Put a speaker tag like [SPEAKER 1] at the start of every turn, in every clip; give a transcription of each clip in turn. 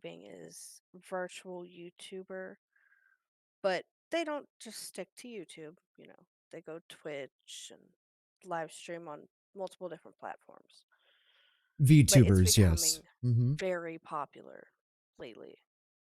[SPEAKER 1] VTubing is virtual YouTuber, but they don't just stick to YouTube. They go Twitch and live stream on multiple different platforms. But it's
[SPEAKER 2] VTubers, yes.
[SPEAKER 1] becoming very popular lately.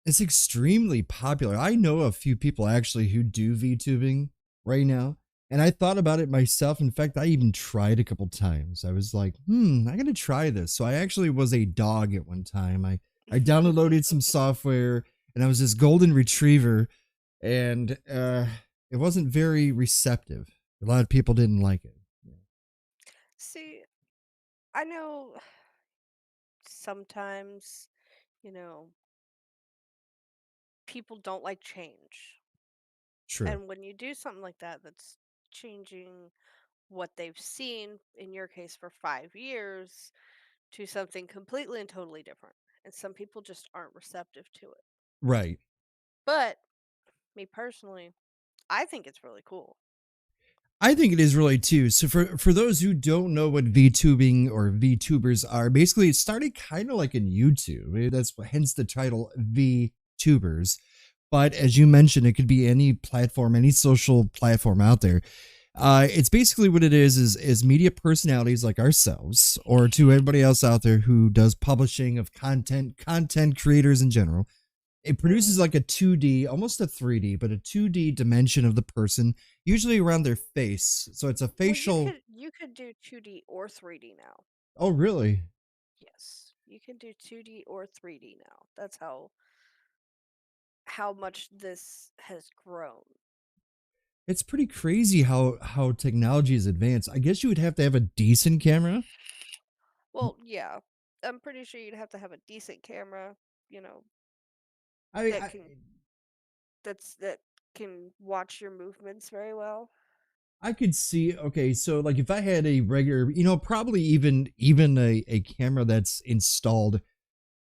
[SPEAKER 2] It's extremely popular. I know a few people actually who do VTubing right now, and I thought about it myself. In fact, I even tried a couple times. I was like, I gotta try this. So I actually was a dog at one time. I downloaded some software, and I was this golden retriever, and it wasn't very receptive. A lot of people didn't like it.
[SPEAKER 1] See, I know sometimes, you know, people don't like change.
[SPEAKER 2] True.
[SPEAKER 1] And when you do something like that, that's changing what they've seen, in your case for 5 years, to something completely and totally different. And some people just aren't receptive to it.
[SPEAKER 2] Right.
[SPEAKER 1] But me personally, I think it's really cool.
[SPEAKER 2] I think it is really too. So for those who don't know what VTubing or VTubers are, basically it started kind of like in YouTube. That's hence the title VTubers. But as you mentioned, it could be any platform, any social platform out there. It's basically what it is media personalities like ourselves, or to everybody else out there who does publishing of content creators in general. It produces
[SPEAKER 1] Hmm.
[SPEAKER 2] like a 2D, almost a 3D, but a 2D dimension of the person, usually around their face. So it's a
[SPEAKER 1] Well, you
[SPEAKER 2] facial.
[SPEAKER 1] could you could do 2D or 3D now.
[SPEAKER 2] Oh, really?
[SPEAKER 1] Yes, you can do 2D or 3D now. That's how much this has grown.
[SPEAKER 2] It's pretty crazy how technology is advanced. I guess you would have to have a decent camera.
[SPEAKER 1] Well, yeah, I'm pretty sure you'd have to have a decent camera, you know,
[SPEAKER 2] I,
[SPEAKER 1] that
[SPEAKER 2] I
[SPEAKER 1] can that can watch your movements very well.
[SPEAKER 2] I could see. Okay, so like if I had a regular, probably even a camera that's installed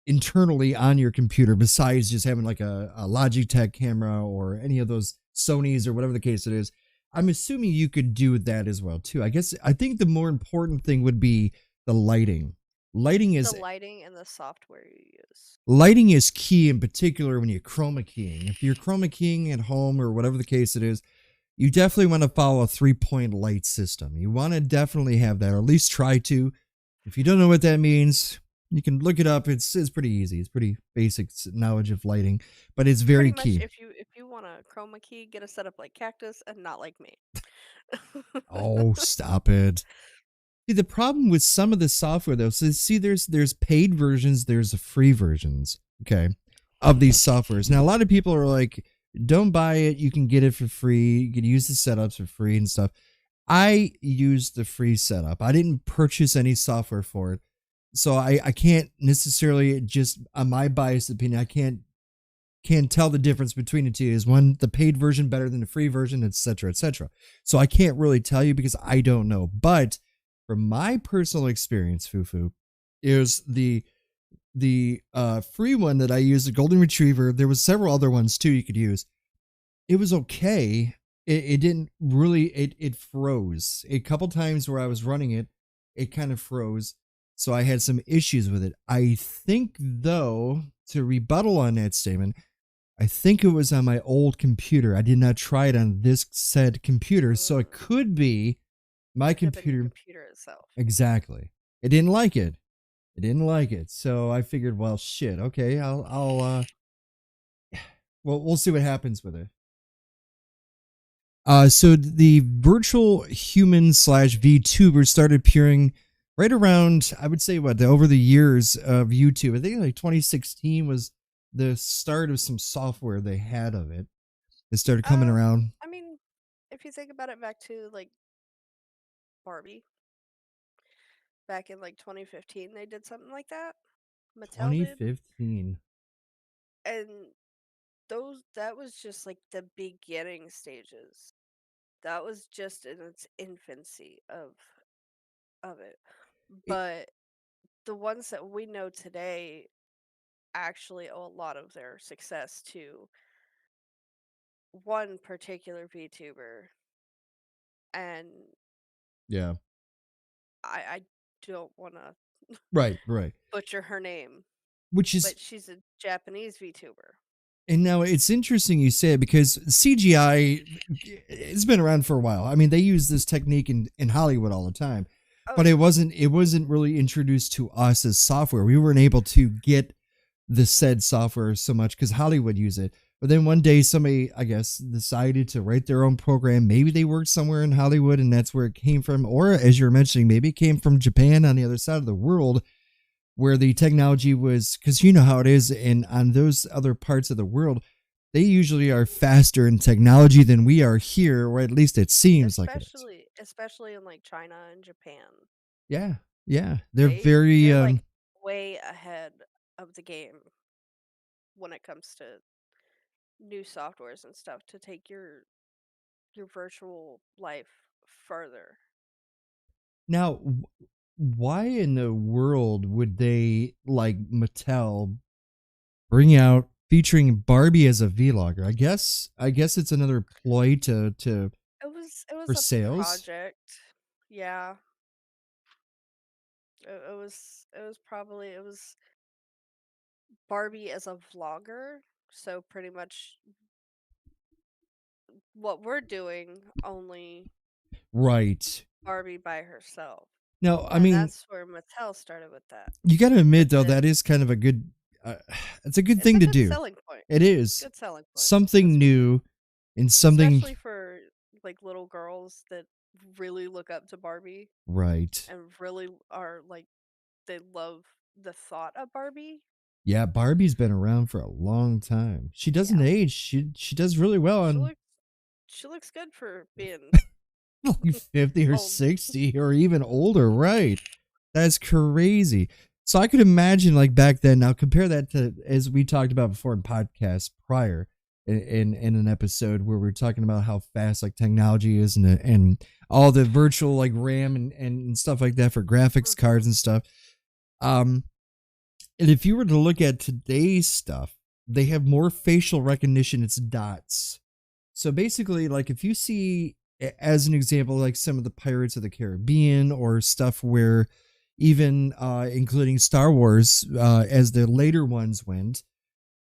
[SPEAKER 2] internally on your computer, besides just having like a Logitech camera or any of those Sony's or whatever the case it is. I'm assuming you could do that as well too. I think the more important thing would be the lighting. Lighting
[SPEAKER 1] The
[SPEAKER 2] is
[SPEAKER 1] lighting and the software you use.
[SPEAKER 2] lighting is key, in particular when you're chroma keying. If you're chroma keying at home or whatever the case it is, you definitely want to follow a 3 point light system. You want to definitely have that, or at least try to. If you don't know what that means, you can look it up. It's pretty easy. It's pretty basic knowledge of lighting, but it's
[SPEAKER 1] Pretty
[SPEAKER 2] very
[SPEAKER 1] much,
[SPEAKER 2] key.
[SPEAKER 1] if you want a chroma key, get a setup like Cactus and not like me.
[SPEAKER 2] Oh, stop it. See, the problem with some of the software though, so see, there's paid versions, there's the free versions, okay, of these softwares. Now, a lot of people are like, don't buy it. You can get it for free. You can use the setups for free and stuff. I used the free setup. I didn't purchase any software for it. So I can't necessarily, just on my biased opinion, I can't tell the difference between the two. Is one the paid version better than the free version, etc., etc. So I can't really tell you because I don't know. But from my personal experience, Fufu, is the free one that I used, the Golden Retriever. There was several other ones too you could use. It was okay. It didn't really. It froze a couple times where I was running it. It kind of froze, so I had some issues with it. I think though, to rebuttal on that statement, I think it was on my old computer. I did not try it on this said computer, so it
[SPEAKER 1] Mm,
[SPEAKER 2] could be my
[SPEAKER 1] could have been your
[SPEAKER 2] computer.
[SPEAKER 1] computer itself.
[SPEAKER 2] Exactly. It didn't like it. It didn't like it. So I figured, well, shit. Okay, I'll well, we'll see what happens with it. So the virtual human slash VTuber started appearing right around, I would say, over the years of YouTube. I think like 2016 was the start of some software they had of it. It started coming
[SPEAKER 1] Um,
[SPEAKER 2] around.
[SPEAKER 1] I mean, if you think about it, back to like Barbie, back in like 2015, they did something like that. Mattel did,
[SPEAKER 2] 2015.
[SPEAKER 1] and that was just like the beginning stages. That was just in its infancy of it.
[SPEAKER 2] It,
[SPEAKER 1] But the ones that we know today actually owe a lot of their success to one particular VTuber, and
[SPEAKER 2] yeah.
[SPEAKER 1] I don't want to
[SPEAKER 2] Right, right.
[SPEAKER 1] butcher her name.
[SPEAKER 2] which is.
[SPEAKER 1] but she's a Japanese VTuber.
[SPEAKER 2] And now it's interesting you say it because CGI it's been around for a while. I mean, they use this technique in Hollywood all the time,
[SPEAKER 1] Oh
[SPEAKER 2] but
[SPEAKER 1] yeah,
[SPEAKER 2] it wasn't really introduced to us as software. We weren't able to get the said software so much because Hollywood used it. But then one day somebody, I guess, decided to write their own program. Maybe they worked somewhere in Hollywood and that's where it came from. Or as you're mentioning, maybe it came from Japan on the other side of the world where the technology was, because you know how it is in on those other parts of the world, they usually are faster in technology than we are here, or at least it seems like it is.
[SPEAKER 1] especially in like China and Japan.
[SPEAKER 2] Yeah, yeah, they're very
[SPEAKER 1] They're like way ahead of the game when it comes to new softwares and stuff to take your virtual life further.
[SPEAKER 2] now. Why in the world would they like Mattel bring out featuring Barbie as a vlogger? I guess it's another ploy to
[SPEAKER 1] It
[SPEAKER 2] for
[SPEAKER 1] was a
[SPEAKER 2] sales.
[SPEAKER 1] project. Yeah. It was Barbie as a vlogger. So pretty much what we're doing, only
[SPEAKER 2] Right.
[SPEAKER 1] Barbie by herself.
[SPEAKER 2] Now, I
[SPEAKER 1] And
[SPEAKER 2] mean,
[SPEAKER 1] that's where Mattel started with that.
[SPEAKER 2] you got to
[SPEAKER 1] But
[SPEAKER 2] admit though
[SPEAKER 1] then
[SPEAKER 2] that is kind of a good uh, it's a good
[SPEAKER 1] it's
[SPEAKER 2] thing
[SPEAKER 1] a
[SPEAKER 2] to
[SPEAKER 1] good
[SPEAKER 2] do.
[SPEAKER 1] selling point.
[SPEAKER 2] It is
[SPEAKER 1] Good selling point.
[SPEAKER 2] something new and something
[SPEAKER 1] Especially for like little girls that really look up to Barbie
[SPEAKER 2] right.
[SPEAKER 1] and really are like they love the thought of Barbie.
[SPEAKER 2] Yeah, Barbie's been around for a long time. She doesn't
[SPEAKER 1] Yeah.
[SPEAKER 2] age. She does really well
[SPEAKER 1] She
[SPEAKER 2] on
[SPEAKER 1] looks she looks good for being
[SPEAKER 2] like 50 or
[SPEAKER 1] old.
[SPEAKER 2] 60 or even older, right? That's crazy. So I could imagine like back then. Now compare that to as we talked about before in podcasts prior in an episode where we were talking about how fast like technology is and all the virtual like RAM and stuff like that for graphics
[SPEAKER 1] Mhm.
[SPEAKER 2] cards and stuff. Um, and if you were to look at today's stuff, they have more facial recognition. It's dots. So basically, like if you see, as an example, like some of the Pirates of the Caribbean or stuff where even including Star Wars, as the later ones went,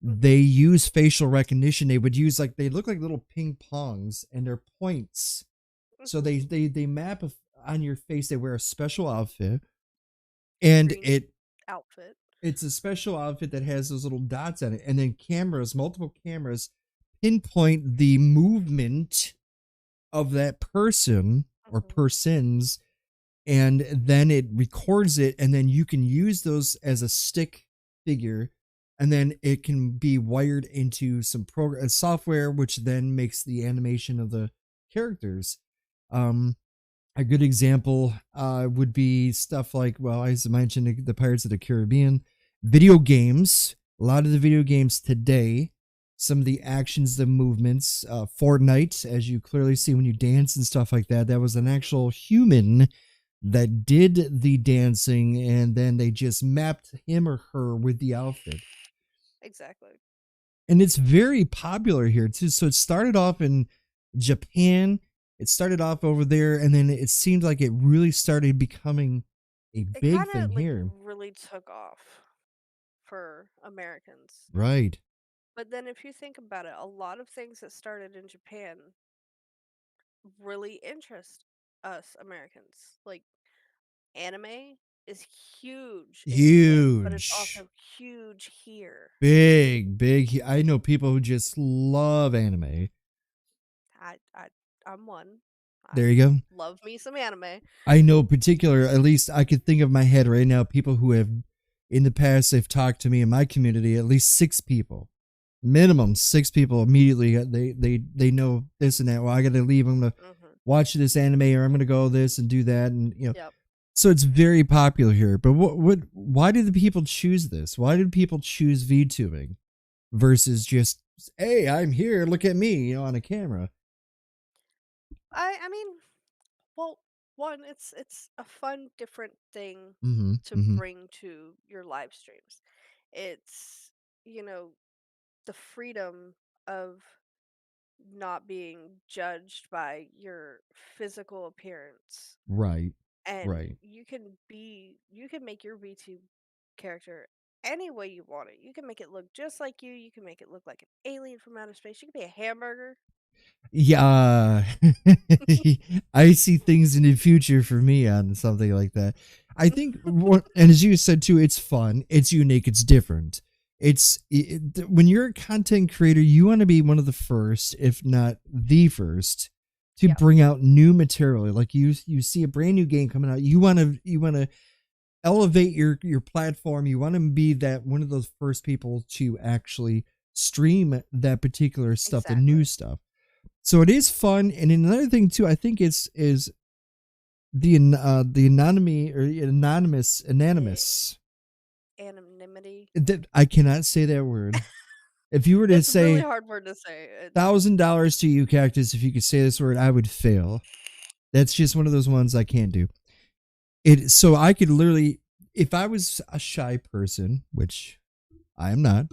[SPEAKER 2] they
[SPEAKER 1] Mhm.
[SPEAKER 2] use facial recognition. They would use like they look like little ping pongs and they're points. So
[SPEAKER 1] Mhm.
[SPEAKER 2] they map on your face. They wear a special outfit, and
[SPEAKER 1] Green outfit.
[SPEAKER 2] it's a special outfit that has those little dots on it, and then cameras, multiple cameras, pinpoint the movement of that person or
[SPEAKER 1] Mhm.
[SPEAKER 2] persons, and then it records it, and then you can use those as a stick figure, and then it can be wired into some program software which then makes the animation of the characters. um a good example would be stuff like, well, as I mentioned, the Pirates of the Caribbean, video games. A lot of the video games today, some of the actions, the movements, Fortnite, as you clearly see when you dance and stuff like that, that was an
[SPEAKER 1] Mhm.
[SPEAKER 2] actual human that did the dancing, and then they just mapped him or her with the outfit.
[SPEAKER 1] Exactly.
[SPEAKER 2] And it's very popular here too. So it started off in Japan. It started off over there, and then it seemed like it really started becoming a
[SPEAKER 1] It
[SPEAKER 2] big
[SPEAKER 1] kind
[SPEAKER 2] thing
[SPEAKER 1] of like
[SPEAKER 2] here.
[SPEAKER 1] really took off for Americans.
[SPEAKER 2] Right.
[SPEAKER 1] But then if you think about it, a lot of things that started in Japan really interest us Americans. Like anime is huge in Japan, but it's
[SPEAKER 2] Huge.
[SPEAKER 1] also huge here.
[SPEAKER 2] Big. I know people who just love anime.
[SPEAKER 1] I I'm one. I
[SPEAKER 2] There you go.
[SPEAKER 1] love me some anime.
[SPEAKER 2] I know particular, at least I could think of my head right now, people who have in the past they've talked to me in my community, at least six people. Minimum six people immediately they know this and that. Well, I gotta leave. I'm gonna
[SPEAKER 1] Mhm.
[SPEAKER 2] watch this anime or I'm gonna go this and do that and
[SPEAKER 1] Yep.
[SPEAKER 2] so it's very popular here. But what why did the people choose this? Why did people choose VTubing versus just, hey, I'm here, look at me, on a camera?
[SPEAKER 1] I mean, well, one, it's a fun different thing
[SPEAKER 2] Mm-hmm.
[SPEAKER 1] to
[SPEAKER 2] Mm-hmm.
[SPEAKER 1] bring to your live streams. It's, you know, the freedom of not being judged by your physical appearance.
[SPEAKER 2] Right.
[SPEAKER 1] And
[SPEAKER 2] Right.
[SPEAKER 1] you can make your VTube character any way you want it. You can make it look just like you can make it look like an alien from outer space. You can be a hamburger.
[SPEAKER 2] Yeah, I see things in the future for me on something like that. I think, and as you said too, it's fun, it's unique, it's different. When you're a content creator, you want to be one of the first, if not the first, to
[SPEAKER 1] Yeah,
[SPEAKER 2] bring out new material. Like you see a brand new game coming out, you want to elevate your platform. You want to be that one of those first people to actually stream that particular stuff, the new
[SPEAKER 1] exactly.
[SPEAKER 2] stuff. So it is fun, and another thing too, I think is the anonymity or
[SPEAKER 1] The
[SPEAKER 2] anonymous.
[SPEAKER 1] anonymity.
[SPEAKER 2] That I cannot say that word. If you were to
[SPEAKER 1] It's a really
[SPEAKER 2] say
[SPEAKER 1] hard word to say.
[SPEAKER 2] $1,000 to you, Cactus, if you could say this word, I would fail. That's just one of those ones I can't do. It so I could literally, if I was a shy person, which I am not,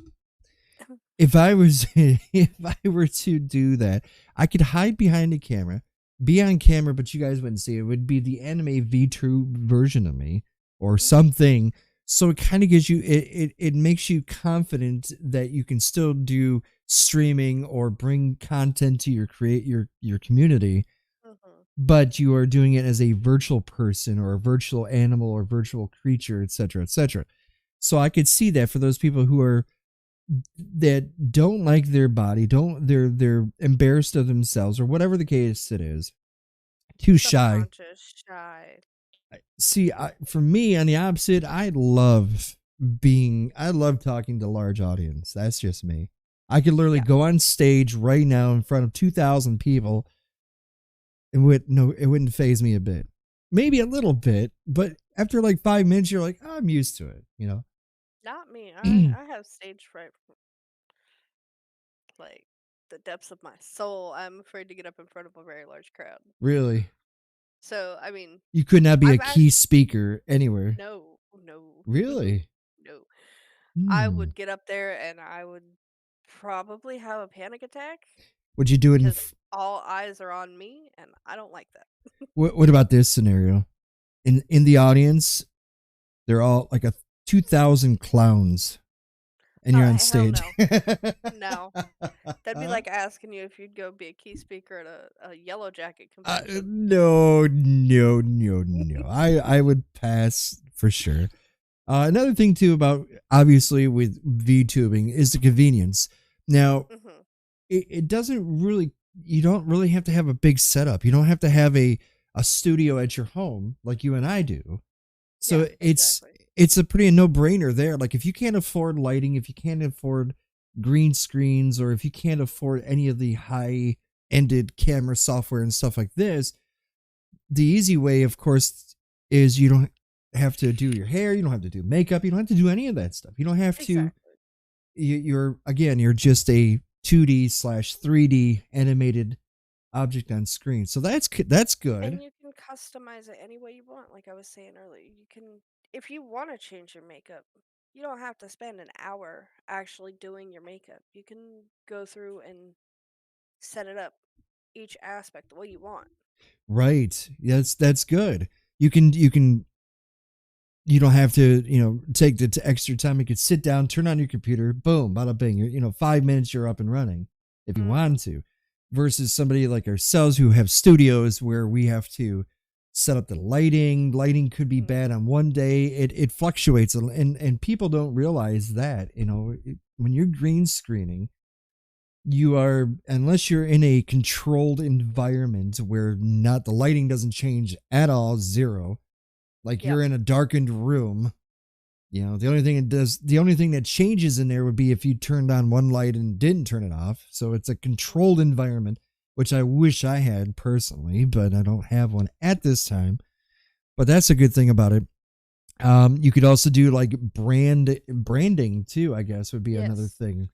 [SPEAKER 2] if I was if I were to do that, I could hide behind a camera, be on camera, but you guys wouldn't see it. It would be the anime V2 version of me or
[SPEAKER 1] Mhm.
[SPEAKER 2] something. So it kind of gives you it makes you confident that you can still do streaming or bring content to your community,
[SPEAKER 1] Mhm.
[SPEAKER 2] but you are doing it as a virtual person or a virtual animal or virtual creature, etc., etc. So I could see that for those people who are that don't like their body, don't they're embarrassed of themselves or whatever the case it is, too shy.
[SPEAKER 1] Self-conscious, shy.
[SPEAKER 2] See, for me on the opposite, I love talking to large audience. That's just me. I could literally
[SPEAKER 1] Yeah,
[SPEAKER 2] go on stage right now in front of 2,000 people and it wouldn't phase me a bit. Maybe a little bit, but after like 5 minutes, you're like, "Oh, I'm used to it,
[SPEAKER 1] not me. I have stage fright from, like, the depths of my soul. I'm afraid to get up in front of a very large crowd.
[SPEAKER 2] Really,
[SPEAKER 1] So, I mean,
[SPEAKER 2] you could not be a
[SPEAKER 1] I've
[SPEAKER 2] key
[SPEAKER 1] actually
[SPEAKER 2] speaker anywhere.
[SPEAKER 1] no, no,
[SPEAKER 2] Really?
[SPEAKER 1] no. I
[SPEAKER 2] Hmm.
[SPEAKER 1] would get up there and I would probably have a panic attack
[SPEAKER 2] Would you do it
[SPEAKER 1] because all eyes are on me, and I don't like that.
[SPEAKER 2] what about this scenario? In the audience, they're all like a 2,000 clowns and you're on
[SPEAKER 1] Hell
[SPEAKER 2] stage.
[SPEAKER 1] no. No. That'd be like asking you if you'd go be a key speaker at a Yellow Jacket convention.
[SPEAKER 2] No, no, no, no. I would pass for sure. Another thing too about obviously with VTubing is the convenience. Now,
[SPEAKER 1] Mhm.
[SPEAKER 2] it doesn't really you don't really have to have a big setup. You don't have to have a studio at your home like you and I do.
[SPEAKER 1] Yeah,
[SPEAKER 2] So
[SPEAKER 1] exactly.
[SPEAKER 2] it's a pretty no brainer there. Like if you can't afford lighting, if you can't afford green screens, or if you can't afford any of the high ended camera software and stuff like this, the easy way, of course, is you don't have to do your hair, you don't have to do makeup, you don't have to do any of that stuff. You don't have to.
[SPEAKER 1] Exactly.
[SPEAKER 2] You're just a 2D slash 3D animated object on screen. So that's good.
[SPEAKER 1] And you can customize it any way you want, like I was saying earlier. You can if you wanna change your makeup, you don't have to spend an hour actually doing your makeup. You can go through and set it up, each aspect the way you want.
[SPEAKER 2] Right. That's good. You can you don't have to take the extra time. You could sit down, turn on your computer, boom, bada bing. 5 minutes, you're up and running if you
[SPEAKER 1] Mhm.
[SPEAKER 2] want to, versus somebody like ourselves who have studios where we have to set up the lighting could be bad
[SPEAKER 1] Mhm.
[SPEAKER 2] on one day. It fluctuates, and people don't realize that when you're green screening, you are, unless you're in a controlled environment where not the lighting doesn't change at all, zero, like
[SPEAKER 1] Yep.
[SPEAKER 2] you're in a darkened room. The only thing that changes in there would be if you turned on one light and didn't turn it off. So it's a controlled
[SPEAKER 1] Mhm.
[SPEAKER 2] environment, which I wish I had personally, but I don't have one at this time. But that's a good thing about it. You could also do like branding too, I guess would be another
[SPEAKER 1] Yes.
[SPEAKER 2] thing.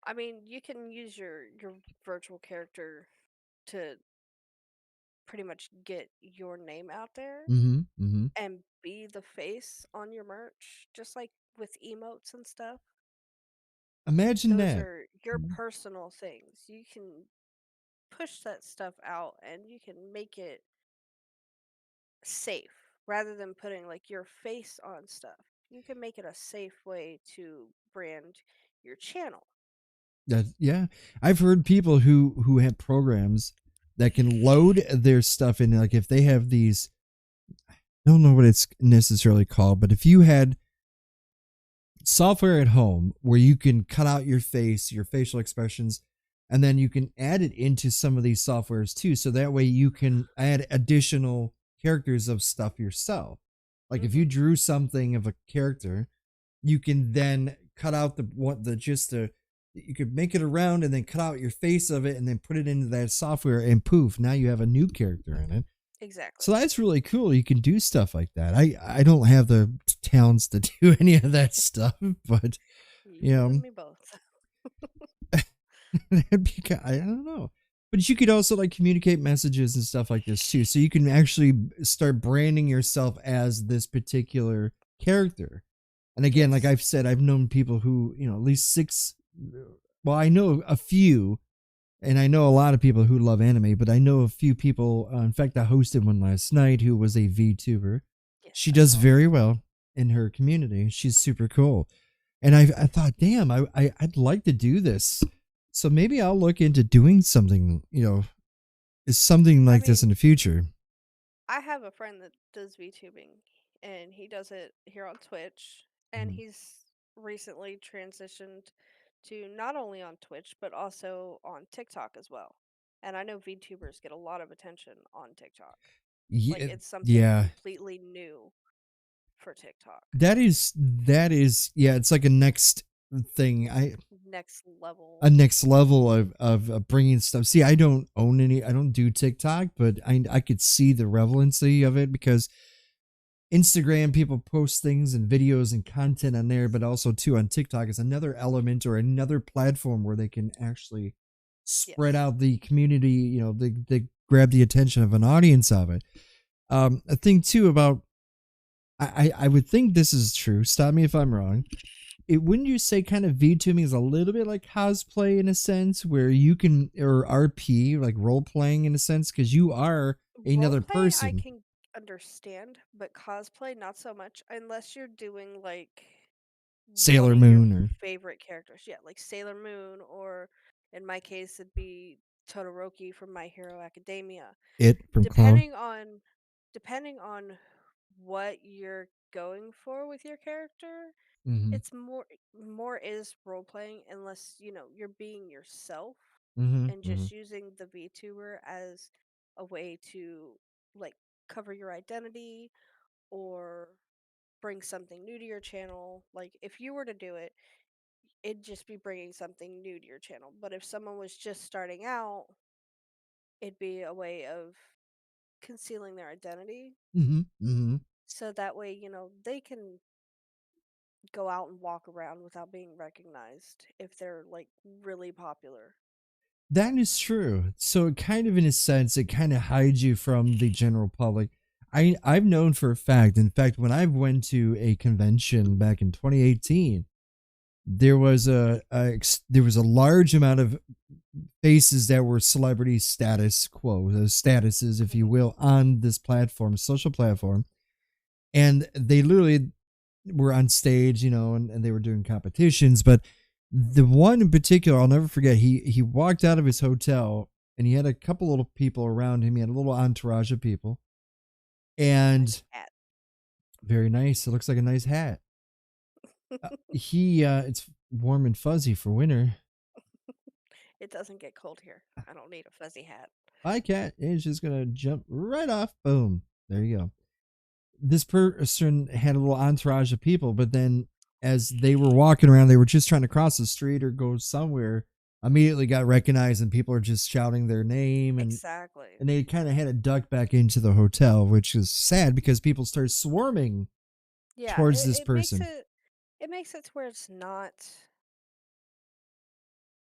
[SPEAKER 1] I mean, you can use your virtual character to pretty much get your name out there
[SPEAKER 2] Mm-hmm. Mm-hmm.
[SPEAKER 1] and be the face on your merch, just like with emotes and stuff.
[SPEAKER 2] Imagine
[SPEAKER 1] Those
[SPEAKER 2] that.
[SPEAKER 1] are your personal things. You can push that stuff out and you can make it safe rather than putting like your face on stuff. You can make it a safe way to brand your channel.
[SPEAKER 2] That yeah, I've heard people who have programs that can load their stuff in. Like if they have these, I don't know what it's necessarily called, but if you had software at home where you can cut out your face, your facial expressions, and then you can add it into some of these softwares too. So that way you can add additional characters of stuff yourself. Like if you
[SPEAKER 1] Mhm.
[SPEAKER 2] drew something of a character, you can then cut out the what the just the you could make it around and then cut out your face of it and then put it into that software and poof, now you have a new character in it. So
[SPEAKER 1] Exactly.
[SPEAKER 2] that's really cool. You can do stuff like that. I don't have the talents to do any of that stuff, but you
[SPEAKER 1] You and
[SPEAKER 2] know,
[SPEAKER 1] me both.
[SPEAKER 2] that'd be I don't know. But you could also like communicate messages and stuff like this too. So you can actually start branding yourself as this particular character. And again, like
[SPEAKER 1] Yes.
[SPEAKER 2] I've said, I've known people who, at least six, well, I know a few, and I know a lot of people who love anime, but I know a few people. In fact, I hosted one last night who was a VTuber.
[SPEAKER 1] Yes,
[SPEAKER 2] She
[SPEAKER 1] I
[SPEAKER 2] does
[SPEAKER 1] saw
[SPEAKER 2] very
[SPEAKER 1] that.
[SPEAKER 2] well in her community. She's super cool. And I thought, damn, I'd like to do this. So maybe I'll look into doing something, is something
[SPEAKER 1] I
[SPEAKER 2] like this in
[SPEAKER 1] mean,
[SPEAKER 2] the future.
[SPEAKER 1] I have a friend that does VTubing, and he does it here on Twitch, and
[SPEAKER 2] Mhm.
[SPEAKER 1] he's recently transitioned to not only on Twitch but also on TikTok as well. And I know VTubers get a lot of attention on TikTok. Like
[SPEAKER 2] Yeah,
[SPEAKER 1] it's something
[SPEAKER 2] yeah.
[SPEAKER 1] completely new for TikTok.
[SPEAKER 2] That is yeah, it's like a next thing.
[SPEAKER 1] Next
[SPEAKER 2] A
[SPEAKER 1] level.
[SPEAKER 2] next level of bringing stuff. See, I don't own any. I don't do TikTok, but I could see the relevancy of it because Instagram people post things and videos and content on there, but also too on TikTok is another element or another platform where they can actually spread
[SPEAKER 1] Yes.
[SPEAKER 2] out the community. They grab the attention of an audience of it. A thing too about I would think this is true. Stop me if I'm wrong. It wouldn't you say kind of VTubing is a little bit like cosplay in a sense where you can or RP like role playing in a sense because you are another
[SPEAKER 1] Roleplay I
[SPEAKER 2] person.
[SPEAKER 1] can understand, but cosplay not so much unless you're doing like one
[SPEAKER 2] Sailor
[SPEAKER 1] of your
[SPEAKER 2] Moon or
[SPEAKER 1] favorite characters. Yeah, like Sailor Moon, or in my case it'd be Todoroki from My Hero Academia.
[SPEAKER 2] it from Clone.
[SPEAKER 1] Depending on depending on what you're going for with your character,
[SPEAKER 2] Mm-hmm.
[SPEAKER 1] it's more is role playing unless, you're being yourself
[SPEAKER 2] Mm-hmm.
[SPEAKER 1] and
[SPEAKER 2] Mm-hmm.
[SPEAKER 1] just using the VTuber as a way to like cover your identity or bring something new to your channel. Like if you were to do it, it'd just be bringing something new to your channel. But if someone was just starting out, it'd be a way of concealing their identity.
[SPEAKER 2] Mm-hmm. Mm-hmm.
[SPEAKER 1] So that way, they can go out and walk around without being recognized if they're like really popular.
[SPEAKER 2] That is true. So it kind of in a sense, it kind of hides you from the general public. I've known for a fact. In fact, when I went to a convention back in 2018, there was there was a large amount of faces that were celebrity status quo, those statuses, if you
[SPEAKER 1] Mhm.
[SPEAKER 2] will, on this platform, social platform, and they literally were on stage, and they were doing competitions. But the one in particular, I'll never forget. He walked out of his hotel and he had a couple little people around him. He had a little entourage of people,
[SPEAKER 1] Nice
[SPEAKER 2] and
[SPEAKER 1] hat.
[SPEAKER 2] very nice. It looks like a nice hat. It's warm and fuzzy for winter.
[SPEAKER 1] It doesn't get cold here. I don't need a fuzzy hat.
[SPEAKER 2] My cat is just gonna jump right off. Boom. There you go. This person had a little entourage of people, but then as they were walking around, they were just trying to cross the street or go somewhere, immediately got recognized and people are just shouting their name
[SPEAKER 1] Exactly.
[SPEAKER 2] and they kind of had to duck back into the hotel, which is sad because people start swarming
[SPEAKER 1] Yeah,
[SPEAKER 2] towards
[SPEAKER 1] it,
[SPEAKER 2] this
[SPEAKER 1] it makes
[SPEAKER 2] person.
[SPEAKER 1] it to where it's not.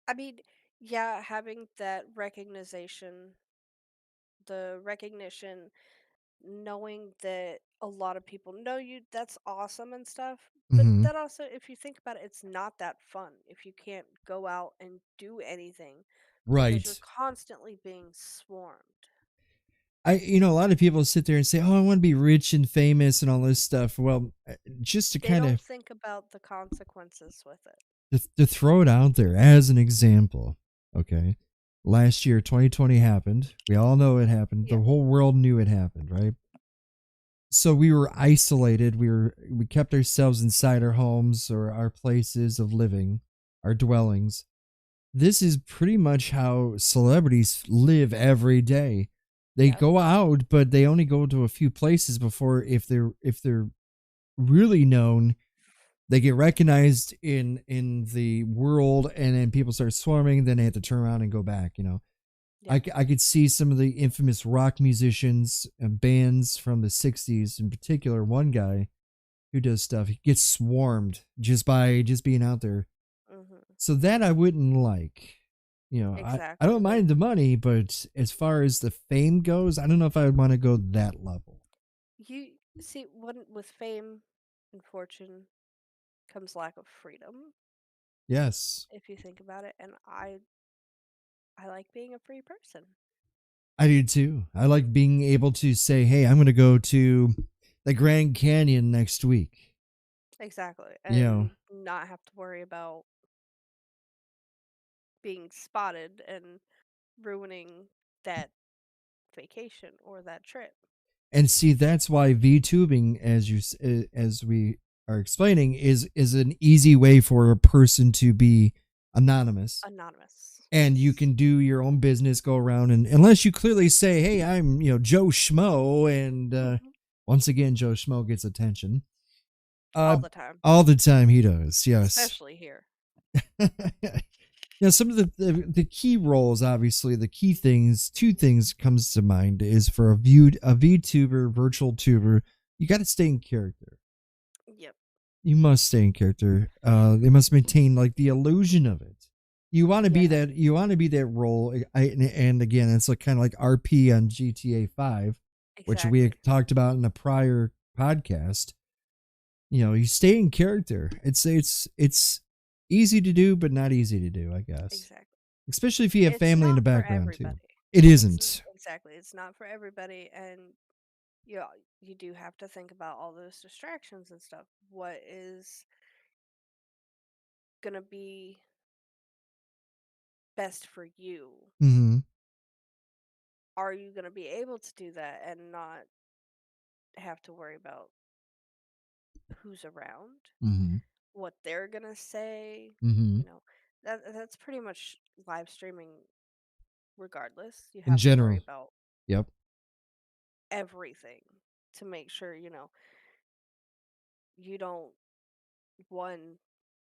[SPEAKER 1] I mean, yeah, having that recognition, knowing that a lot of people know you, that's awesome and stuff. But
[SPEAKER 2] Hmm.
[SPEAKER 1] that also, if you think about it, it's not that fun if you can't go out and do anything because you're
[SPEAKER 2] Right.
[SPEAKER 1] constantly being swarmed.
[SPEAKER 2] a lot of people sit there and say, "Oh, I want to be rich and famous and all this stuff." Well, just to
[SPEAKER 1] They
[SPEAKER 2] kind
[SPEAKER 1] don't
[SPEAKER 2] of
[SPEAKER 1] think about the consequences with it.
[SPEAKER 2] to throw it out there as an example, okay? Last year, 2020 happened. We all know it happened. The
[SPEAKER 1] Yep,
[SPEAKER 2] whole world knew it happened, right? So we were isolated. We kept ourselves inside our homes or our places of living, our dwellings. This is pretty much how celebrities live every day. They
[SPEAKER 1] yep,
[SPEAKER 2] go out, but they only go to a few places before if they're really known, they get recognized in the world, and then people start swarming, then they have to turn around and go back, you know.
[SPEAKER 1] yep,
[SPEAKER 2] I could see some of the infamous rock musicians and bands from the 60s, in particular one guy who does stuff, he gets swarmed just by just being out there.
[SPEAKER 1] mhm.
[SPEAKER 2] So that I wouldn't like. I
[SPEAKER 1] Exactly,
[SPEAKER 2] don't
[SPEAKER 1] like,
[SPEAKER 2] mind the money, but as far as the fame goes, I don't know if I would want to go that level.
[SPEAKER 1] you see, when with fame and fortune comes lack of freedom,
[SPEAKER 2] Yes,
[SPEAKER 1] if you think about it, and I like being a free person.
[SPEAKER 2] I do too. I like being able to say, "Hey, I'm going to go to the Grand Canyon next week."
[SPEAKER 1] Exactly,
[SPEAKER 2] You know,
[SPEAKER 1] and not have to worry about being spotted and ruining that vacation or that trip.
[SPEAKER 2] and see that's why VTubing, as we are explaining, is an easy way for a person to be anonymous,
[SPEAKER 1] Anonymous,
[SPEAKER 2] and you
[SPEAKER 1] yes.
[SPEAKER 2] can do your own business, go around, and unless you clearly say, "Hey, I'm Joe Schmo," and
[SPEAKER 1] Mhm.
[SPEAKER 2] once again Joe Schmo gets attention. Uh,
[SPEAKER 1] All the time,
[SPEAKER 2] all the time he does, yes.
[SPEAKER 1] especially here.
[SPEAKER 2] Some of the key roles, obviously, the key things, two things comes to mind is for a VTuber, virtual tuber, you got to stay in character.
[SPEAKER 1] Yep.
[SPEAKER 2] You must stay in character. They must maintain like the illusion of it. You want to be
[SPEAKER 1] Yeah,
[SPEAKER 2] that. You want to be that role. And again, it's like kind of like RP on GTA 5, which we
[SPEAKER 1] exactly.
[SPEAKER 2] had talked about in a prior podcast. You stay in character. It's easy to do, but not easy to do, I guess.
[SPEAKER 1] Exactly.
[SPEAKER 2] Especially if you have
[SPEAKER 1] It's
[SPEAKER 2] family in the
[SPEAKER 1] not for
[SPEAKER 2] background too.
[SPEAKER 1] everybody.
[SPEAKER 2] It
[SPEAKER 1] It's
[SPEAKER 2] isn't.
[SPEAKER 1] exactly. It's not for everybody, and you know, you do have to think about all those distractions and stuff. What is gonna be best for you?
[SPEAKER 2] Mm-hmm.
[SPEAKER 1] Are you gonna be able to do that and not have to worry about who's around,
[SPEAKER 2] Mm-hmm.
[SPEAKER 1] what they're gonna say?
[SPEAKER 2] Mm-hmm.
[SPEAKER 1] You know, that's pretty much live streaming. Regardless, you
[SPEAKER 2] In
[SPEAKER 1] have to worry
[SPEAKER 2] general.
[SPEAKER 1] about
[SPEAKER 2] Yep.
[SPEAKER 1] everything to make sure you don't one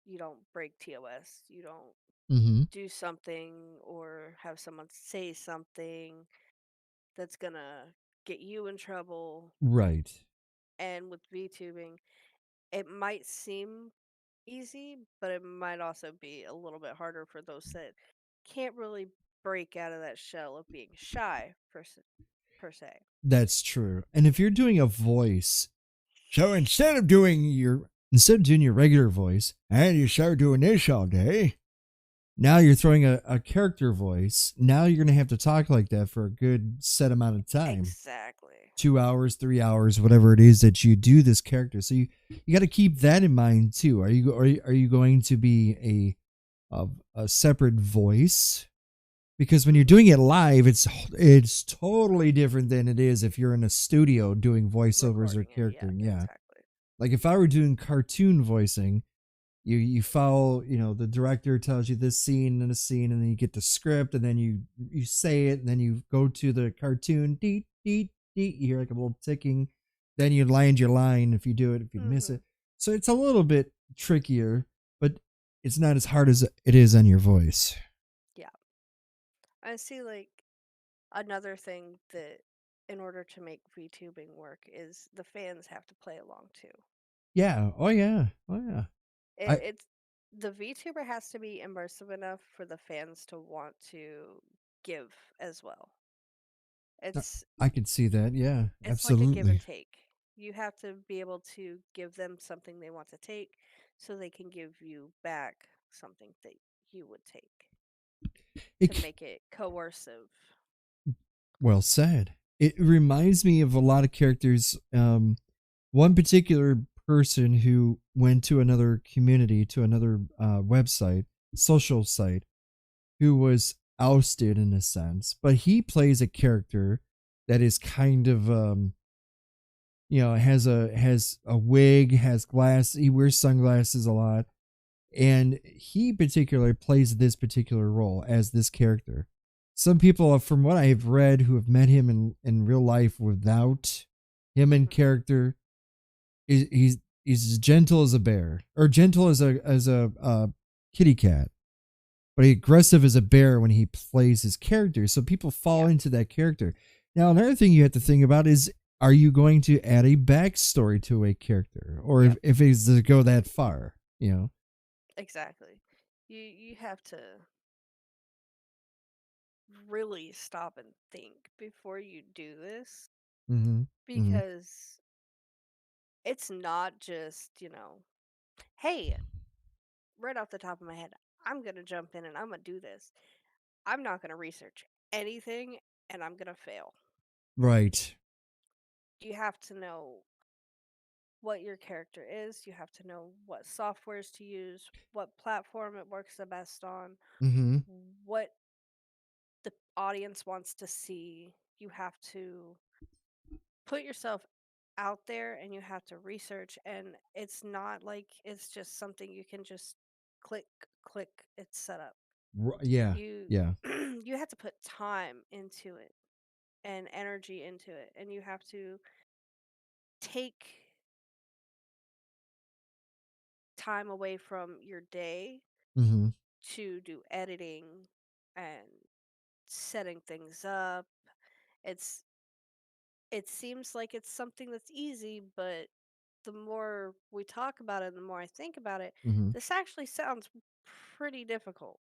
[SPEAKER 1] you don't break TOS, you don't
[SPEAKER 2] Mm-hmm.
[SPEAKER 1] do something or have someone say something that's gonna get you in trouble.
[SPEAKER 2] Right.
[SPEAKER 1] And with VTubing, it might seem easy, but it might also be a little bit harder for those that can't really break out of that shell of being shy per se.
[SPEAKER 2] That's true. And if you're doing a voice, so instead of doing your regular voice, and you start doing this all day, now you're throwing a character voice. Now you're gonna have to talk like that for a good set amount of time.
[SPEAKER 1] Exactly.
[SPEAKER 2] 2 hours, 3 hours, whatever it is that you do this character. So you got to keep that in mind too. Are you going to be a separate voice? Because when you're
[SPEAKER 1] Mhm.
[SPEAKER 2] doing it live, it's totally different than it is if you're in a studio doing voiceovers or
[SPEAKER 1] Recording it, yeah,
[SPEAKER 2] charactering. Yeah,
[SPEAKER 1] exactly.
[SPEAKER 2] like if I were doing cartoon voicing, you follow, the director tells you this scene and a scene, and then you get the script, and then you say it, and then you go to the cartoon, deet deet deet, you hear like a little ticking, then you land your line if you do it, if you miss it.
[SPEAKER 1] Mhm.
[SPEAKER 2] So it's a little bit trickier, but it's not as hard as it is on your voice.
[SPEAKER 1] Yeah. I see, like, another thing that in order to make VTubing work is the fans have to play along too.
[SPEAKER 2] Yeah, oh yeah, oh yeah. I
[SPEAKER 1] It's the VTuber has to be immersive enough for the fans to want to give as well. It's
[SPEAKER 2] I can see that, yeah,
[SPEAKER 1] it's like a give and
[SPEAKER 2] absolutely.
[SPEAKER 1] take. You have to be able to give them something they want to take so they can give you back something that you would take to
[SPEAKER 2] it
[SPEAKER 1] make it coercive.
[SPEAKER 2] Well said. it reminds me of a lot of characters. One particular person who went to another community, to another website, social site, who was ousted in a sense, but he plays a character that is kind of has a wig, has glass, he wears sunglasses a lot, and he particularly plays this particular role as this character. Some people, from what I have read, who have met him in real life without him in
[SPEAKER 1] Mhm.
[SPEAKER 2] character, he's as gentle as a bear, or gentle as a kitty cat, but aggressive as a bear when he plays his character. So people fall
[SPEAKER 1] Yeah.
[SPEAKER 2] into that character. Now, another thing you have to think about is, are you going to add a backstory to a character, or
[SPEAKER 1] Yep.
[SPEAKER 2] if it's to go that far,
[SPEAKER 1] Exactly. You have to really stop and think before you do this
[SPEAKER 2] Mm-hmm. Mm-hmm.
[SPEAKER 1] because it's not just, hey, right off the top of my head, I'm going to jump in and I'm going to do this. I'm not going to research anything and I'm going to fail.
[SPEAKER 2] Right.
[SPEAKER 1] You have to know what your character is, you have to know what softwares to use, what platform it works the best on,
[SPEAKER 2] Mm-hmm.
[SPEAKER 1] what the audience wants to see. You have to put yourself out there and you have to research, and it's not like it's just something you can just click click it's set up.
[SPEAKER 2] Yeah.
[SPEAKER 1] You
[SPEAKER 2] Yeah.
[SPEAKER 1] you have to put time into it and energy into it, and you have to take time away from your day
[SPEAKER 2] Mm-hmm.
[SPEAKER 1] to do editing and setting things up. It's it seems like it's something that's easy, but the more we talk about it, and the more I think about it,
[SPEAKER 2] Mm-hmm.
[SPEAKER 1] this actually sounds pretty difficult.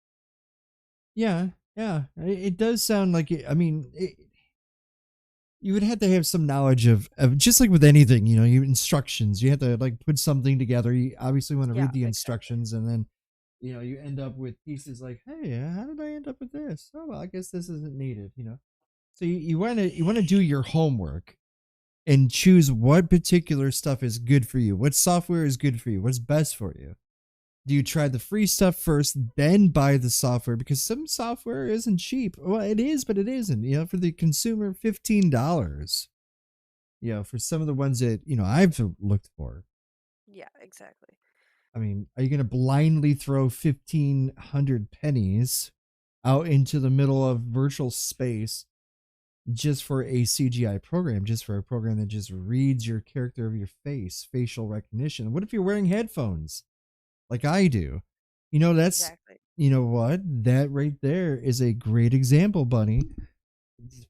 [SPEAKER 2] Yeah. Yeah. It does sound like it. I mean, you would have to have some knowledge of just like with anything, you instructions. You have to like put something together. You obviously want to
[SPEAKER 1] Yeah,
[SPEAKER 2] read the
[SPEAKER 1] exactly.
[SPEAKER 2] instructions, and then you end up with pieces like, hey, how did I end up with this? Oh well, I guess this isn't needed. So you want to do your homework and choose what particular stuff is good for you. What software is good for you? What's best for you? Do you try the free stuff first, then buy the software? Because some software isn't cheap. Well, it is, but it isn't. For the consumer, $15. For some of the ones that I've looked for.
[SPEAKER 1] Yeah, exactly.
[SPEAKER 2] I mean, are you going to blindly throw 1,500 pennies out into the middle of virtual space just for a CGI program, just for a program that just reads your character of your face, facial recognition? What if you're wearing headphones like I do? That's,
[SPEAKER 1] Exactly.
[SPEAKER 2] what? That right there is a great example, Bunny.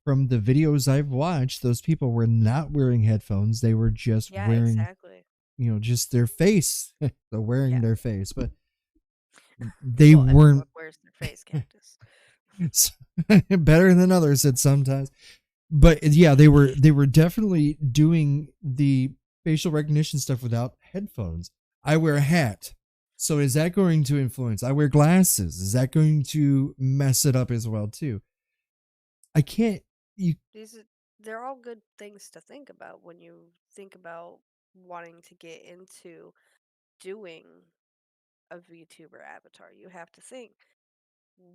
[SPEAKER 2] From the videos I've watched, those people were not wearing headphones. They were just
[SPEAKER 1] Yeah,
[SPEAKER 2] wearing,
[SPEAKER 1] exactly.
[SPEAKER 2] just their face. They're wearing
[SPEAKER 1] Yeah.
[SPEAKER 2] their face, but they
[SPEAKER 1] Well, everyone
[SPEAKER 2] weren't
[SPEAKER 1] wears their face cactus.
[SPEAKER 2] better than others at sometimes. But yeah, they were definitely doing the facial recognition stuff without headphones. I wear a hat. So is that going to influence? I wear glasses. Is that going to mess it up as well too? I can't you
[SPEAKER 1] These are they're all good things to think about when you think about wanting to get into doing a VTuber avatar. You have to think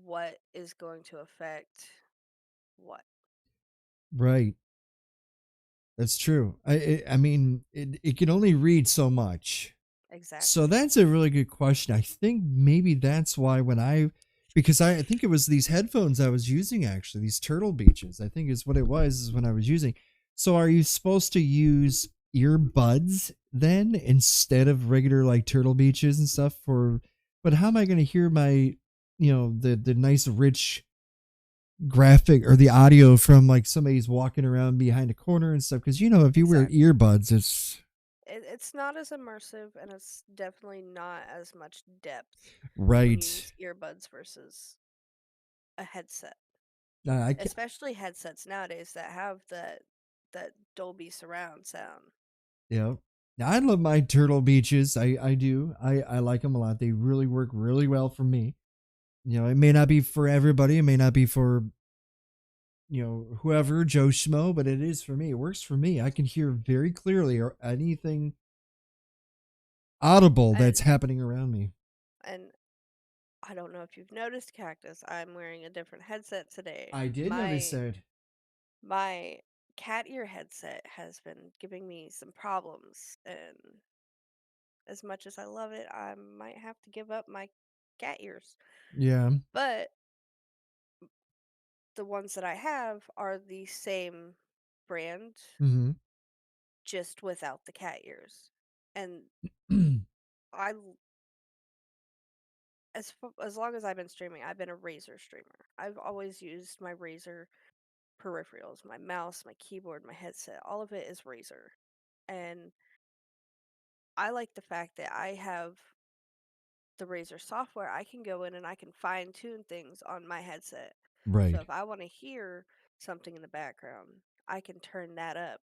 [SPEAKER 1] what is going to affect what.
[SPEAKER 2] right. That's true. I mean, it can only read so much. So
[SPEAKER 1] Exactly.
[SPEAKER 2] that's a really good question. I think maybe that's why because I think it was these headphones I was using, actually, these Turtle Beaches, I think is what it was, is when I was using. So are you supposed to use earbuds then instead of regular like Turtle Beaches and stuff but how am I going to hear my, the nice rich graphic or the audio from like somebody's walking around behind a corner and stuff? Because if you wear
[SPEAKER 1] Exactly.
[SPEAKER 2] earbuds, it's
[SPEAKER 1] It's not as immersive and it's definitely not as much depth when you
[SPEAKER 2] right.
[SPEAKER 1] use earbuds versus a headset.
[SPEAKER 2] I
[SPEAKER 1] Especially headsets nowadays that have that Dolby surround sound.
[SPEAKER 2] Yeah. Now, I love my Turtle Beaches. I do. I like them a lot. They really work really well for me. It may not be for everybody. It may not be for whoever, Joe Schmo, but it is for me. It works for me. I can hear very clearly or anything audible that's
[SPEAKER 1] And
[SPEAKER 2] happening around me.
[SPEAKER 1] and I don't know if you've noticed, Cactus. I'm wearing a different headset today.
[SPEAKER 2] I did notice
[SPEAKER 1] My
[SPEAKER 2] that.
[SPEAKER 1] my cat ear headset has been giving me some problems, and as much as I love it, I might have to give up my cat ears.
[SPEAKER 2] Yeah.
[SPEAKER 1] But the ones that I have are the same brand,
[SPEAKER 2] Mm-hmm.
[SPEAKER 1] just without the cat ears. And I, as long as I've been streaming, I've been a Razer streamer. I've always used my Razer peripherals, my mouse, my keyboard, my headset. All of it is Razer. And I like the fact that I have the Razer software. I can go in and I can fine tune things on my headset. So
[SPEAKER 2] Right.
[SPEAKER 1] if I want to hear something in the background, I can turn that up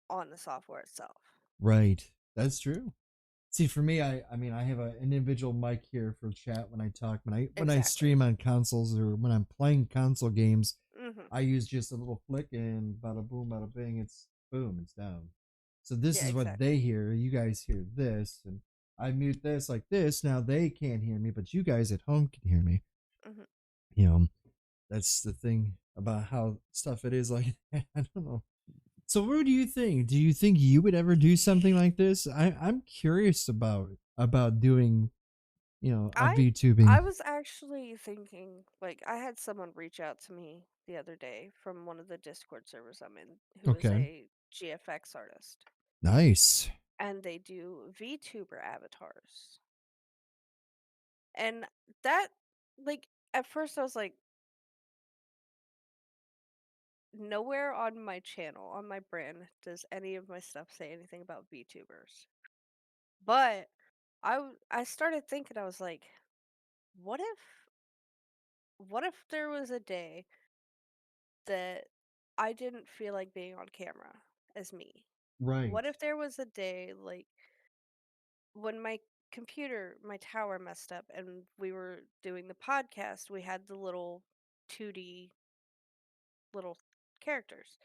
[SPEAKER 1] on the software itself.
[SPEAKER 2] Right. That's true. See, for me, I mean, I have an individual mic here for chat when I talk. When I
[SPEAKER 1] Exactly.
[SPEAKER 2] stream on consoles or when I'm playing console games,
[SPEAKER 1] Mhm.
[SPEAKER 2] I use just a little flick and bada boom, bada bing. It's boom, it's down. So this
[SPEAKER 1] Yeah,
[SPEAKER 2] is what they
[SPEAKER 1] exactly.
[SPEAKER 2] hear. You guys hear this, and I mute this like this. Now they can't hear me, but you guys at home can hear me.
[SPEAKER 1] Mhm.
[SPEAKER 2] You know, that's the thing about how stuff it is like that. I don't know. So what do you think? Do you think you would ever do something like this? I'm curious about doing, a
[SPEAKER 1] I
[SPEAKER 2] VTubing.
[SPEAKER 1] I was actually thinking, like, I had someone reach out to me the other day from one of the Discord servers I'm in, who is
[SPEAKER 2] Okay.
[SPEAKER 1] a GFX artist,
[SPEAKER 2] Nice.
[SPEAKER 1] and they do VTuber avatars. And that, like, at first I was like, nowhere on my channel, on my brand, does any of my stuff say anything about VTubers. But I started thinking, I was like, what if there was a day that I didn't feel like being on camera as me?
[SPEAKER 2] Right.
[SPEAKER 1] What if there was a day like when my computer, my tower messed up and we were doing the podcast, we had the little 2D little characters.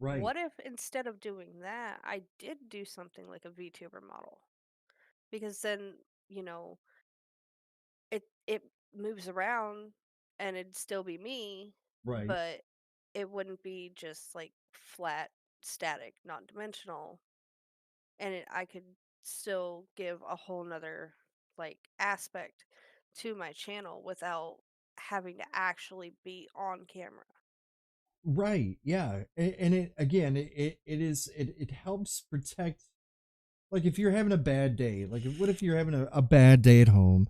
[SPEAKER 2] Right.
[SPEAKER 1] What if instead of doing that, I did do something like a VTuber model? Because then, you know, it moves around and it'd still be me,
[SPEAKER 2] Right.
[SPEAKER 1] but it wouldn't be just like flat, static, non-dimensional, and I could still give a whole nother like aspect to my channel without having to actually be on camera.
[SPEAKER 2] Right. Yeah. And it again, it helps protect, like if you're having a bad day, like what if you're having a bad day at home?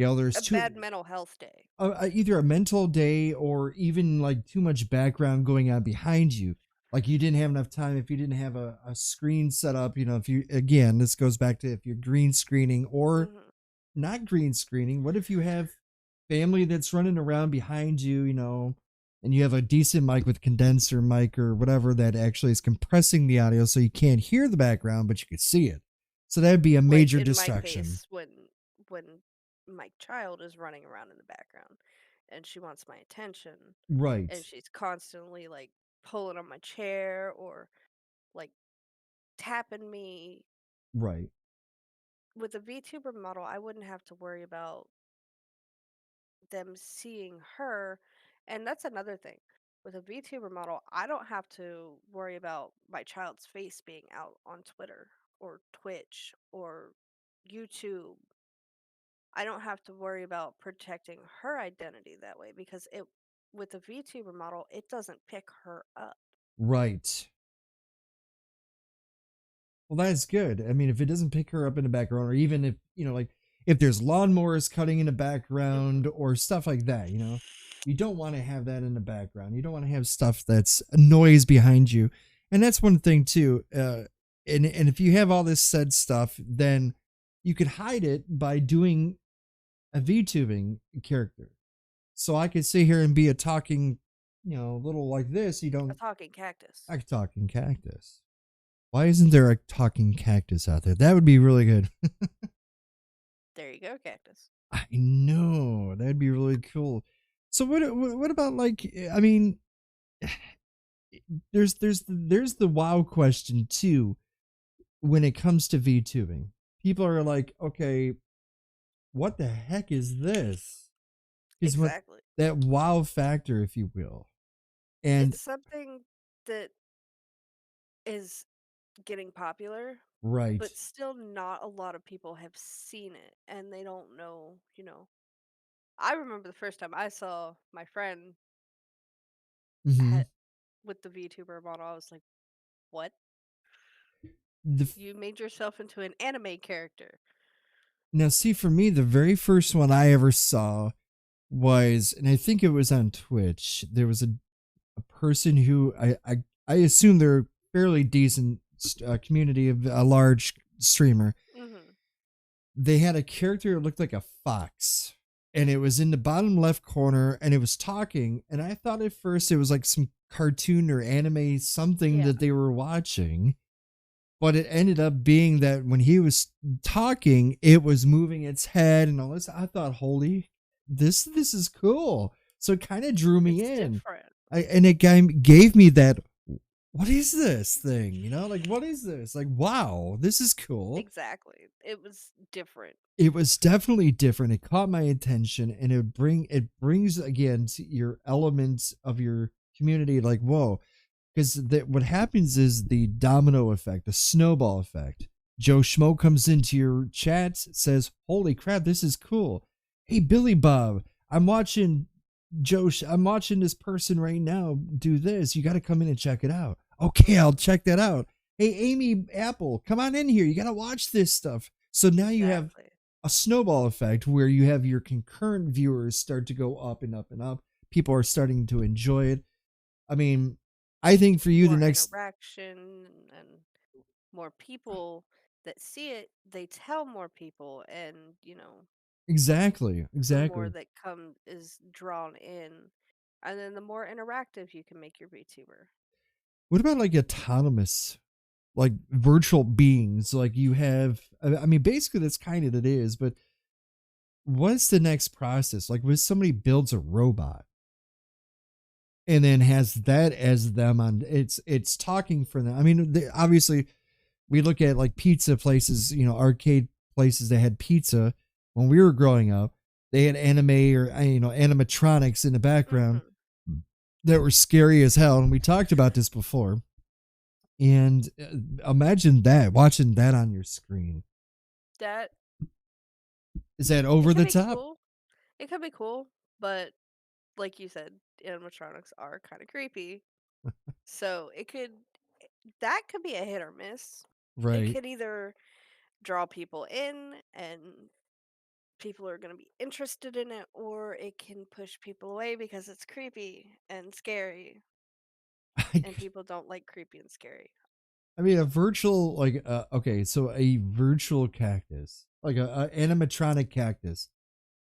[SPEAKER 2] There's
[SPEAKER 1] A
[SPEAKER 2] two,
[SPEAKER 1] bad mental health day.
[SPEAKER 2] either a mental day or even like too much background going on behind you. Like you didn't have enough time if you didn't have a screen set up. If you, again, this goes back to if you're green screening or
[SPEAKER 1] Hmm.
[SPEAKER 2] not green screening. What if you have family that's running around behind you, and you have a decent mic with condenser mic or whatever that actually is compressing the audio so you can't hear the background, but you could see it. So that'd be a
[SPEAKER 1] Like
[SPEAKER 2] major
[SPEAKER 1] in my
[SPEAKER 2] distraction.
[SPEAKER 1] case, when my child is running around in the background and she wants my attention
[SPEAKER 2] Right.
[SPEAKER 1] and she's constantly like pulling on my chair or like tapping me.
[SPEAKER 2] Right.
[SPEAKER 1] With a VTuber model, I wouldn't have to worry about them seeing her. And that's another thing. With a VTuber model, I don't have to worry about my child's face being out on Twitter or Twitch or YouTube. I don't have to worry about protecting her identity that way because it with a VTuber model, it doesn't pick her up.
[SPEAKER 2] Right. Well, that's good. I mean, if it doesn't pick her up in the background, or even if, like if there's lawnmowers cutting in the
[SPEAKER 1] Hmm.
[SPEAKER 2] background or stuff like that, you don't want to have that in the background. You don't want to have stuff that's a noise behind you. And that's one thing too. And if you have all this said stuff, then you could hide it by doing a VTubing character. So I could sit here and be a talking, little like this. You
[SPEAKER 1] A
[SPEAKER 2] don't,
[SPEAKER 1] talking cactus.
[SPEAKER 2] I could talking cactus. Why isn't there a talking cactus out there? That would be really good.
[SPEAKER 1] There you go, cactus.
[SPEAKER 2] I know. That'd be really cool. So what about like I mean, there's the wow question too when it comes to VTubing. People are like, okay, what the heck is this? Is what
[SPEAKER 1] Exactly.
[SPEAKER 2] that wow factor, if you will. And
[SPEAKER 1] It's something that is getting popular,
[SPEAKER 2] right.
[SPEAKER 1] but still not a lot of people have seen it and they don't know. I remember the first time I saw my friend
[SPEAKER 2] Hmm.
[SPEAKER 1] had with the VTuber model, I was like, "What?
[SPEAKER 2] The
[SPEAKER 1] You made yourself into an anime character."
[SPEAKER 2] Now see for me, the very first one I ever saw was, and I think it was on Twitch. There was a person who I assume they're fairly decent community of a large streamer.
[SPEAKER 1] Mhm.
[SPEAKER 2] They had a character that looked like a fox, and it was in the bottom left corner, and it was talking. And I thought at first it was like some cartoon or anime something
[SPEAKER 1] Yeah,
[SPEAKER 2] that they were watching, but it ended up being that when he was talking, it was moving its head and all this. I thought, holy, this is cool. So it kind of drew me
[SPEAKER 1] it's
[SPEAKER 2] in.
[SPEAKER 1] different.
[SPEAKER 2] And it gave me that, what is this thing? Like, what is this? Like, wow, this is cool.
[SPEAKER 1] Exactly. It was different.
[SPEAKER 2] It was definitely different. It caught my attention, and it brings again to your elements of your community. Like, whoa, because what happens is the domino effect, the snowball effect. Joe Schmo comes into your chat, says, "Holy crap, this is cool! Hey, Billy Bob, I'm watching I'm watching this person right now do this. You got to come in and check it out." Okay, I'll check that out. Hey, Amy Apple, come on in here. You got to watch this stuff. So now you have
[SPEAKER 1] Exactly.
[SPEAKER 2] a snowball effect where you have your concurrent viewers start to go up and up and up. People are starting to enjoy it. I mean, I think for you the
[SPEAKER 1] More
[SPEAKER 2] next
[SPEAKER 1] interaction and more people that see it, they tell more people and
[SPEAKER 2] exactly,
[SPEAKER 1] the more
[SPEAKER 2] exactly.
[SPEAKER 1] that come is drawn in and then the more interactive you can make your VTuber.
[SPEAKER 2] What about like autonomous, like virtual beings? Like you have, I mean, basically that's kind of it is. But what's the next process? Like when somebody builds a robot and then has that as them on, it's talking for them. I mean, obviously we look at like pizza places, arcade places that had pizza when we were growing up. They had anime or animatronics in the background
[SPEAKER 1] Mhm.
[SPEAKER 2] that were scary as hell, and we talked about this before. And imagine that watching that on your screen.
[SPEAKER 1] That
[SPEAKER 2] Is that
[SPEAKER 1] it
[SPEAKER 2] over
[SPEAKER 1] can
[SPEAKER 2] the
[SPEAKER 1] be
[SPEAKER 2] top?
[SPEAKER 1] cool. It can be cool, but like you said, animatronics are kind of creepy. So that could be a hit or miss. It
[SPEAKER 2] Right.
[SPEAKER 1] could either draw people in and people are going to be interested in it, or it can push people away because it's creepy and scary,
[SPEAKER 2] I,
[SPEAKER 1] and people don't like creepy and scary.
[SPEAKER 2] I mean, a virtual like okay, so a virtual cactus, like a animatronic cactus.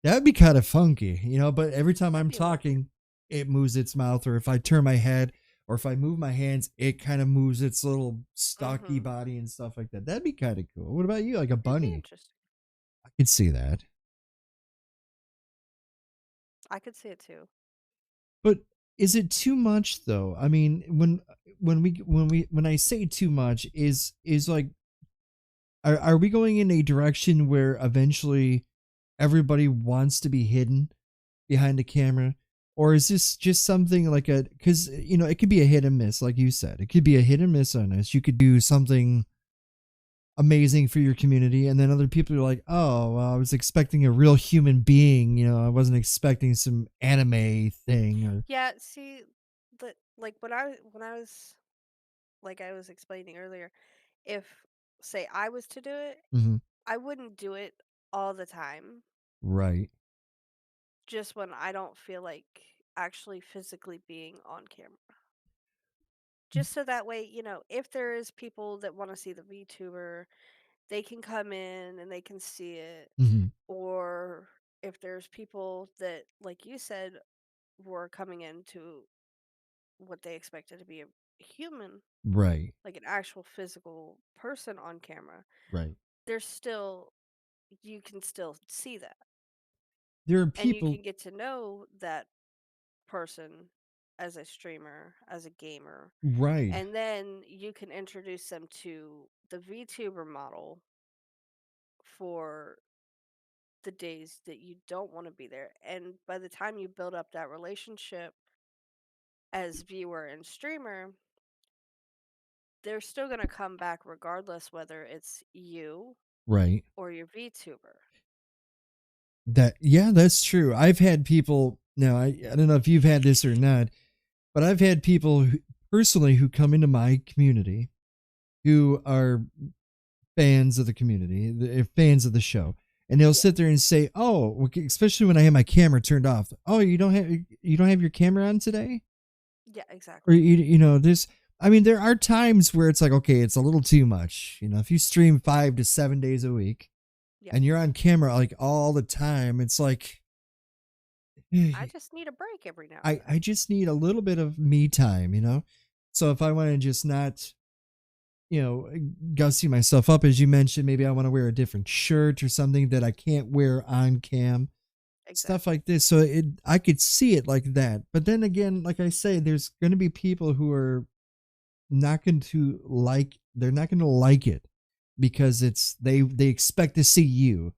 [SPEAKER 2] That'd be kind of funky, but every time
[SPEAKER 1] It'd
[SPEAKER 2] I'm
[SPEAKER 1] be a little
[SPEAKER 2] talking, it moves its mouth, or if I turn my head, or if I move my hands, it kind of moves its little stocky
[SPEAKER 1] mm-hmm.
[SPEAKER 2] body and stuff like that. That'd be kind of cool. What about you? Like a
[SPEAKER 1] It'd be
[SPEAKER 2] bunny?
[SPEAKER 1] interesting.
[SPEAKER 2] I could see that.
[SPEAKER 1] I could see it too.
[SPEAKER 2] But is it too much though? I mean, when I say too much is like, are we going in a direction where eventually everybody wants to be hidden behind a camera? Or is this just something like because it could be a hit and miss, like you said. It could be a hit and miss on us. You could do something amazing for your community, and then other people are like, oh, well, I was expecting a real human being. I wasn't expecting some anime thing. Or
[SPEAKER 1] Yeah, see, like when I was like I was explaining earlier, if say I was to do it,
[SPEAKER 2] Mhm.
[SPEAKER 1] I wouldn't do it all the time.
[SPEAKER 2] Right.
[SPEAKER 1] Just when I don't feel like actually physically being on camera. Just so that way, if there is people that want to see the VTuber, they can come in and they can see it.
[SPEAKER 2] Mhm.
[SPEAKER 1] Or if there's people that, like you said, were coming into what they expected to be a human,
[SPEAKER 2] Right.
[SPEAKER 1] like an actual physical person on camera,
[SPEAKER 2] Right.
[SPEAKER 1] there's still, you can still see that.
[SPEAKER 2] There are
[SPEAKER 1] And you
[SPEAKER 2] people.
[SPEAKER 1] can get to know that person as a streamer, as a gamer,
[SPEAKER 2] Right.
[SPEAKER 1] and then you can introduce them to the VTuber model for the days that you don't want to be there. And by the time you build up that relationship as viewer and streamer, they're still going to come back regardless whether it's you
[SPEAKER 2] Right.
[SPEAKER 1] or your VTuber.
[SPEAKER 2] That yeah, that's true. I've had people now I don't know if you've had this or not, but I've had people personally who come into my community who are fans of the community, fans of the show, and they'll
[SPEAKER 1] Yeah,
[SPEAKER 2] sit there and say, "Oh," especially when I have my camera turned off. "Oh, you don't have your camera on today?"
[SPEAKER 1] yeah,
[SPEAKER 2] Or
[SPEAKER 1] exactly.
[SPEAKER 2] you know, there's I mean, there are times where it's like, okay, it's a little too much. You know, if you stream 5 to 7 days a week
[SPEAKER 1] Yeah.
[SPEAKER 2] and you're on camera like all the time, it's like
[SPEAKER 1] I just need a break every now and
[SPEAKER 2] I
[SPEAKER 1] then.
[SPEAKER 2] just need a little bit of me time, you know? So if I want to just not, you know, gussy myself up, as you mentioned, maybe I want to wear a different shirt or something that I can't wear on cam, stuff
[SPEAKER 1] Exactly.
[SPEAKER 2] like this. So I could see it like that. But then again, like I say, there's going to be people who are not going to they're not going to like it because they expect to see you.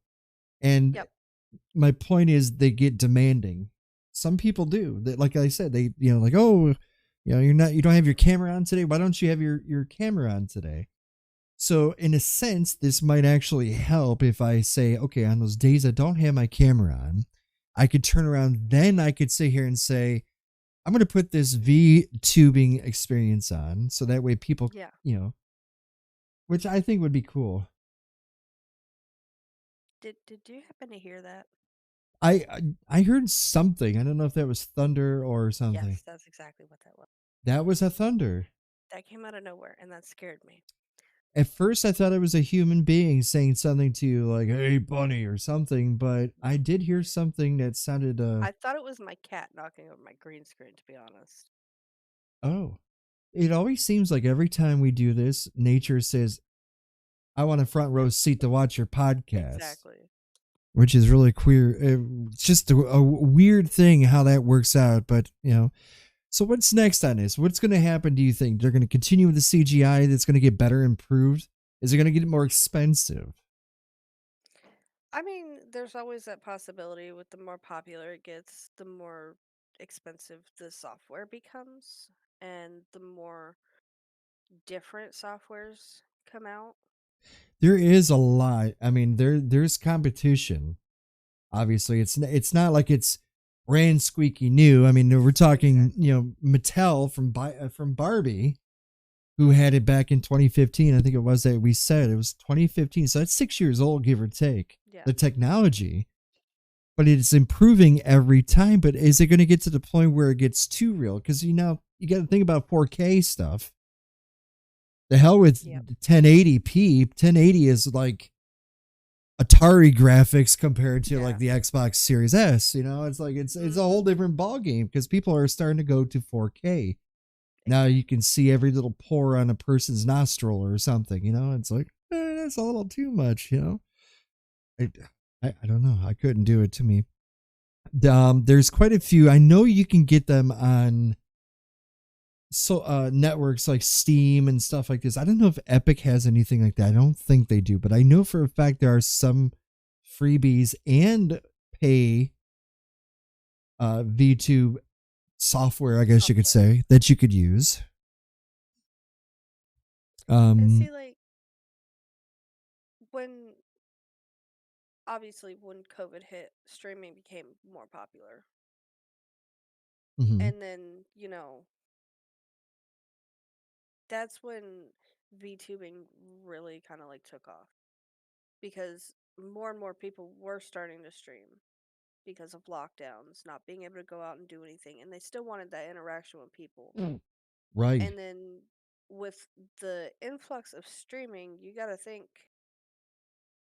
[SPEAKER 2] And
[SPEAKER 1] Yep.
[SPEAKER 2] my point is they get demanding. Some people do that, like I said, they like, oh, you don't have your camera on today, why don't you have your camera on today? So in a sense this might actually help if I say, okay, on those days I don't have my camera on, I could turn around, then I could sit here and say, I'm going to put this V tubing experience on so that way people,
[SPEAKER 1] Yeah.
[SPEAKER 2] which I think would be cool.
[SPEAKER 1] Did you happen to hear that?
[SPEAKER 2] I heard something. I don't know if that was thunder or something.
[SPEAKER 1] Yes, that's exactly what that was.
[SPEAKER 2] That was a thunder.
[SPEAKER 1] That came out of nowhere, and that scared me.
[SPEAKER 2] At first, I thought it was a human being saying something to you, like "Hey, bunny" or something. But I
[SPEAKER 1] Nope.
[SPEAKER 2] did hear something that sounded.
[SPEAKER 1] I thought it was my cat knocking over my green screen, to be honest.
[SPEAKER 2] Oh, it always seems like every time we do this, nature says, "I want a front row
[SPEAKER 1] Yep,
[SPEAKER 2] seat to watch your podcast,"
[SPEAKER 1] exactly.
[SPEAKER 2] which is really queer. It's just a weird thing how that works out. But so what's next on this? What's going to happen? Do you think they're going to continue with the CGI? That's going to get better, improved? Is it going to get more expensive?
[SPEAKER 1] I mean, there's always that possibility with the more popular it gets, the more expensive the software becomes, and the more different softwares come out.
[SPEAKER 2] There is a lot. I mean, there's competition. Obviously, it's not like it's brand squeaky new. I mean, we're talking
[SPEAKER 1] Exactly.
[SPEAKER 2] Mattel from Barbie, who had it back in 2015. I think it was that we said it was 2015. So that's 6 years old, give or take.
[SPEAKER 1] Yeah.
[SPEAKER 2] The technology, but it's improving every time. But is it going to get to the point where it gets too real? Because you got to think about 4K stuff. The hell with
[SPEAKER 1] Yep.
[SPEAKER 2] 1080p. 1080 is like Atari graphics compared to like
[SPEAKER 1] Yeah.
[SPEAKER 2] the Xbox Series S. It's like it's a whole
[SPEAKER 1] Mhm.
[SPEAKER 2] different ball game because people are starting to go to 4K. Now you
[SPEAKER 1] Exactly.
[SPEAKER 2] can see every little pore on a person's nostril or something. It's like that's a little too much. I, I don't know. I couldn't do it to me. There's quite a few. I know you can get them on networks like Steam and stuff like this. I don't know if Epic has anything like that. I don't think they do, but I know for a fact there are some freebies and pay VTube software, I guess you could
[SPEAKER 1] Software.
[SPEAKER 2] say, that you could use.
[SPEAKER 1] And
[SPEAKER 2] Um,
[SPEAKER 1] see, like, when obviously when COVID hit, streaming became more popular.
[SPEAKER 2] mhm.
[SPEAKER 1] And then, that's when VTubing really kind of like took off because more and more people were starting to stream because of lockdowns, not being able to go out and do anything, and they still wanted that interaction with people.
[SPEAKER 2] Right,
[SPEAKER 1] And then with the influx of streaming, you got to think,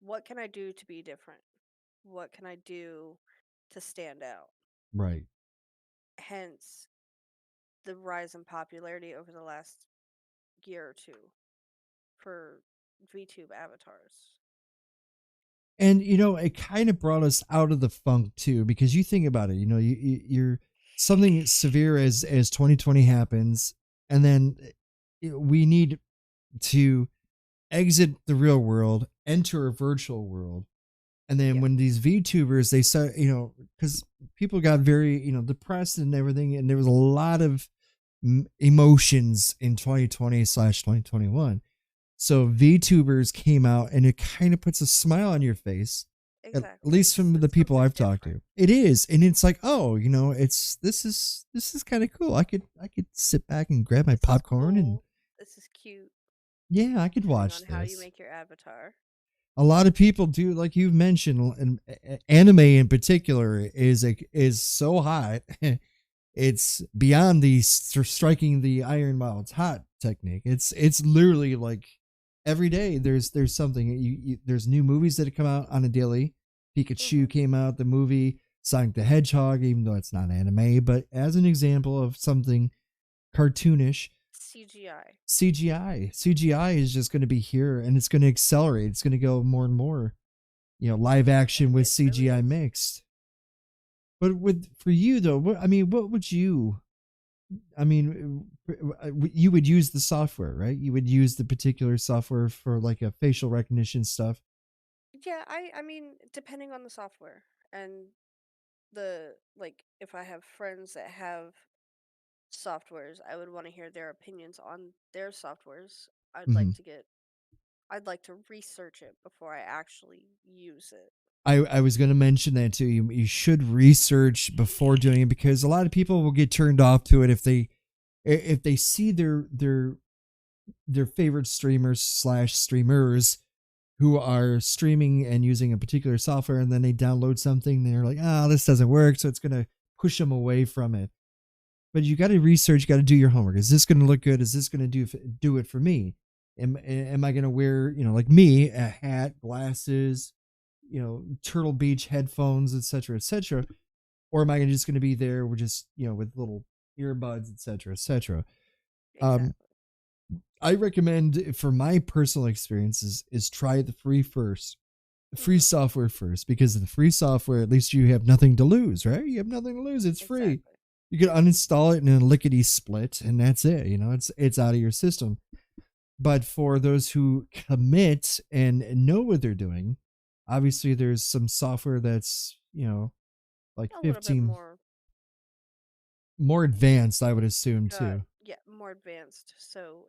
[SPEAKER 1] what can I do to be different? What can I do to stand out?
[SPEAKER 2] right.
[SPEAKER 1] Hence the rise in popularity over the last year or two for VTube avatars.
[SPEAKER 2] And it kind of brought us out of the funk too, because you think about it. You're something severe as 2020 happens, and then we need to exit the real world, enter a virtual world. And then
[SPEAKER 1] Yeah,
[SPEAKER 2] when these VTubers, they start, because people got very, depressed and everything, and there was a lot of emotions in 2020 slash 2021. So VTubers came out, and it kind of puts a smile on your face, at
[SPEAKER 1] exactly.
[SPEAKER 2] least from the
[SPEAKER 1] It's
[SPEAKER 2] people
[SPEAKER 1] something
[SPEAKER 2] I've talked
[SPEAKER 1] different.
[SPEAKER 2] to. It is, and it's like, oh, it's this is kind of cool. I could sit back and grab my
[SPEAKER 1] This is
[SPEAKER 2] popcorn and
[SPEAKER 1] cool. This is cute,
[SPEAKER 2] yeah, I could
[SPEAKER 1] depending on
[SPEAKER 2] watch
[SPEAKER 1] how you
[SPEAKER 2] this.
[SPEAKER 1] make your avatar.
[SPEAKER 2] A lot of people do, like you've mentioned, and anime in particular is so hot. It's beyond the striking the iron while it's hot technique. It's literally like every day there's something. There's new movies that come out on a daily. Pikachu
[SPEAKER 1] Hmm.
[SPEAKER 2] came out, the movie Sonic the Hedgehog, even though it's not anime, but as an example of something cartoonish.
[SPEAKER 1] CGI.
[SPEAKER 2] CGI is just going to be here, and it's going to accelerate. It's going to go more and more, live action with
[SPEAKER 1] It really
[SPEAKER 2] CGI
[SPEAKER 1] is.
[SPEAKER 2] mixed. But for you though, I mean, what would you? I mean, you would use the software, right? You would use the particular software for like a facial recognition stuff.
[SPEAKER 1] Yeah, I mean, depending on the software and the like, if I have friends that have softwares, I would want to hear their opinions on their softwares.
[SPEAKER 2] Hmm.
[SPEAKER 1] I'd like to research it before I actually use it.
[SPEAKER 2] I was going to mention that too. You should research before doing it because a lot of people will get turned off to it if they see their favorite streamers slash streamers who are streaming and using a particular software, and then they download something, they're like, this doesn't work, so it's going to push them away from it. But you got to research, you got to do your homework. Is this going to look good? Is this going to do it for me? Am I going to wear, like me, a hat, glasses, Turtle Beach headphones, etc., etc., or am I just going to be there with just, with little earbuds, etc., etc.? Um,
[SPEAKER 1] Exactly.
[SPEAKER 2] I recommend, for my personal experiences, is try the free
[SPEAKER 1] Hmm.
[SPEAKER 2] software first, because of the free software, at least you have nothing to lose, right? You have nothing to lose. It's free.
[SPEAKER 1] Exactly.
[SPEAKER 2] You can uninstall it in a lickety split, and that's it. It's out of your system. But for those who commit and know what they're doing, obviously there's some software that's like
[SPEAKER 1] A little bit
[SPEAKER 2] 15
[SPEAKER 1] more,
[SPEAKER 2] more advanced, I would assume too.
[SPEAKER 1] yeah, more advanced. So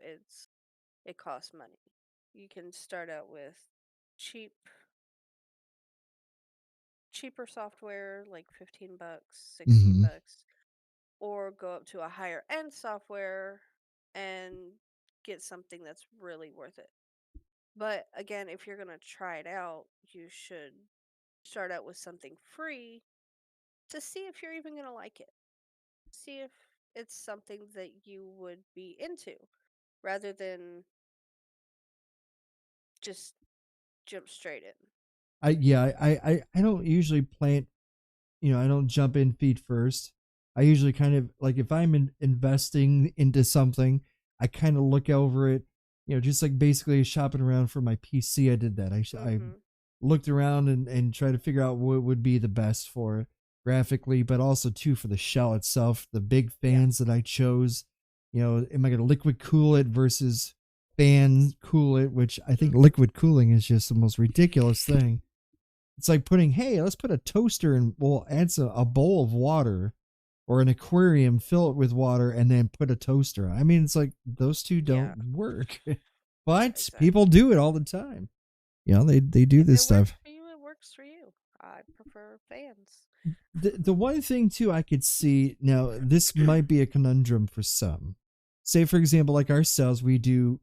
[SPEAKER 1] it costs money. You can start out with cheap cheaper software like 15 bucks, 16
[SPEAKER 2] Hmm.
[SPEAKER 1] bucks, or go up to a higher end software and get something that's really worth it. But again, if you're going to try it out, you should start out with something free to see if you're even going to like it. See if it's something that you would be into rather than just jump straight in.
[SPEAKER 2] I Yeah, I don't usually plant, I don't jump in feet first. I usually kind of like, if I'm investing into something, I kind of look over it, just like basically shopping around for my PC. I did that. I
[SPEAKER 1] Mhm.
[SPEAKER 2] looked around and tried to figure out what would be the best for it graphically, but also too for the shell itself. The big
[SPEAKER 1] Yeah.
[SPEAKER 2] fans that I chose, am I going to liquid cool it versus fan cool it? Which I think
[SPEAKER 1] Mhm.
[SPEAKER 2] liquid cooling is just the most ridiculous thing. It's like putting, hey, let's put a toaster and we'll add a bowl of water or an aquarium, fill it with water, and then put a toaster. I mean, it's like those two
[SPEAKER 1] Yeah.
[SPEAKER 2] don't work,
[SPEAKER 1] Yeah,
[SPEAKER 2] but people
[SPEAKER 1] exactly.
[SPEAKER 2] do it all the time. They do
[SPEAKER 1] If
[SPEAKER 2] this
[SPEAKER 1] it works
[SPEAKER 2] stuff.
[SPEAKER 1] for you, it works for you. I prefer fans.
[SPEAKER 2] The one thing too I could see now, this might be a conundrum for some. Say for example, like ourselves, we do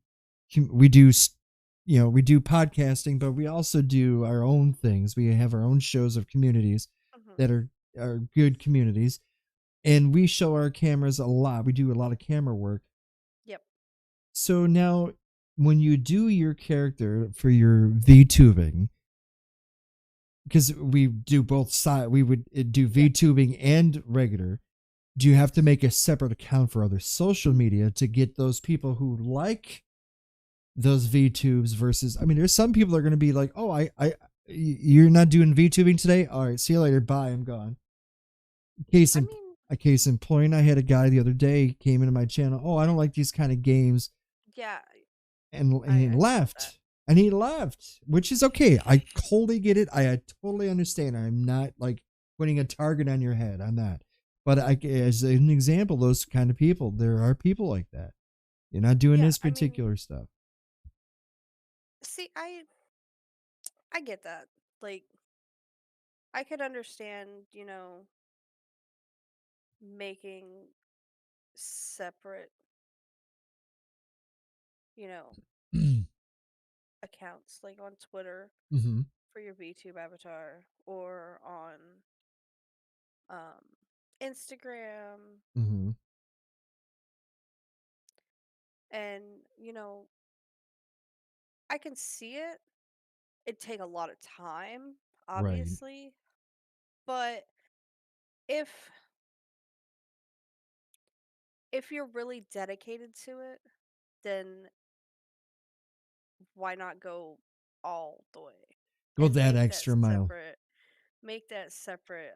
[SPEAKER 2] podcasting, but we also do our own things. We have our own shows of communities
[SPEAKER 1] Mhm.
[SPEAKER 2] that are good communities, and we show our cameras a lot. We do a lot of camera work.
[SPEAKER 1] Yep.
[SPEAKER 2] So now, when you do your character for your VTubing, because we do both side, we would do
[SPEAKER 1] Yep.
[SPEAKER 2] VTubing and regular. Do you have to
[SPEAKER 1] Yes.
[SPEAKER 2] make a separate account for other social media to get those people who like those VTubes versus? I mean, there's some people that are going to be like, oh, you're not doing VTubing today. All right, see you later. Bye. I'm gone. Case
[SPEAKER 1] I
[SPEAKER 2] in
[SPEAKER 1] mean,
[SPEAKER 2] A case in point, I had a guy the other day came into my channel. Oh, I don't like these kind of games,
[SPEAKER 1] Yeah,
[SPEAKER 2] and he
[SPEAKER 1] I get that.
[SPEAKER 2] left. And he left, which is okay. I totally get it. I totally understand. I'm not like putting a target on your head. I'm not. But as an example, those kind of people, there are people like that. You're not doing
[SPEAKER 1] Yeah,
[SPEAKER 2] this
[SPEAKER 1] I mean,
[SPEAKER 2] particular stuff.
[SPEAKER 1] see, I get that. Like, I could understand, making separate, you know, accounts like on Twitter
[SPEAKER 2] Mm-hmm.
[SPEAKER 1] for your VTube avatar or on um Instagram,
[SPEAKER 2] Mm-hmm.
[SPEAKER 1] and I can see it. It'd take a lot of time,
[SPEAKER 2] Right.
[SPEAKER 1] obviously, but if if you're really dedicated to it, then why not go all the way
[SPEAKER 2] Go
[SPEAKER 1] and
[SPEAKER 2] that extra mile.
[SPEAKER 1] make that separate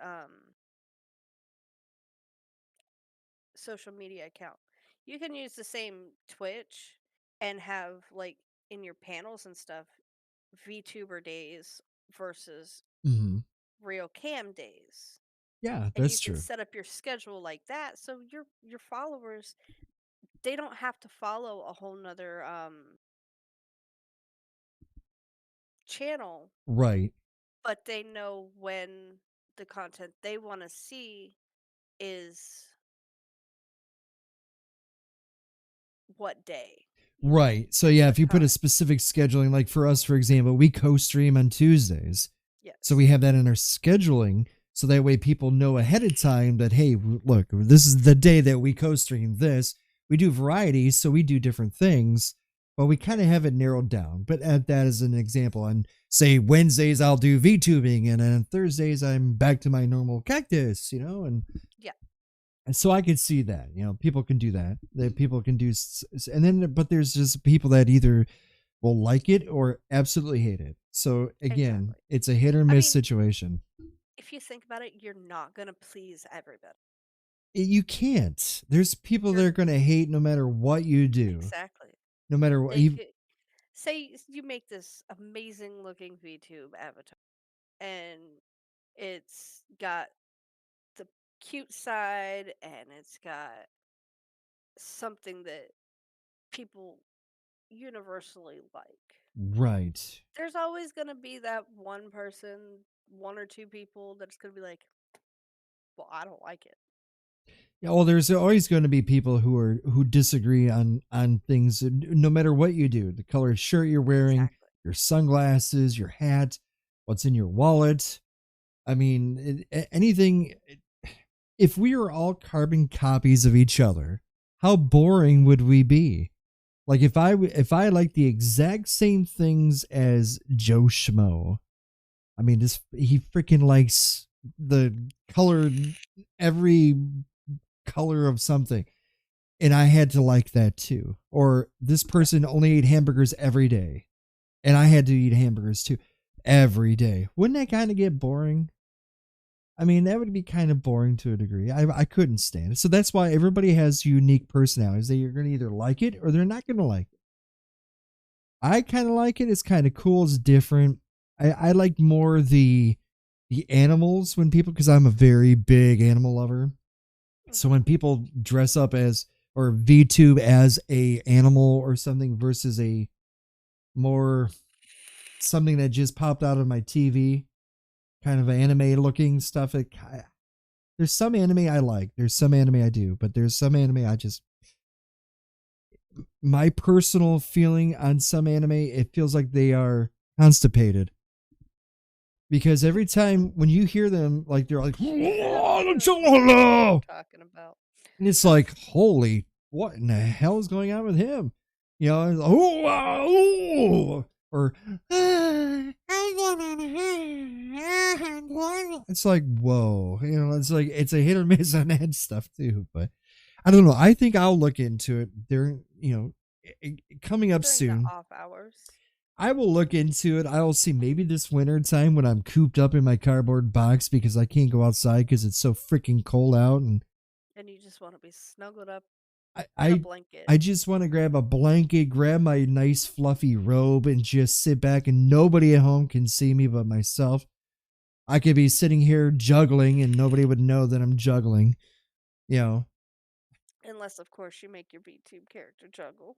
[SPEAKER 1] social media account. You can use the same Twitch and have like in your panels and stuff VTuber days versus
[SPEAKER 2] Mm-hmm.
[SPEAKER 1] real cam days.
[SPEAKER 2] Yeah,
[SPEAKER 1] And you
[SPEAKER 2] that's
[SPEAKER 1] can
[SPEAKER 2] true.
[SPEAKER 1] set up your schedule like that so your followers, they don't have to follow a whole nother channel,
[SPEAKER 2] Right.
[SPEAKER 1] but they know when the content they want to see is what day,
[SPEAKER 2] Right. So yeah,
[SPEAKER 1] what
[SPEAKER 2] if you put a
[SPEAKER 1] time.
[SPEAKER 2] specific scheduling, like for us, for example, we co-stream on Tuesdays. So we
[SPEAKER 1] Yes.
[SPEAKER 2] have that in our scheduling. So that way people know ahead of time that, hey, look, this is the day that we co-stream this. We do varieties, so we do different things, but we kind of have
[SPEAKER 1] Yes.
[SPEAKER 2] it narrowed down. But at that as an example, on say Wednesdays I'll do VTubing, and on Thursdays I'm back to my normal cactus,
[SPEAKER 1] Yeah.
[SPEAKER 2] and so I could see that, people can do that. That people can do, and then, but there's just people that either will like it or absolutely hate it. So again,
[SPEAKER 1] Exactly.
[SPEAKER 2] it's a hit or
[SPEAKER 1] I
[SPEAKER 2] miss
[SPEAKER 1] mean,
[SPEAKER 2] situation.
[SPEAKER 1] if you think about it, you're not going to please everybody.
[SPEAKER 2] You can't. There's people that
[SPEAKER 1] You're
[SPEAKER 2] are going to hate no matter what you do,
[SPEAKER 1] exactly.
[SPEAKER 2] no matter what.
[SPEAKER 1] They
[SPEAKER 2] You,
[SPEAKER 1] could say you make this amazing looking VTube avatar and it's got the cute side and it's got something that people universally like.
[SPEAKER 2] right.
[SPEAKER 1] There's always going to be that one person, one or two people that's going to be like, "Well, I don't like it."
[SPEAKER 2] Yeah, well, there's always going to be people who disagree on things, no matter what you do. The color of shirt you're wearing,
[SPEAKER 1] Exactly.
[SPEAKER 2] your sunglasses, your hat, what's in your wallet. I mean, anything. If we were all carbon copies of each other, how boring would we be? Like if I like the exact same things as Joe Schmo, I mean, this he freaking likes the color, every color of something, and I had to like that too. Or this
[SPEAKER 1] Yeah.
[SPEAKER 2] person only ate hamburgers every day, and I had to eat hamburgers too every day. Wouldn't that kind of get boring? I mean, that would be kind of boring to a degree. I couldn't stand it. So that's why everybody has unique personalities that you're going to either like it or they're not going to like it. I kind of like it. It's kind of cool. It's different. I like more the animals when people, because I'm a very big animal lover. So
[SPEAKER 1] Mhm.
[SPEAKER 2] when people dress up as or VTube as a animal or something versus a more something that just popped out of my TV, kind of anime looking stuff. There's some anime I like. There's some anime I do, but there's some anime I just, my personal feeling on some anime, it feels like they are constipated. Because every time when you hear them, like they're like,
[SPEAKER 1] Yeah,
[SPEAKER 2] and
[SPEAKER 1] I know what you're talking about.
[SPEAKER 2] it's like, holy, what in the hell is going on with him? It's like, or it's like, whoa, it's like it's a hit or miss on that stuff too. But I don't know. I think I'll look into it. Coming up
[SPEAKER 1] During the
[SPEAKER 2] soon.
[SPEAKER 1] off hours.
[SPEAKER 2] I will look into it. I will see maybe this winter time when I'm cooped up in my cardboard box because I can't go outside because it's so freaking cold out. And
[SPEAKER 1] and you just want to be snuggled up
[SPEAKER 2] I
[SPEAKER 1] in a
[SPEAKER 2] I,
[SPEAKER 1] blanket.
[SPEAKER 2] I just want to grab a blanket, grab my nice fluffy robe, and just sit back, and nobody at home can see me but myself. I could be sitting here juggling, and nobody would know that I'm juggling. You know,
[SPEAKER 1] Unless, of course, you make your VTube character juggle.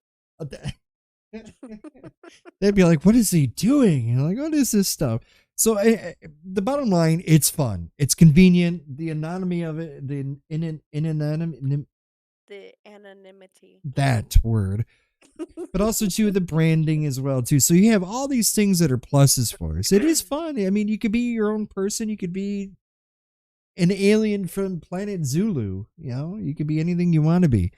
[SPEAKER 2] they'd be like, "What is he doing?" And like, "What is this stuff?" So the bottom line, it's fun, it's convenient. The anatomy of it, the in anatomy,
[SPEAKER 1] The anonymity.
[SPEAKER 2] that word, but also too the branding as well too. So you have all these things that are pluses for us. It is fun. I mean, you could be your own person. You could be an alien from planet Zulu. You know, you could be anything you want to be.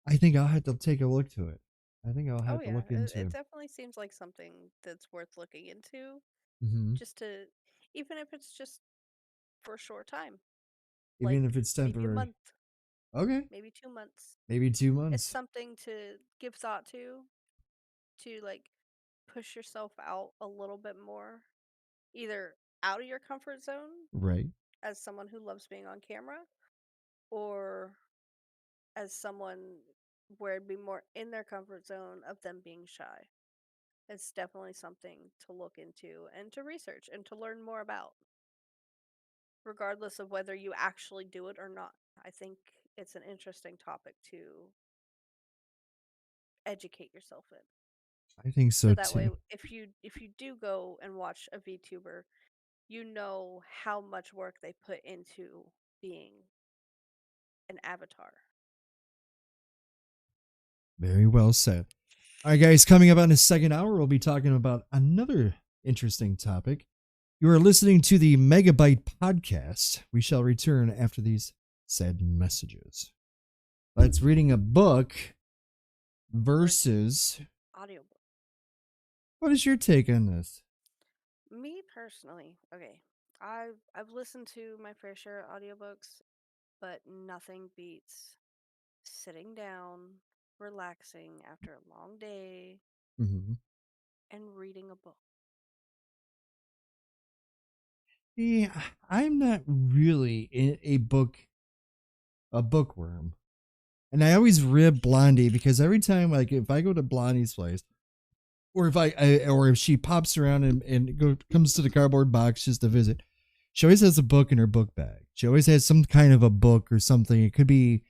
[SPEAKER 2] I think I'll have to take a look to it. I think I'll
[SPEAKER 1] Oh,
[SPEAKER 2] have to
[SPEAKER 1] yeah.
[SPEAKER 2] look
[SPEAKER 1] It
[SPEAKER 2] into.
[SPEAKER 1] definitely seems like something that's worth looking into.
[SPEAKER 2] Mm-hmm.
[SPEAKER 1] Just to, even if it's just for a short time, like
[SPEAKER 2] Even if it's
[SPEAKER 1] maybe a
[SPEAKER 2] temporary.
[SPEAKER 1] month,
[SPEAKER 2] Okay,
[SPEAKER 1] maybe 2 months.
[SPEAKER 2] maybe two
[SPEAKER 1] It's
[SPEAKER 2] months.
[SPEAKER 1] something to give thought to like push yourself out a little bit more, either out of your comfort zone
[SPEAKER 2] Right.
[SPEAKER 1] as someone who loves being on camera, or as someone where it'd be more in their comfort zone of them being shy. It's definitely something to look into and to research and to learn more about, regardless of whether you actually do it or not. I think it's an interesting topic to educate yourself in.
[SPEAKER 2] I think
[SPEAKER 1] So
[SPEAKER 2] so
[SPEAKER 1] that way
[SPEAKER 2] too.
[SPEAKER 1] if you do go and watch a VTuber, you know how much work they put into being an avatar.
[SPEAKER 2] Very well said. All right, guys, coming up on the second hour, we'll be talking about another interesting topic. You are listening to the Megabyte podcast. We shall return after these said messages. Let's reading a book
[SPEAKER 1] Versus
[SPEAKER 2] versus.
[SPEAKER 1] audiobook.
[SPEAKER 2] What is your take on this?
[SPEAKER 1] Me personally, okay. I've listened to my fair share of audiobooks, but nothing beats sitting down, relaxing after a long day,
[SPEAKER 2] Mm-hmm.
[SPEAKER 1] and reading a book.
[SPEAKER 2] Yeah, I'm not really a bookworm. And I always rib Blondie because every time, like, if I go to Blondie's place, or or if she pops around and comes to the cardboard box just to visit, she always has a book in her book bag. She always has some kind of a book or something. It could be,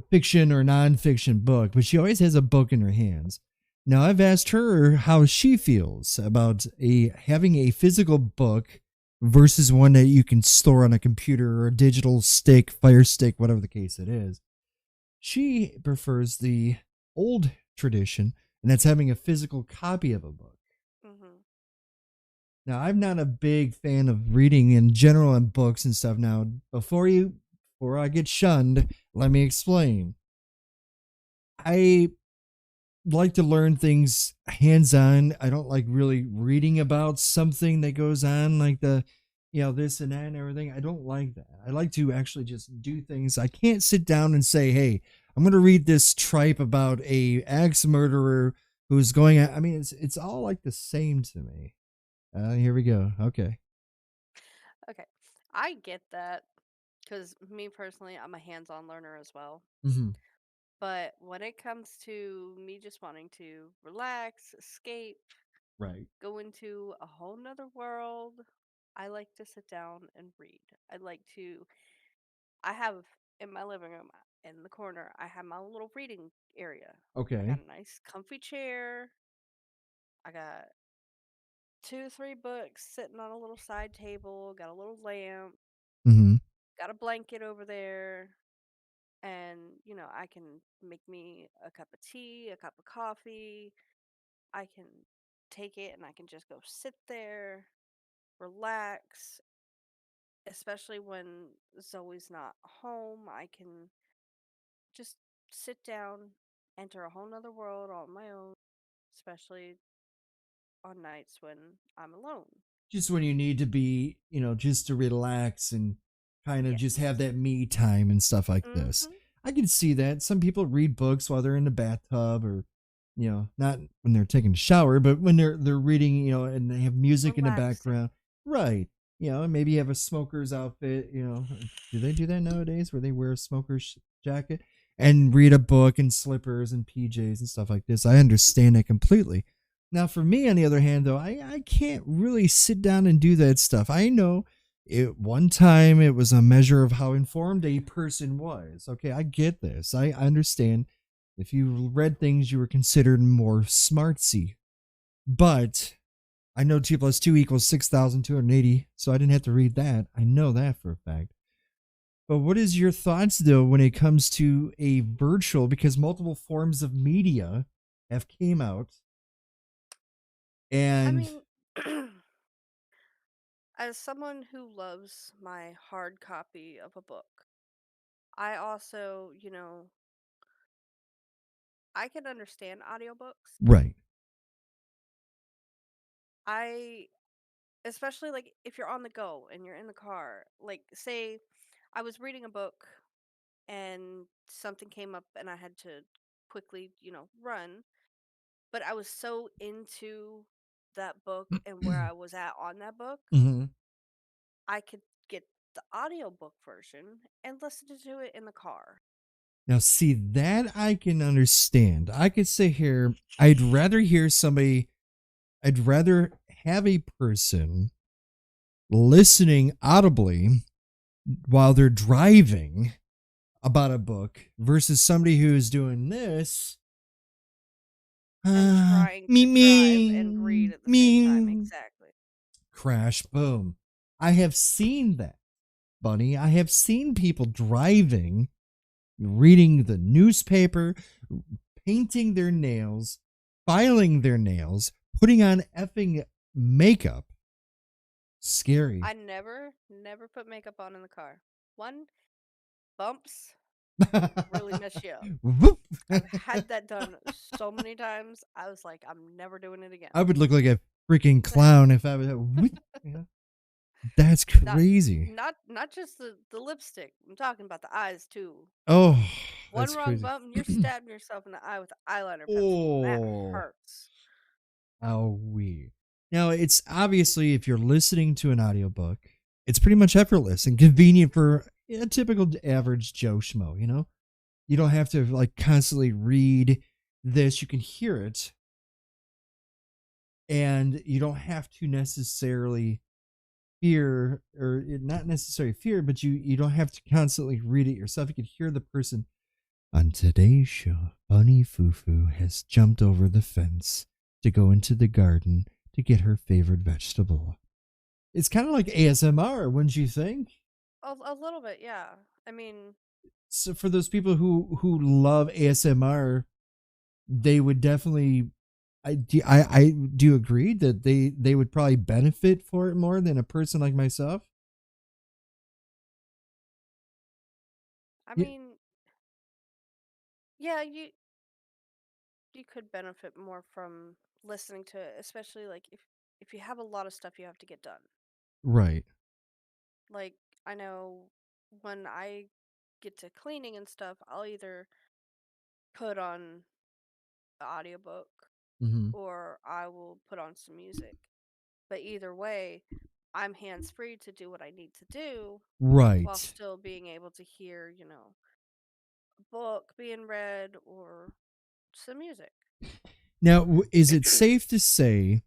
[SPEAKER 2] fiction or nonfiction book, but she always has a book in her hands. Now I've asked her how she feels about a having a physical book versus one that you can store on a computer or a digital stick, fire stick, whatever the case it is. She prefers the old tradition, and that's having a physical copy of a book.
[SPEAKER 1] Hmm.
[SPEAKER 2] Now, I'm not a big fan of reading in general in books and stuff. Now, before I get shunned, let me explain. I like to learn things hands on. I don't like really reading about something that goes on, like this and that and everything. I don't like that. I like to actually just do things. I can't sit down and say, "Hey, I'm going to read this tripe about a axe murderer who's going." I mean, it's all like the same to me. Here we go. Okay.
[SPEAKER 1] Okay. I get that because me personally, I'm a hands on learner as well.
[SPEAKER 2] Hmm.
[SPEAKER 1] But when it comes to me just wanting to relax, escape,
[SPEAKER 2] Right.
[SPEAKER 1] go into a whole nother world, I like to sit down and read. I have in my living room in the corner, I have my little reading area. I got
[SPEAKER 2] Okay.
[SPEAKER 1] a nice comfy chair. I got two, three books sitting on a little side table, got a little lamp,
[SPEAKER 2] Hmm.
[SPEAKER 1] got a blanket over there, and I can make me a cup of tea, a cup of coffee. I can take it and I can just go sit there, relax, especially when Zoe's not home. I can just sit down, enter a whole nother world on my own, especially on nights when I'm alone.
[SPEAKER 2] Just when you need to be, just to relax and kind of just have
[SPEAKER 1] Yes.
[SPEAKER 2] that me time and stuff like this.
[SPEAKER 1] Mhm.
[SPEAKER 2] I can see that. Some people read books while they're in the bathtub or, not when they're taking a shower, but when they're reading, and they have music in the
[SPEAKER 1] Relaxing.
[SPEAKER 2] background. Right. Maybe you have a smoker's outfit. Do they do that nowadays where they wear a smoker's jacket and read a book in slippers and PJs and stuff like this? I understand it completely. Now, for me, on the other hand, though, I can't really sit down and do that stuff. I know one time it was a measure of how informed a person was. Okay, I get this. I understand. If you read things, you were considered more smartsy. But I know 2 plus 2 equals 6,280, so I didn't have to read that. I know that for a fact. But what is your thoughts, though, when it comes to a virtual, because multiple forms of media have came out,
[SPEAKER 1] I
[SPEAKER 2] and
[SPEAKER 1] mean, as someone who loves my hard copy of a book, I also, I can understand audiobooks.
[SPEAKER 2] right.
[SPEAKER 1] I especially like if you're on the go and you're in the car. Like say I was reading a book and something came up and I had to quickly, run, but I was so into that book and where I was at on that book,
[SPEAKER 2] Hmm.
[SPEAKER 1] I could get the audiobook version and listen to it in the car.
[SPEAKER 2] Now, see, that I can understand. I could say here, I'd rather hear somebody, I'd rather have a person listening audibly while they're driving about a book versus somebody who's doing this.
[SPEAKER 1] And trying
[SPEAKER 2] Me,
[SPEAKER 1] to drive and
[SPEAKER 2] me,
[SPEAKER 1] read at the same time,
[SPEAKER 2] me.
[SPEAKER 1] exactly.
[SPEAKER 2] Crash, boom. I have seen that, Bunny. I have seen people driving, reading the newspaper, painting their nails, filing their nails, putting on effing makeup. Scary.
[SPEAKER 1] I never put makeup on in the car. One, bumps really mess you up.
[SPEAKER 2] Whoop.
[SPEAKER 1] I've had that done so many times. I was like, I'm never doing it again.
[SPEAKER 2] I would look like a freaking clown if I was. Yeah. That's
[SPEAKER 1] not
[SPEAKER 2] crazy.
[SPEAKER 1] not just the lipstick. I'm talking about the eyes too.
[SPEAKER 2] Oh,
[SPEAKER 1] One
[SPEAKER 2] that's
[SPEAKER 1] wrong
[SPEAKER 2] crazy.
[SPEAKER 1] bump and you're stabbing yourself in the eye with an eyeliner pencil, and that
[SPEAKER 2] Oh,
[SPEAKER 1] hurts.
[SPEAKER 2] how we. Now, it's obviously if you're listening to an audiobook, it's pretty much effortless and convenient for a typical average Joe Schmo, You don't have to like constantly read this. You can hear it and you don't have to necessarily fear or not necessarily fear, but you don't have to constantly read it yourself. You can hear the person on today's show. Bunny Fufu has jumped over the fence to go into the garden to get her favorite vegetable. It's kind of like ASMR, wouldn't you think?
[SPEAKER 1] A little bit, yeah. I mean,
[SPEAKER 2] So for those people who love ASMR, they would definitely. I do agree that they would probably benefit for it more than a person like myself.
[SPEAKER 1] I
[SPEAKER 2] Yeah,
[SPEAKER 1] mean, yeah, you could benefit more from listening to it, especially like if you have a lot of stuff you have to get done.
[SPEAKER 2] right.
[SPEAKER 1] Like I know when I get to cleaning and stuff, I'll either put on the audiobook
[SPEAKER 2] Hmm.
[SPEAKER 1] or I will put on some music. But either way, I'm hands free to do what I need to do while
[SPEAKER 2] Right.
[SPEAKER 1] still being able to hear, a book being read or some music.
[SPEAKER 2] Now, is it safe to say,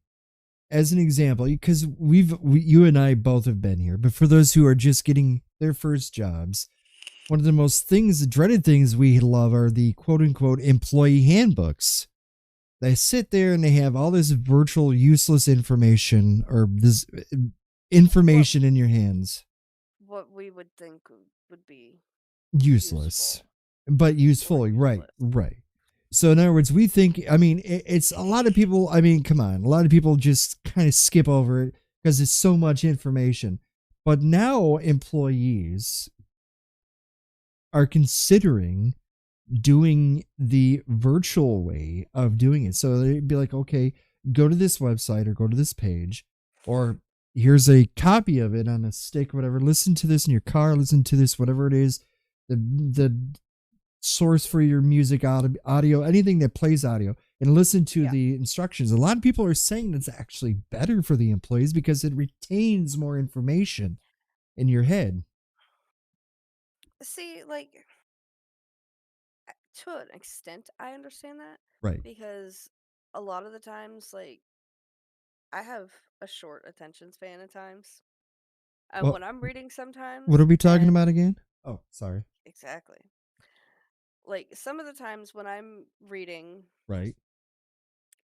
[SPEAKER 2] as an example, because you and I both have been here, but for those who are just getting their first jobs, one of the most dreaded things we love are the quote unquote employee handbooks. They sit there and they have all this virtual useless information or this
[SPEAKER 1] What
[SPEAKER 2] information in your hands.
[SPEAKER 1] what we would think would be
[SPEAKER 2] Useless,
[SPEAKER 1] useful
[SPEAKER 2] but
[SPEAKER 1] or
[SPEAKER 2] useful. Right,
[SPEAKER 1] useless.
[SPEAKER 2] right. So in other words, we think. I mean, it's a lot of people. I mean, come on, a lot of people just kind of skip over it because it's so much information. But now employees are considering doing the virtual way of doing it. So they'd be like, okay, go to this website or go to this page, or here's a copy of it on a stick, whatever. Listen to this in your car. Listen to this, whatever it is. The source for your music audio, anything that plays audio. and listen to
[SPEAKER 1] Yeah.
[SPEAKER 2] the instructions. A lot of people are saying that's actually better for the employees because it retains more information in your head.
[SPEAKER 1] See, like, to an extent, I understand that
[SPEAKER 2] Right.
[SPEAKER 1] because a lot of the times, like, I have a short attention span at times. And
[SPEAKER 2] Well,
[SPEAKER 1] when I'm reading
[SPEAKER 2] what are
[SPEAKER 1] sometimes,
[SPEAKER 2] we talking about
[SPEAKER 1] and
[SPEAKER 2] again? Oh, sorry.
[SPEAKER 1] exactly, like some of the times when I'm reading
[SPEAKER 2] Right.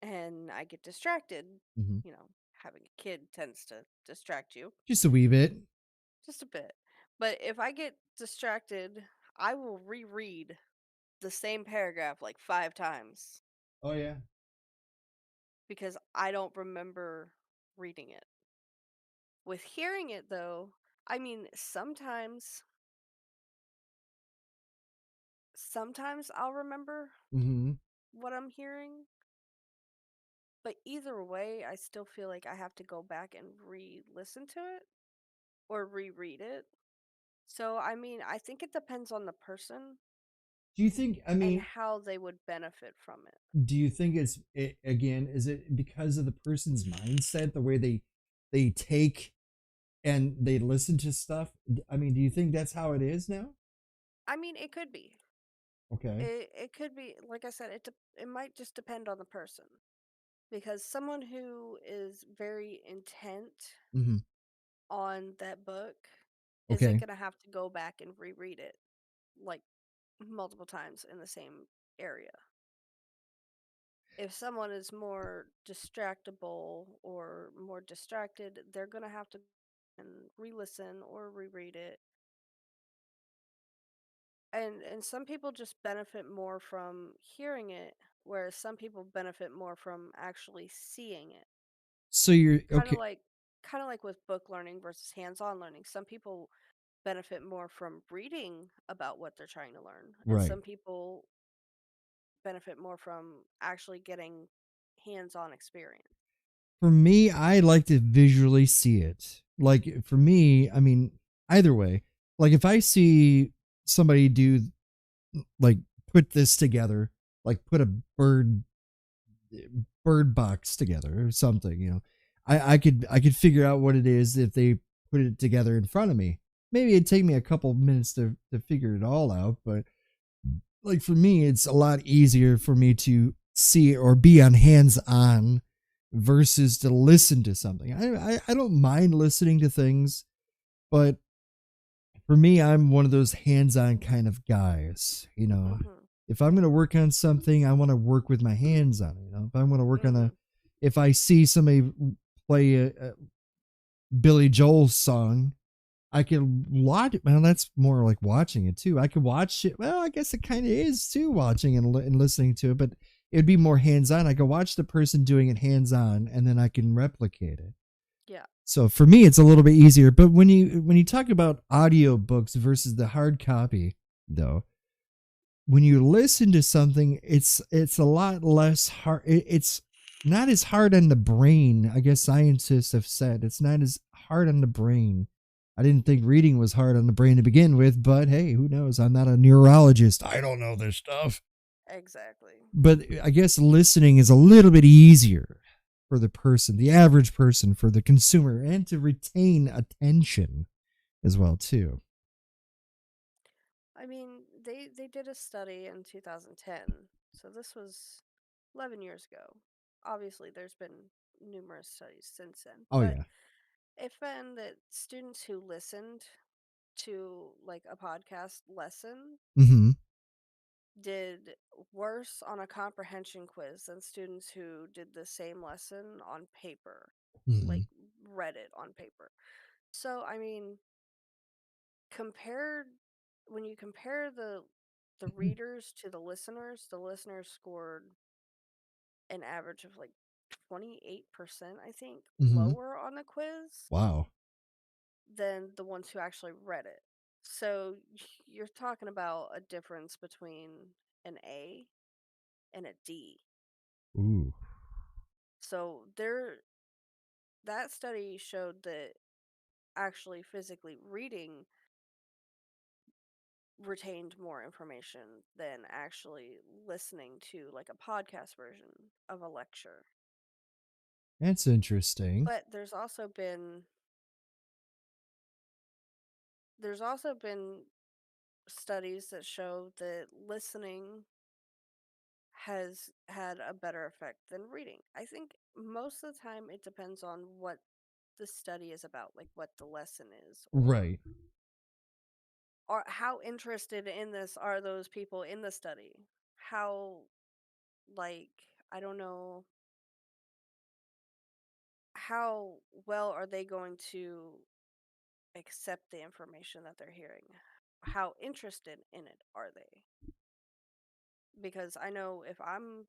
[SPEAKER 1] and I get distracted,
[SPEAKER 2] Hmm.
[SPEAKER 1] you know, having a kid tends to distract you
[SPEAKER 2] Just a wee bit.
[SPEAKER 1] just a bit. But if I get distracted, I will reread the same paragraph like 5 times
[SPEAKER 2] Oh yeah.
[SPEAKER 1] because I don't remember reading it. With hearing it, though, I mean, sometimes I'll remember
[SPEAKER 2] Hmm.
[SPEAKER 1] what I'm hearing, but either way, I still feel like I have to go back and re-listen to it or reread it. So, I mean, I think it depends on the person
[SPEAKER 2] Do you think? I
[SPEAKER 1] and
[SPEAKER 2] mean,
[SPEAKER 1] how they would benefit from it.
[SPEAKER 2] do you think again? Is it because of the person's mindset, the way they take and they listen to stuff? I mean, do you think that's how it is now?
[SPEAKER 1] I mean, it could be.
[SPEAKER 2] Okay.
[SPEAKER 1] It could be, like I said, it might just depend on the person because someone who is very intent
[SPEAKER 2] Hmm.
[SPEAKER 1] on that book isn't
[SPEAKER 2] Okay.
[SPEAKER 1] going to have to go back and reread it like multiple times in the same area. If someone is more distractible or more distracted, they're going to have to and re-listen or reread it. And some people just benefit more from hearing it, whereas some people benefit more from actually seeing it.
[SPEAKER 2] So you're
[SPEAKER 1] Kind of
[SPEAKER 2] okay.
[SPEAKER 1] like kind of like with book learning versus hands-on learning. Some people benefit more from reading about what they're trying to learn, and
[SPEAKER 2] Right.
[SPEAKER 1] some people benefit more from actually getting hands-on experience.
[SPEAKER 2] For me, I like to visually see it. Like for me, I mean, either way. Like if I see somebody do like put this together, like put a bird box together or something, I could figure out what it is if they put it together in front of me. Maybe it'd take me a couple minutes to figure it all out, but like for me, it's a lot easier for me to see or be on hands on versus to listen to something. I don't mind listening to things, but for me, I'm one of those hands on kind of guys.
[SPEAKER 1] Mhm.
[SPEAKER 2] If I'm going to work on something, I want to work with my hands on it. If I want to work on
[SPEAKER 1] Mhm.
[SPEAKER 2] if I see somebody play a Billy Joel song, I can watch it. Well, that's more like watching it too. I could watch it. Well, I guess it kind of is too, watching and listening to it, but it'd be more hands on. I could watch the person doing it hands on, and then I can replicate it.
[SPEAKER 1] Yeah.
[SPEAKER 2] So for me, it's a little bit easier. But when you talk about audio books versus the hard copy, though, when you listen to something, it's a lot less hard. It's not as hard on the brain. I guess scientists have said it's not as hard on the brain. I didn't think reading was hard on the brain to begin with, but hey, who knows? I'm not a neurologist. I don't know this stuff.
[SPEAKER 1] Exactly.
[SPEAKER 2] But I guess listening is a little bit easier for the person, the average person, for the consumer, and to retain attention as well too.
[SPEAKER 1] I mean, they did a study in 2010. So this was 11 years ago. Obviously, there's been numerous studies since then,
[SPEAKER 2] Oh
[SPEAKER 1] but
[SPEAKER 2] yeah.
[SPEAKER 1] it found that students who listened to like a podcast lesson
[SPEAKER 2] Mm-hmm.
[SPEAKER 1] did worse on a comprehension quiz than students who did the same lesson on paper,
[SPEAKER 2] Mm-hmm.
[SPEAKER 1] like read it on paper. So, I mean, compared when you compare the readers to the listeners scored an average of like 28%, I think,
[SPEAKER 2] Mm-hmm.
[SPEAKER 1] lower on the quiz
[SPEAKER 2] Wow.
[SPEAKER 1] than the ones who actually read it. So you're talking about a difference between an A and a D.
[SPEAKER 2] Ooh.
[SPEAKER 1] So that study showed that actually physically reading retained more information than actually listening to like a podcast version of a lecture.
[SPEAKER 2] That's interesting.
[SPEAKER 1] But there's also been studies that show that listening has had a better effect than reading. I think most of the time it depends on what the study is about, like what the lesson is,
[SPEAKER 2] Right.
[SPEAKER 1] or how interested in this are those people in the study. How, like, I don't know, how well are they going to accept the information that they're hearing? How interested in it are they? Because I know if I'm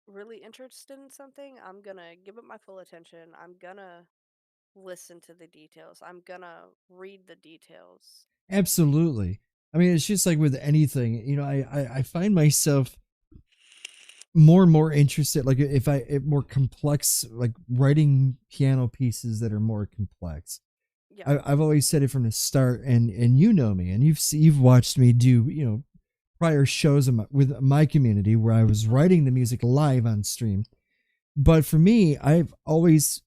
[SPEAKER 1] really interested in something, I'm gonna give it my full attention. I'm gonna listen to the details. I'm gonna read the details.
[SPEAKER 2] Absolutely. I mean, it's just like with anything, I find myself more and more interested, like if more complex, like writing piano pieces that are more complex.
[SPEAKER 1] Yeah,
[SPEAKER 2] I've always said it from the start, and you know me, and you've watched me do prior shows with my community where I was writing the music live on stream. But for me, I've always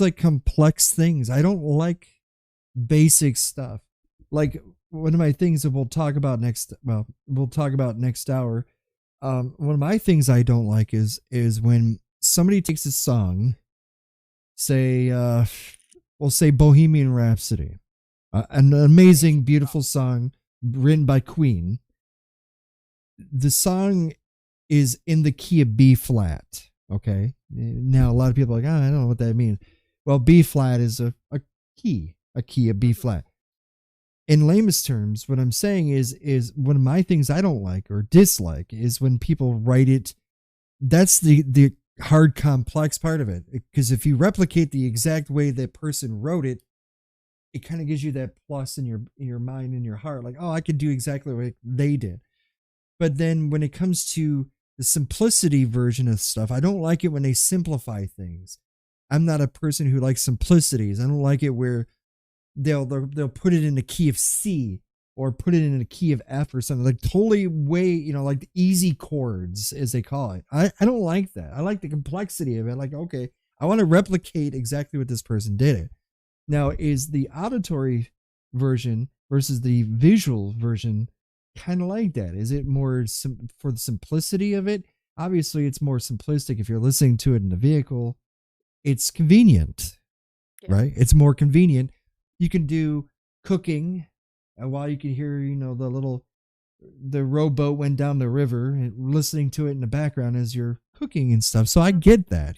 [SPEAKER 2] liked complex things. I don't like basic stuff. Like one of my things that we'll talk about next hour. One of my things I don't like is when somebody takes a song, say we'll say Bohemian Rhapsody, an
[SPEAKER 1] amazing
[SPEAKER 2] amazing,
[SPEAKER 1] song.
[SPEAKER 2] beautiful song written by Queen. The song is in the key of B flat. Okay. Now a lot of people are like, I don't know what that means. Well, B flat is a key of B
[SPEAKER 1] Hmm.
[SPEAKER 2] flat. In lamest terms, what I'm saying is one of my things I don't like or dislike is when people write it. That's the hard complex part of it, because if you replicate the exact way that person wrote it, it kind of gives you that plus in your mind and your heart, like, oh, I could do exactly what they did. But then when it comes to the simplicity version of stuff, I don't like it when they simplify things. I'm not a person who likes simplicities. I don't like it where they'll put it in the key of C or put it in a key of F or something, like totally way, like the easy chords as they call it. I don't like that. I like the complexity of it. Like, okay, I want to replicate exactly what this person did it. Now, is the auditory version versus the visual version kind of like that? Is it more for the simplicity of it? Obviously, it's more simplistic if you're listening to it in the vehicle. It's convenient,
[SPEAKER 1] Yeah.
[SPEAKER 2] right? It's more convenient. You can do cooking, and while you can hear, the rowboat went down the river, and listening to it in the background as you're cooking and stuff. So I
[SPEAKER 1] Hmm.
[SPEAKER 2] get that.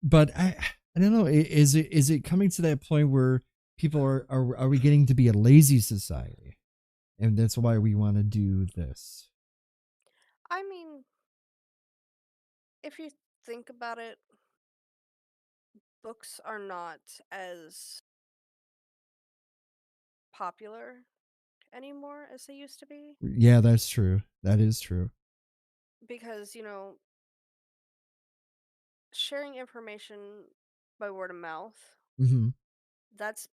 [SPEAKER 2] But I don't know. Is it coming to that point where people are we getting to be a lazy society, and that's why we want to do this?
[SPEAKER 1] I mean, if you think about it, books are not as popular anymore as they used to be
[SPEAKER 2] Yeah, that's true. That is true.
[SPEAKER 1] because, sharing information by word of mouth,
[SPEAKER 2] Hmm.
[SPEAKER 1] that's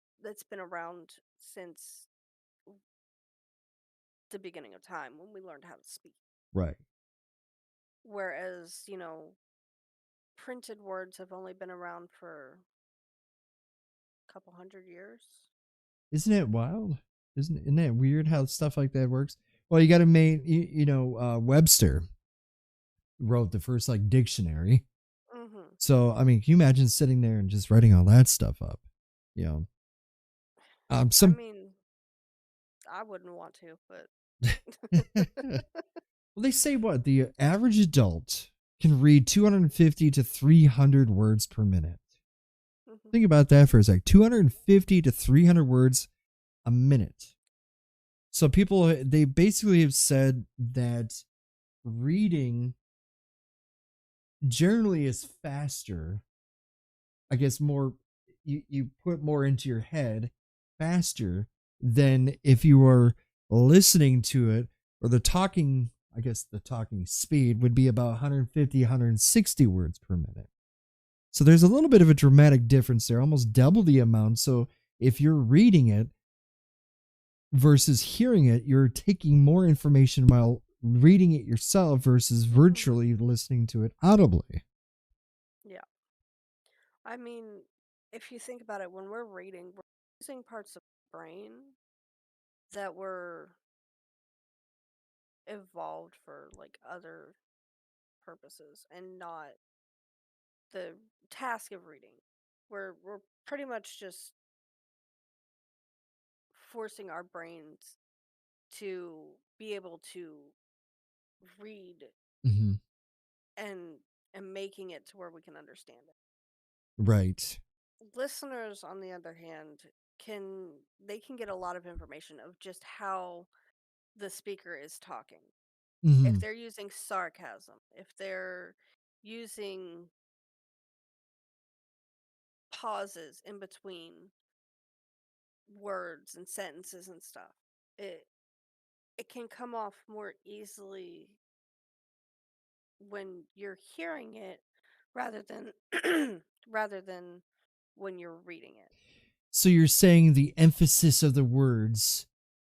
[SPEAKER 1] been around since the beginning of time when we learned how to speak.
[SPEAKER 2] Right.
[SPEAKER 1] Whereas, printed words have only been around for a couple hundred years.
[SPEAKER 2] Isn't it wild? Isn't that weird how stuff like that works? Well, you got to make Webster wrote the first like dictionary.
[SPEAKER 1] Hmm.
[SPEAKER 2] So I mean, can you imagine sitting there and just writing all that stuff up? You know,
[SPEAKER 1] I
[SPEAKER 2] some.
[SPEAKER 1] mean, I wouldn't want to, but
[SPEAKER 2] Well, they say what the average adult can read 250 to 300 words per minute.
[SPEAKER 1] Mhm.
[SPEAKER 2] Think about that for a sec. 250 to 300 words a minute. So people, they basically have said that reading generally is faster. I guess more, you put more into your head faster than if you were listening to it, or the talking. I guess the talking speed would be about 150, 160 words per minute. So there's a little bit of a dramatic difference there, almost double the amount. So if you're reading it, versus hearing it, you're taking more information while reading it yourself versus
[SPEAKER 1] Mhm.
[SPEAKER 2] virtually listening to it audibly.
[SPEAKER 1] Yeah. I mean, if you think about it, when we're reading, we're using parts of the brain that were evolved for like other purposes and not the task of reading. We're pretty much just forcing our brains to be able to read
[SPEAKER 2] Hmm.
[SPEAKER 1] and and making it to where we can understand it.
[SPEAKER 2] Right.
[SPEAKER 1] Listeners, on the other hand, can get a lot of information of just how the speaker is talking. If
[SPEAKER 2] Hmm.
[SPEAKER 1] they're using sarcasm, if they're using pauses in between words and sentences and stuff, it it can come off more easily when you're hearing it rather than rather than when you're reading it.
[SPEAKER 2] So you're saying the emphasis of the words,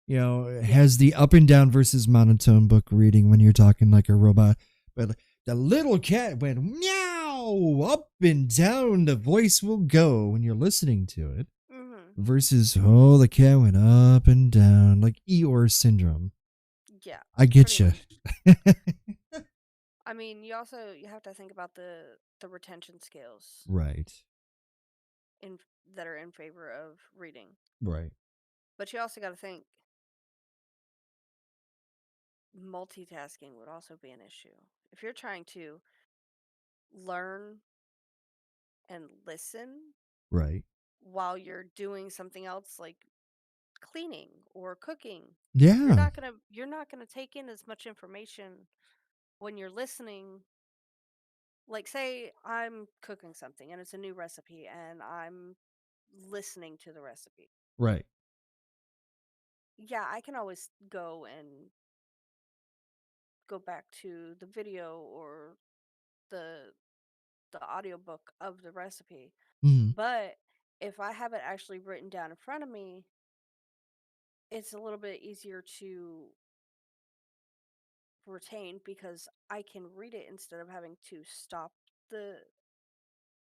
[SPEAKER 2] has
[SPEAKER 1] Yes.
[SPEAKER 2] the up and down versus monotone book reading when you're talking like a robot. But the little cat went meow up and down. The voice will go when you're listening to it.
[SPEAKER 1] Mhm.
[SPEAKER 2] Versus, oh, the cat went up and down like Eeyore syndrome.
[SPEAKER 1] Yeah,
[SPEAKER 2] I
[SPEAKER 1] pretty
[SPEAKER 2] get you.
[SPEAKER 1] much. I mean, you have to think about the retention scales
[SPEAKER 2] Right.
[SPEAKER 1] in that are in favor of reading.
[SPEAKER 2] Right.
[SPEAKER 1] But you also got to think multitasking would also be an issue. If you're trying to learn and listen
[SPEAKER 2] Right.
[SPEAKER 1] while you're doing something else like cleaning or cooking,
[SPEAKER 2] Yeah.
[SPEAKER 1] you're not going to take in as much information when you're listening. Like say I'm cooking something and it's a new recipe and I'm listening to the recipe.
[SPEAKER 2] Right.
[SPEAKER 1] Yeah, I can always go back to the video or the the audiobook of the recipe.
[SPEAKER 2] Mm.
[SPEAKER 1] But if I have it actually written down in front of me, it's a little bit easier to retain because I can read it instead of having to stop the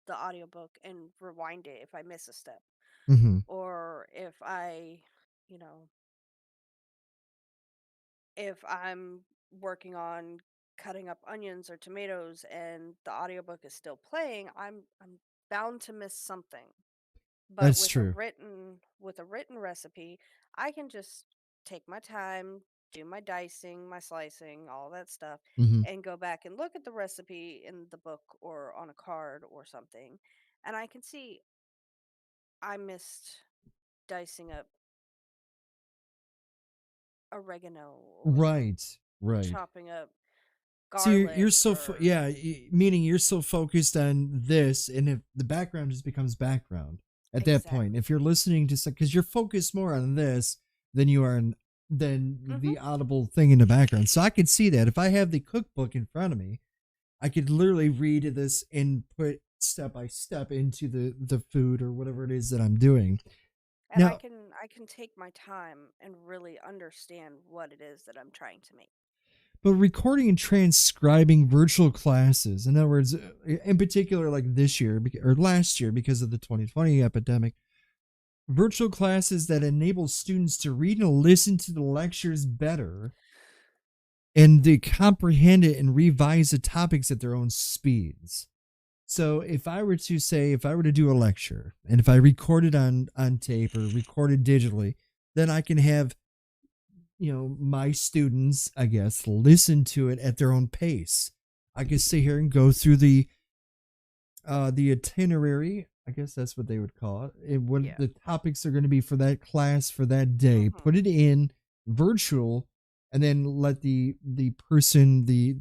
[SPEAKER 1] the audiobook and rewind it if I miss a step
[SPEAKER 2] Hmm.
[SPEAKER 1] or you know, if I'm working on cutting up onions or tomatoes and the audiobook is still playing, I'm bound to miss something. But
[SPEAKER 2] That's true.
[SPEAKER 1] with a written recipe, I can just take my time, do my dicing, my slicing, all that stuff,
[SPEAKER 2] Hmm.
[SPEAKER 1] and go back and look at the recipe in the book or on a card or something. And I can see I missed dicing up oregano or
[SPEAKER 2] Right. Right.
[SPEAKER 1] chopping up
[SPEAKER 2] So you're
[SPEAKER 1] garlic
[SPEAKER 2] so
[SPEAKER 1] or
[SPEAKER 2] yeah, meaning you're so focused on this, and if the background just becomes background at that point,
[SPEAKER 1] exactly.
[SPEAKER 2] if you're listening to because you're focused more on this than you are on than
[SPEAKER 1] Mhm.
[SPEAKER 2] the audible thing in the background. So I could see that if I have the cookbook in front of me, I could literally read this and put step by step into the food or whatever it is that I'm doing.
[SPEAKER 1] And
[SPEAKER 2] Now,
[SPEAKER 1] I can take my time and really understand what it is that I'm trying to make.
[SPEAKER 2] but recording and transcribing virtual classes, in other words, in particular, like this year or last year because of the 2020 epidemic, virtual classes that enable students to read and listen to the lectures better and they comprehend it and revise the topics at their own speeds. So if I were to do a lecture and if I record it on tape or record it digitally, then I can have my students, I guess, listen to it at their own pace. I can sit here and go through the itinerary, I guess that's what they would call it, and what
[SPEAKER 1] Yeah.
[SPEAKER 2] the topics are going to be for that class for that day,
[SPEAKER 1] Mhm.
[SPEAKER 2] put it in virtual, and then let the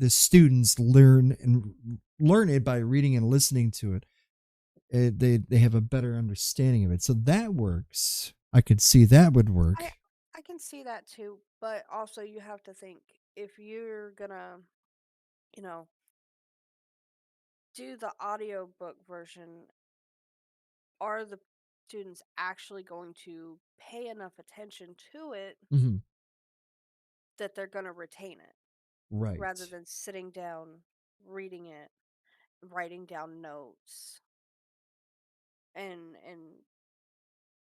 [SPEAKER 2] students learn it by reading and listening to it. They have a better understanding of it, so that works. I could see that would
[SPEAKER 1] I
[SPEAKER 2] work.
[SPEAKER 1] I can see that too, but also you have to think if you're gonna, you know, do the audiobook version, are the students actually going to pay enough attention to it
[SPEAKER 2] Mhm.
[SPEAKER 1] that they're going to retain it rather
[SPEAKER 2] Right.
[SPEAKER 1] than sitting down, reading it, writing down notes, and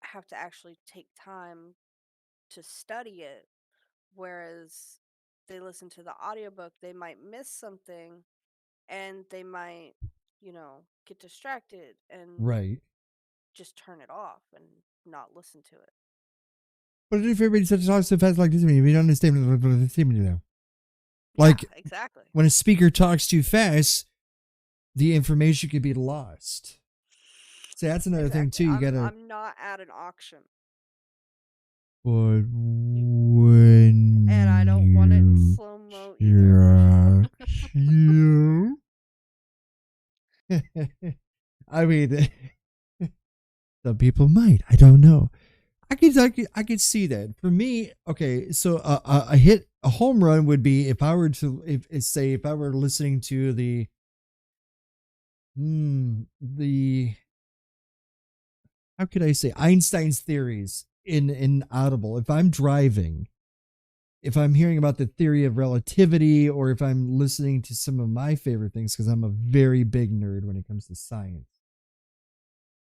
[SPEAKER 1] have to actually take time to study it. Whereas they listen to the audiobook, they might miss something and they might, get distracted and
[SPEAKER 2] Right.
[SPEAKER 1] just turn it off and not listen to it.
[SPEAKER 2] But if everybody talks so fast like this, we don't understand what they're saying now.
[SPEAKER 1] Yeah,
[SPEAKER 2] Like
[SPEAKER 1] exactly.
[SPEAKER 2] when a speaker talks too fast, the information could be lost. So that's another thing
[SPEAKER 1] Exactly.
[SPEAKER 2] too. You
[SPEAKER 1] I'm
[SPEAKER 2] gotta.
[SPEAKER 1] I'm not at an auction.
[SPEAKER 2] But
[SPEAKER 1] You and I
[SPEAKER 2] when
[SPEAKER 1] don't want it in
[SPEAKER 2] you
[SPEAKER 1] slow mo either.
[SPEAKER 2] you, I mean, some people might. I don't know. I could see that. For me, okay. So a hit, a home run would be if I were to, if I were listening to the how could I say Einstein's theories in Audible. If I'm driving, if I'm hearing about the theory of relativity, or if I'm listening to some of my favorite things, because I'm a very big nerd when it comes to science,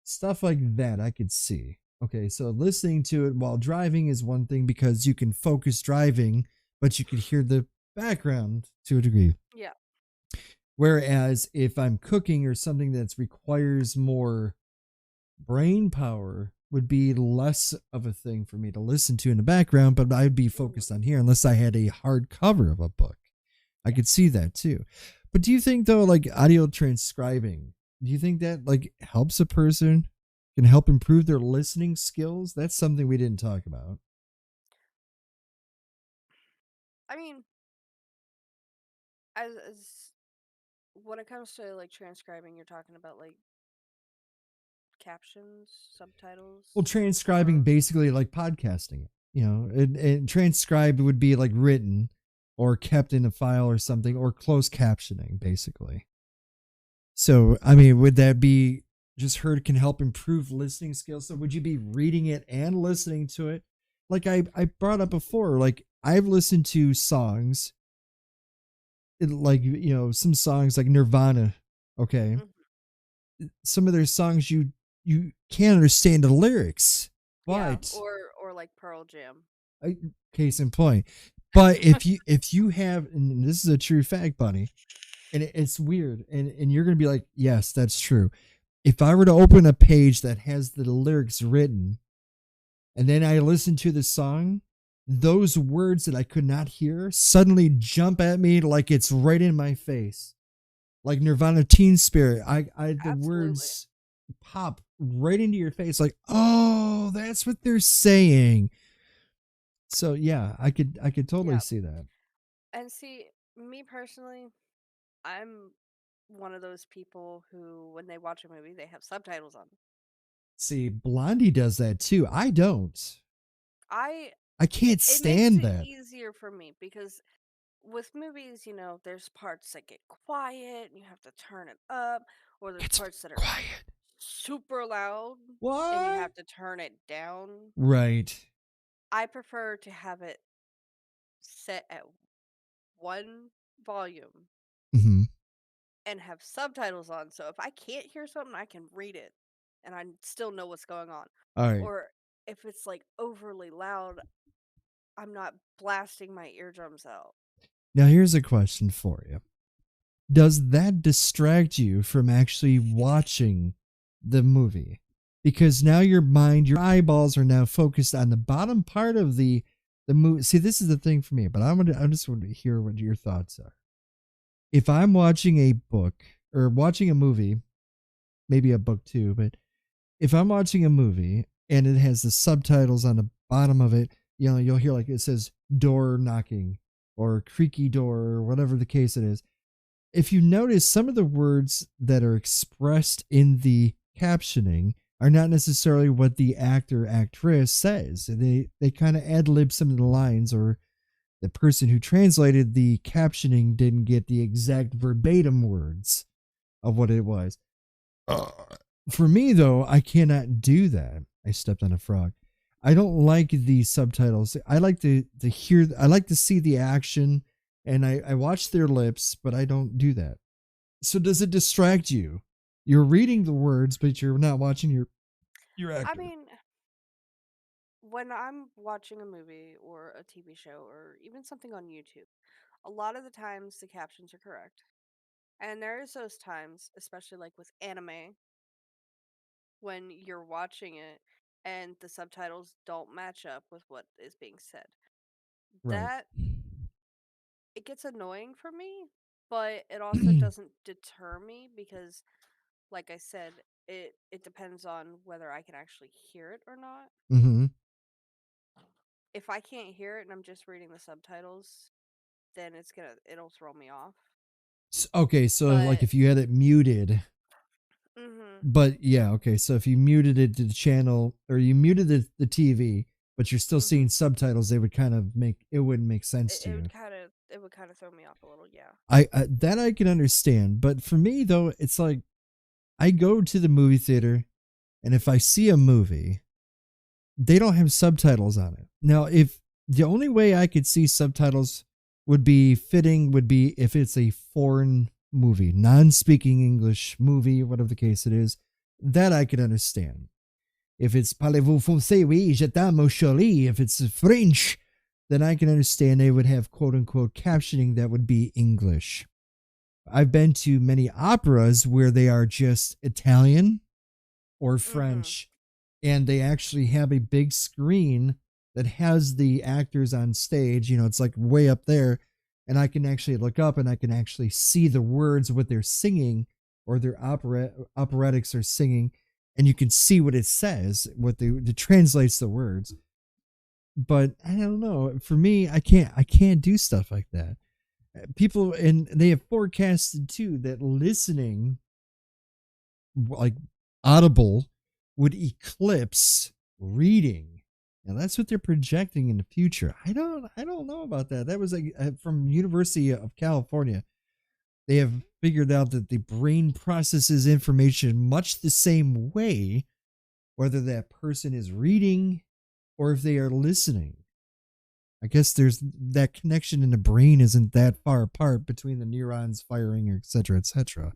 [SPEAKER 2] stuff like that, I could see. Okay, so listening to it while driving is one thing because you can focus driving, but you could hear the background to a degree.
[SPEAKER 1] Yeah.
[SPEAKER 2] Whereas if I'm cooking or something that requires more brain power, would be less of a thing for me to listen to in the background, but I'd be
[SPEAKER 1] Mhm.
[SPEAKER 2] focused on here unless I had a hard cover of a book. I
[SPEAKER 1] Yeah.
[SPEAKER 2] could see that too. But do you think though, like audio transcribing, do you think that like helps a person, can help improve their listening skills? That's something we didn't talk about.
[SPEAKER 1] I mean, as when it comes to like transcribing, you're talking about like captions,
[SPEAKER 2] Well,
[SPEAKER 1] subtitles,
[SPEAKER 2] transcribing
[SPEAKER 1] or
[SPEAKER 2] basically like podcasting it. And transcribed would be like written or kept in a file or something, or closed captioning, basically. So, I mean, would that be just heard can help improve listening skills? So, would you be reading it and listening to it? Like I brought up before, like I've listened to songs, like, some songs like Nirvana. Okay.
[SPEAKER 1] Mhm.
[SPEAKER 2] Some of their songs you can't understand the lyrics,
[SPEAKER 1] Yeah,
[SPEAKER 2] but
[SPEAKER 1] or like Pearl Jam.
[SPEAKER 2] I, case in point. But if you have, and this is a true fact, buddy, and it's weird, and you're gonna be like, yes, that's true. If I were to open a page that has the lyrics written and then I listen to the song, those words that I could not hear suddenly jump at me like it's right in my face. Like Nirvana Teen Spirit. The
[SPEAKER 1] Absolutely.
[SPEAKER 2] words pop right into your face like, "Oh, that's what they're saying." So, yeah, I could totally
[SPEAKER 1] Yeah.
[SPEAKER 2] see that.
[SPEAKER 1] And see, me personally, I'm one of those people who, when they watch a movie, they have subtitles on.
[SPEAKER 2] See, Blondie does that too. I don't.
[SPEAKER 1] I
[SPEAKER 2] I can't
[SPEAKER 1] it makes
[SPEAKER 2] stand
[SPEAKER 1] it
[SPEAKER 2] that.
[SPEAKER 1] easier for me because with movies, there's parts that get quiet and you have to turn it up, or there's
[SPEAKER 2] It's
[SPEAKER 1] parts that are
[SPEAKER 2] quiet.
[SPEAKER 1] super loud and you
[SPEAKER 2] What?
[SPEAKER 1] have to turn it down.
[SPEAKER 2] Right.
[SPEAKER 1] I prefer to have it set at one volume
[SPEAKER 2] Mhm.
[SPEAKER 1] and have subtitles on. So if I can't hear something, I can read it and I still know what's going on.
[SPEAKER 2] All right.
[SPEAKER 1] Or if it's like overly loud, I'm not blasting my eardrums out.
[SPEAKER 2] Now here's a question for you. Does that distract you from actually watching the movie? Because now your mind, your eyeballs are now focused on the bottom part of the movie. See, this is the thing for me, but I just want to hear what your thoughts are. If I'm watching a book or watching a movie, maybe a book too, but if I'm watching a movie and it has the subtitles on the bottom of it, you'll hear like it says door knocking or creaky door or whatever the case it is. If you notice, some of the words that are expressed in the captioning are not necessarily what the actor actress says. They kind of ad lib some of the lines, or the person who translated the captioning didn't get the exact verbatim words of what it was. Uh, for me though, I cannot do that. I stepped on a frog. I don't like the subtitles. I like to hear. I like to see the action, and I watch their lips, but I don't do that. So does it distract you? You're reading the words, but you're not watching your
[SPEAKER 1] I
[SPEAKER 2] actor.
[SPEAKER 1] mean, when I'm watching a movie or a TV show or even something on YouTube, a lot of the times the captions are correct. And there is those times, especially like with anime, when you're watching it and the subtitles don't match up with what is being said.
[SPEAKER 2] Right.
[SPEAKER 1] That it gets annoying for me, but it also doesn't deter me because like I said, it depends on whether I can actually hear it or not.
[SPEAKER 2] hmm
[SPEAKER 1] If I can't hear it and I'm just reading the subtitles, then it'll throw me off.
[SPEAKER 2] Okay, so like
[SPEAKER 1] But
[SPEAKER 2] if you had it muted,
[SPEAKER 1] mhm.
[SPEAKER 2] but yeah, okay, so if you muted it to the channel or you muted the TV, but you're still seeing
[SPEAKER 1] Mhm.
[SPEAKER 2] subtitles, they would kind of make it wouldn't make sense to you.
[SPEAKER 1] It would kind of throw me off a little, yeah.
[SPEAKER 2] I that I can understand, but for me though, it's like I go to the movie theater, and if I see a movie, they don't have subtitles on it. Now, if the only way I could see subtitles would be fitting would be if it's a foreign movie, non-speaking English movie, whatever the case it is, that I could understand. If it's parlez-vous français, oui, je t'aime, mon chéri, if it's French, then I can understand they would have quote unquote captioning that would be English. I've been to many operas where they are just Italian or
[SPEAKER 1] Mhm.
[SPEAKER 2] French, and they actually have a big screen that has the actors on stage. You know, it's like way up there, and I can actually look up and I can actually see the words what they're singing or their operatics are singing, and you can see what it says, what it translates the words. But I don't know. For me, I can't do stuff like that. People and they have forecasted too that listening like Audible would eclipse reading. And that's what they're projecting in the future. I don't know about that. That was like from University of California. They have figured out that the brain processes information much the same way, whether that person is reading or if they are listening. I guess there's that connection in the brain isn't that far apart between the neurons firing, et cetera, et cetera.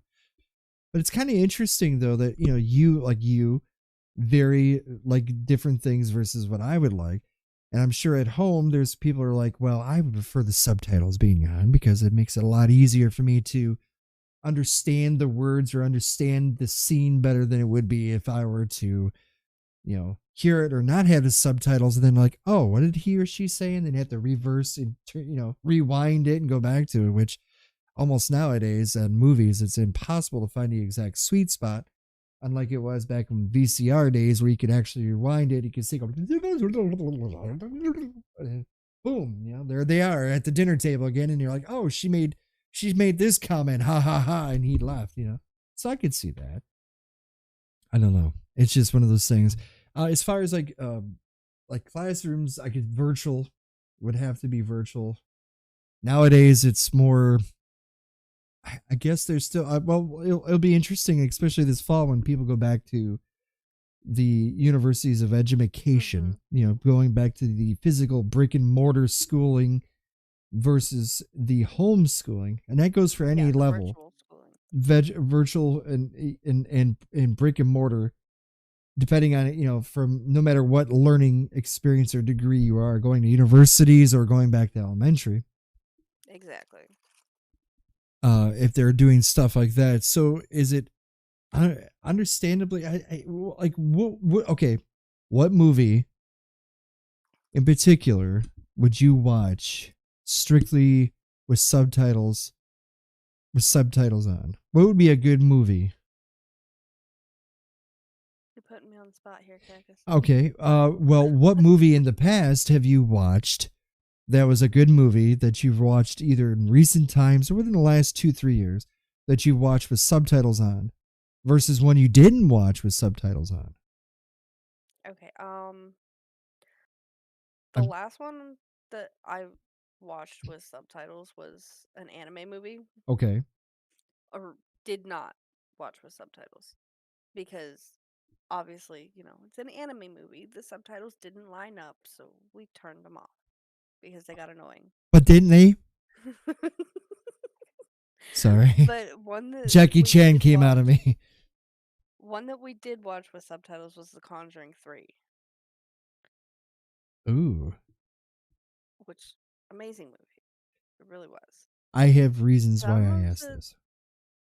[SPEAKER 2] But it's kind of interesting though that you very like different things versus what I would like. And I'm sure at home there's people who are like, well, I would prefer the subtitles being on because it makes it a lot easier for me to understand the words or understand the scene better than it would be if I were to, hear it or not have the subtitles and then like, oh, what did he or she say? And then have to reverse and rewind it and go back to it, which almost nowadays in movies, it's impossible to find the exact sweet spot. Unlike it was back in VCR days where you could actually rewind it, you could see, go, boom, there they are at the dinner table again, and you're like, oh, she's made this comment, ha ha ha, and he laughed. So I could see that. I don't know. It's just one of those things. As far as like classrooms, I could virtual would have to be virtual. Nowadays, it's more I guess there's still well, it'll be interesting, especially this fall when people go back to the universities of education.
[SPEAKER 1] Mhm.
[SPEAKER 2] Going back to the physical brick and mortar schooling versus the homeschooling, and that goes for
[SPEAKER 1] Yeah,
[SPEAKER 2] any
[SPEAKER 1] the
[SPEAKER 2] level,
[SPEAKER 1] virtual schooling.
[SPEAKER 2] virtual and brick and mortar, depending on it. From no matter what learning experience or degree you are going to universities or going back to elementary.
[SPEAKER 1] Exactly.
[SPEAKER 2] If they're doing stuff like that, so is it understandably, like what okay, what movie in particular would you watch strictly with subtitles on? What would be a good movie?
[SPEAKER 1] You're putting me on the spot here, Cactus.
[SPEAKER 2] Okay, well, what movie in the past have you watched that was a good movie that you've watched either in recent times or within the last 2 3 years that you watched with subtitles on versus one you didn't watch with subtitles on?
[SPEAKER 1] Okay. The
[SPEAKER 2] I'm,
[SPEAKER 1] last one that I watched with subtitles was an anime movie,
[SPEAKER 2] okay.
[SPEAKER 1] or did not watch with subtitles because obviously, it's an anime movie. The subtitles didn't line up, so we turned them off because they got annoying.
[SPEAKER 2] But didn't they? Sorry.
[SPEAKER 1] But one that
[SPEAKER 2] Jackie
[SPEAKER 1] we
[SPEAKER 2] Chan
[SPEAKER 1] did
[SPEAKER 2] came out of
[SPEAKER 1] watch,
[SPEAKER 2] me.
[SPEAKER 1] one that we did watch with subtitles was The Conjuring 3,
[SPEAKER 2] Ooh.
[SPEAKER 1] which amazing movie. It really was.
[SPEAKER 2] I have reasons why
[SPEAKER 1] Some
[SPEAKER 2] I
[SPEAKER 1] of
[SPEAKER 2] asked
[SPEAKER 1] the
[SPEAKER 2] this.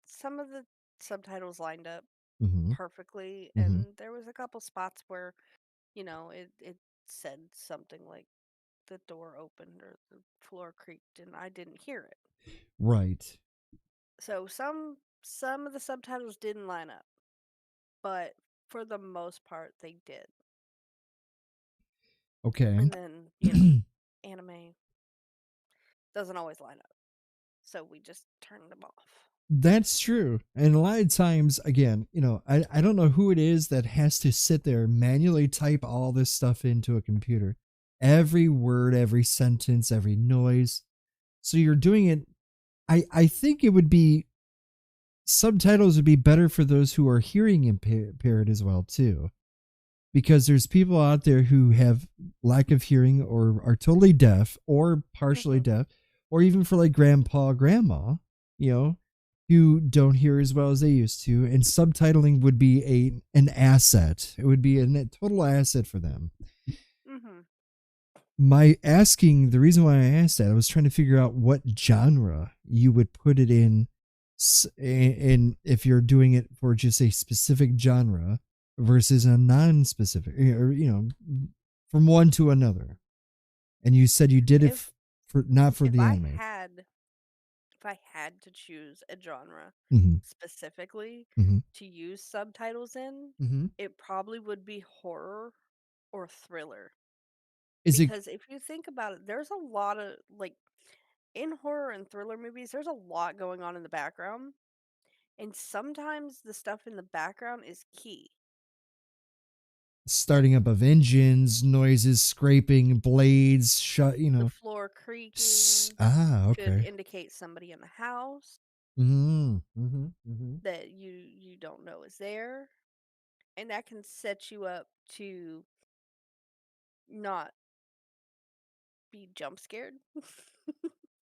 [SPEAKER 1] some of the subtitles lined up
[SPEAKER 2] Mm-hmm.
[SPEAKER 1] perfectly,
[SPEAKER 2] Mm-hmm.
[SPEAKER 1] and there was a couple spots where, it said something like the door opened or the floor creaked and I didn't hear it.
[SPEAKER 2] Right.
[SPEAKER 1] So some of the subtitles didn't line up, but for the most part they did.
[SPEAKER 2] Okay.
[SPEAKER 1] And then, anime doesn't always line up. So we just turned them off.
[SPEAKER 2] That's true. And a lot of times, again, I don't know who it is that has to sit there manually type all this stuff into a computer. Every word, every sentence, every noise. So you're doing it. I think it would be subtitles would be better for those who are hearing impaired as well too, because there's people out there who have lack of hearing or are totally deaf or partially
[SPEAKER 1] Mhm.
[SPEAKER 2] deaf, or even for like grandpa, grandma, you know, who don't hear as well as they used to, and subtitling would be an asset. It would be a total asset for them.
[SPEAKER 1] Mhm.
[SPEAKER 2] The reason why I asked that, I was trying to figure out what genre you would put it in, in if you're doing it for just a specific genre versus a non-specific, or from one to another. And you said you did it
[SPEAKER 1] If
[SPEAKER 2] for not for
[SPEAKER 1] if
[SPEAKER 2] the
[SPEAKER 1] I
[SPEAKER 2] anime.
[SPEAKER 1] had if I had to choose a genre
[SPEAKER 2] Mm-hmm.
[SPEAKER 1] specifically
[SPEAKER 2] Mm-hmm.
[SPEAKER 1] to use subtitles in,
[SPEAKER 2] Mm-hmm.
[SPEAKER 1] it probably would be horror or thriller.
[SPEAKER 2] Is it
[SPEAKER 1] Because if you think about it, there's a lot of like in horror and thriller movies, there's a lot going on in the background, and sometimes the stuff in the background is key.
[SPEAKER 2] starting up of engines, noises, scraping, blades, shut?
[SPEAKER 1] The floor creaking could
[SPEAKER 2] Okay.
[SPEAKER 1] indicate somebody in the house
[SPEAKER 2] Mm-hmm. Mm-hmm. Mm-hmm.
[SPEAKER 1] that you don't know is there, and that can set you up to not be jump scared.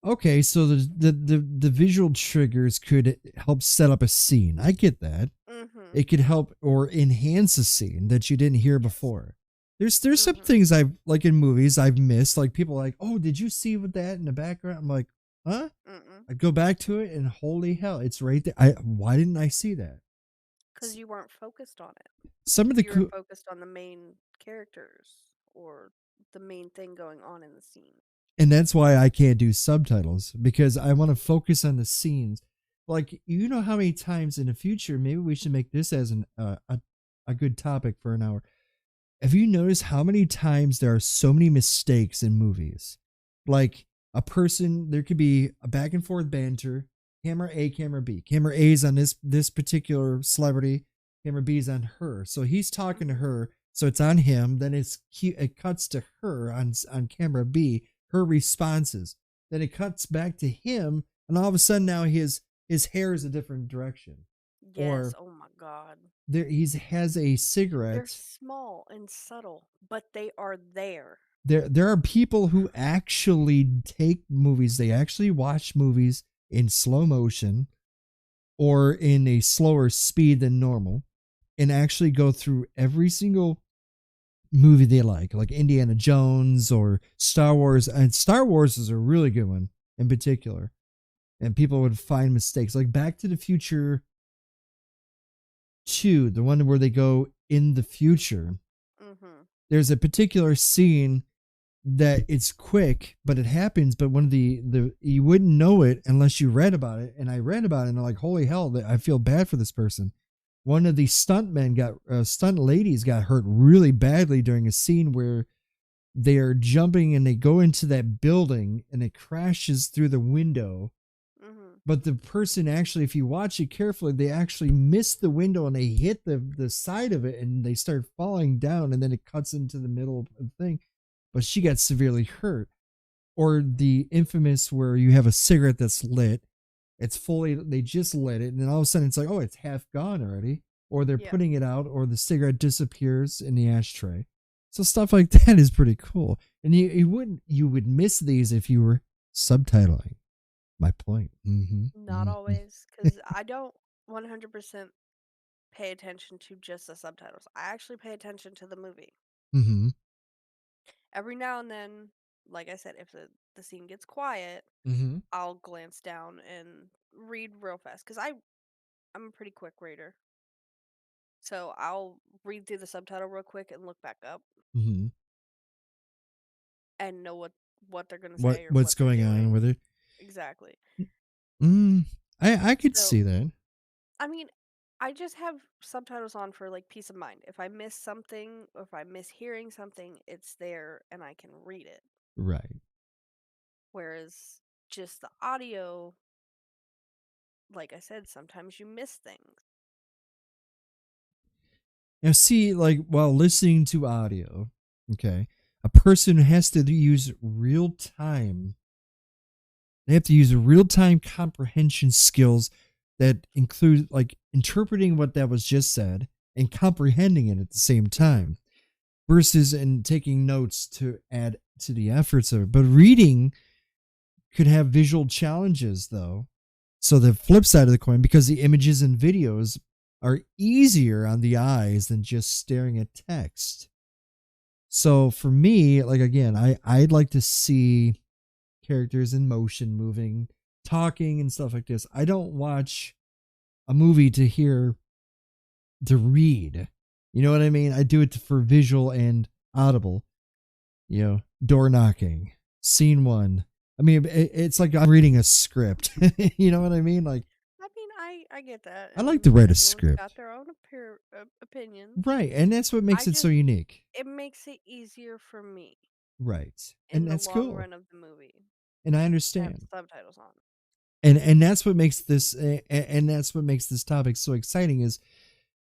[SPEAKER 2] Okay, so the visual triggers could help set up a scene. I get that.
[SPEAKER 1] Mhm.
[SPEAKER 2] It could help or enhance a scene that you didn't hear
[SPEAKER 1] Yes.
[SPEAKER 2] before. There's some
[SPEAKER 1] Mhm.
[SPEAKER 2] things I've like in movies I've missed. Like people are like, oh, did you see with that in the background? I'm like, huh?
[SPEAKER 1] Mm.
[SPEAKER 2] I go back to it and holy hell, it's right there. I Why didn't I see that?
[SPEAKER 1] Because you weren't focused on it.
[SPEAKER 2] Some of the
[SPEAKER 1] You were
[SPEAKER 2] cool,
[SPEAKER 1] focused on the main characters or the main thing going on in the scene.
[SPEAKER 2] and that's why I can't do subtitles because I want to focus on the scenes. Like you know how many times in the future, maybe we should make this as a good topic for an hour. Have you noticed how many times there are so many mistakes in movies? Like there could be a back and forth banter, camera A, camera B. Camera A is on this particular celebrity, camera B is on her. So he's talking to
[SPEAKER 1] Mhm.
[SPEAKER 2] her, so it's on him. Then it cuts to her on camera B, her responses. Then it cuts back to him, and all of a sudden now his hair is a different direction,
[SPEAKER 1] Yes,
[SPEAKER 2] or
[SPEAKER 1] oh my god.
[SPEAKER 2] he has a
[SPEAKER 1] They're
[SPEAKER 2] cigarette.
[SPEAKER 1] small and subtle, but they are there.
[SPEAKER 2] There are people who actually take movies, they actually watch movies in slow motion or in a slower speed than normal, and actually go through every single movie they like Indiana Jones or Star Wars. And Star Wars is a really good one in particular, and people would find mistakes like Back to the Future 2, the one where they go in the future.
[SPEAKER 1] Mhm.
[SPEAKER 2] There's a particular scene that it's quick, but it happens. But one of the you wouldn't know it unless you read about it. And I read about it, and I'm like, holy hell, I feel bad for this person. One of the stunt ladies got hurt really badly during a scene where they are jumping and they go into that building and it crashes through the window.
[SPEAKER 1] Mhm.
[SPEAKER 2] But the person actually, if you watch it carefully, they actually miss the window and they hit the side of it and they start falling down, and then it cuts into the middle of the thing. But she got severely hurt. Or the infamous where you have a cigarette that's lit, they just lit it, and then all of a sudden it's like, oh, it's half gone already. or they're
[SPEAKER 1] Yeah.
[SPEAKER 2] putting it out, or the cigarette disappears in the ashtray. So stuff like that is pretty cool. And you would miss these if you were subtitling. My point.
[SPEAKER 1] Not always, because I don't 100% pay attention to just the subtitles. I actually pay attention to the movie.
[SPEAKER 2] Mm-hmm.
[SPEAKER 1] Every now and then, like I said, if the scene gets quiet,
[SPEAKER 2] Mm-hmm.
[SPEAKER 1] I'll glance down and read real fast because I'm a pretty quick reader. So I'll read through the subtitle real quick and look back up
[SPEAKER 2] Mm-hmm.
[SPEAKER 1] and know what they're gonna
[SPEAKER 2] What
[SPEAKER 1] say or
[SPEAKER 2] what's
[SPEAKER 1] what they're
[SPEAKER 2] going on
[SPEAKER 1] doing.
[SPEAKER 2] with it?
[SPEAKER 1] Exactly.
[SPEAKER 2] Mm, I could
[SPEAKER 1] So
[SPEAKER 2] see that.
[SPEAKER 1] I mean, I just have subtitles on for like peace of mind. If I miss something or if I miss hearing something, it's there and I can read it.
[SPEAKER 2] Right.
[SPEAKER 1] Whereas just the audio, like I said, sometimes you miss things.
[SPEAKER 2] Now, see, like while listening to audio, okay, a person has to use real time. They have to use real time comprehension skills that include like interpreting what that was just said and comprehending it at the same
[SPEAKER 1] Hmm.
[SPEAKER 2] time versus and taking notes to add to the efforts of it. But reading could have visual challenges though. So the flip side of the coin, because the images and videos are easier on the eyes than just staring at text. So for me, like again, I'd like to see characters in motion moving, talking and stuff like this. I don't watch a movie to read. You know what I mean? I do it for visual and audible. Door knocking, scene one. I mean, it's like I'm reading a script. You know what I mean? Like
[SPEAKER 1] I mean, I get that,
[SPEAKER 2] I like to
[SPEAKER 1] and
[SPEAKER 2] write a
[SPEAKER 1] everyone's got
[SPEAKER 2] script.
[SPEAKER 1] their own opinions.
[SPEAKER 2] Right. And that's what
[SPEAKER 1] I
[SPEAKER 2] makes it so
[SPEAKER 1] just
[SPEAKER 2] unique.
[SPEAKER 1] it makes it easier for me
[SPEAKER 2] Right.
[SPEAKER 1] in
[SPEAKER 2] And
[SPEAKER 1] the
[SPEAKER 2] that's
[SPEAKER 1] long
[SPEAKER 2] cool.
[SPEAKER 1] run of the movie
[SPEAKER 2] And I
[SPEAKER 1] to have
[SPEAKER 2] understand.
[SPEAKER 1] subtitles on.
[SPEAKER 2] And that's what makes this and that's what makes this topic so exciting is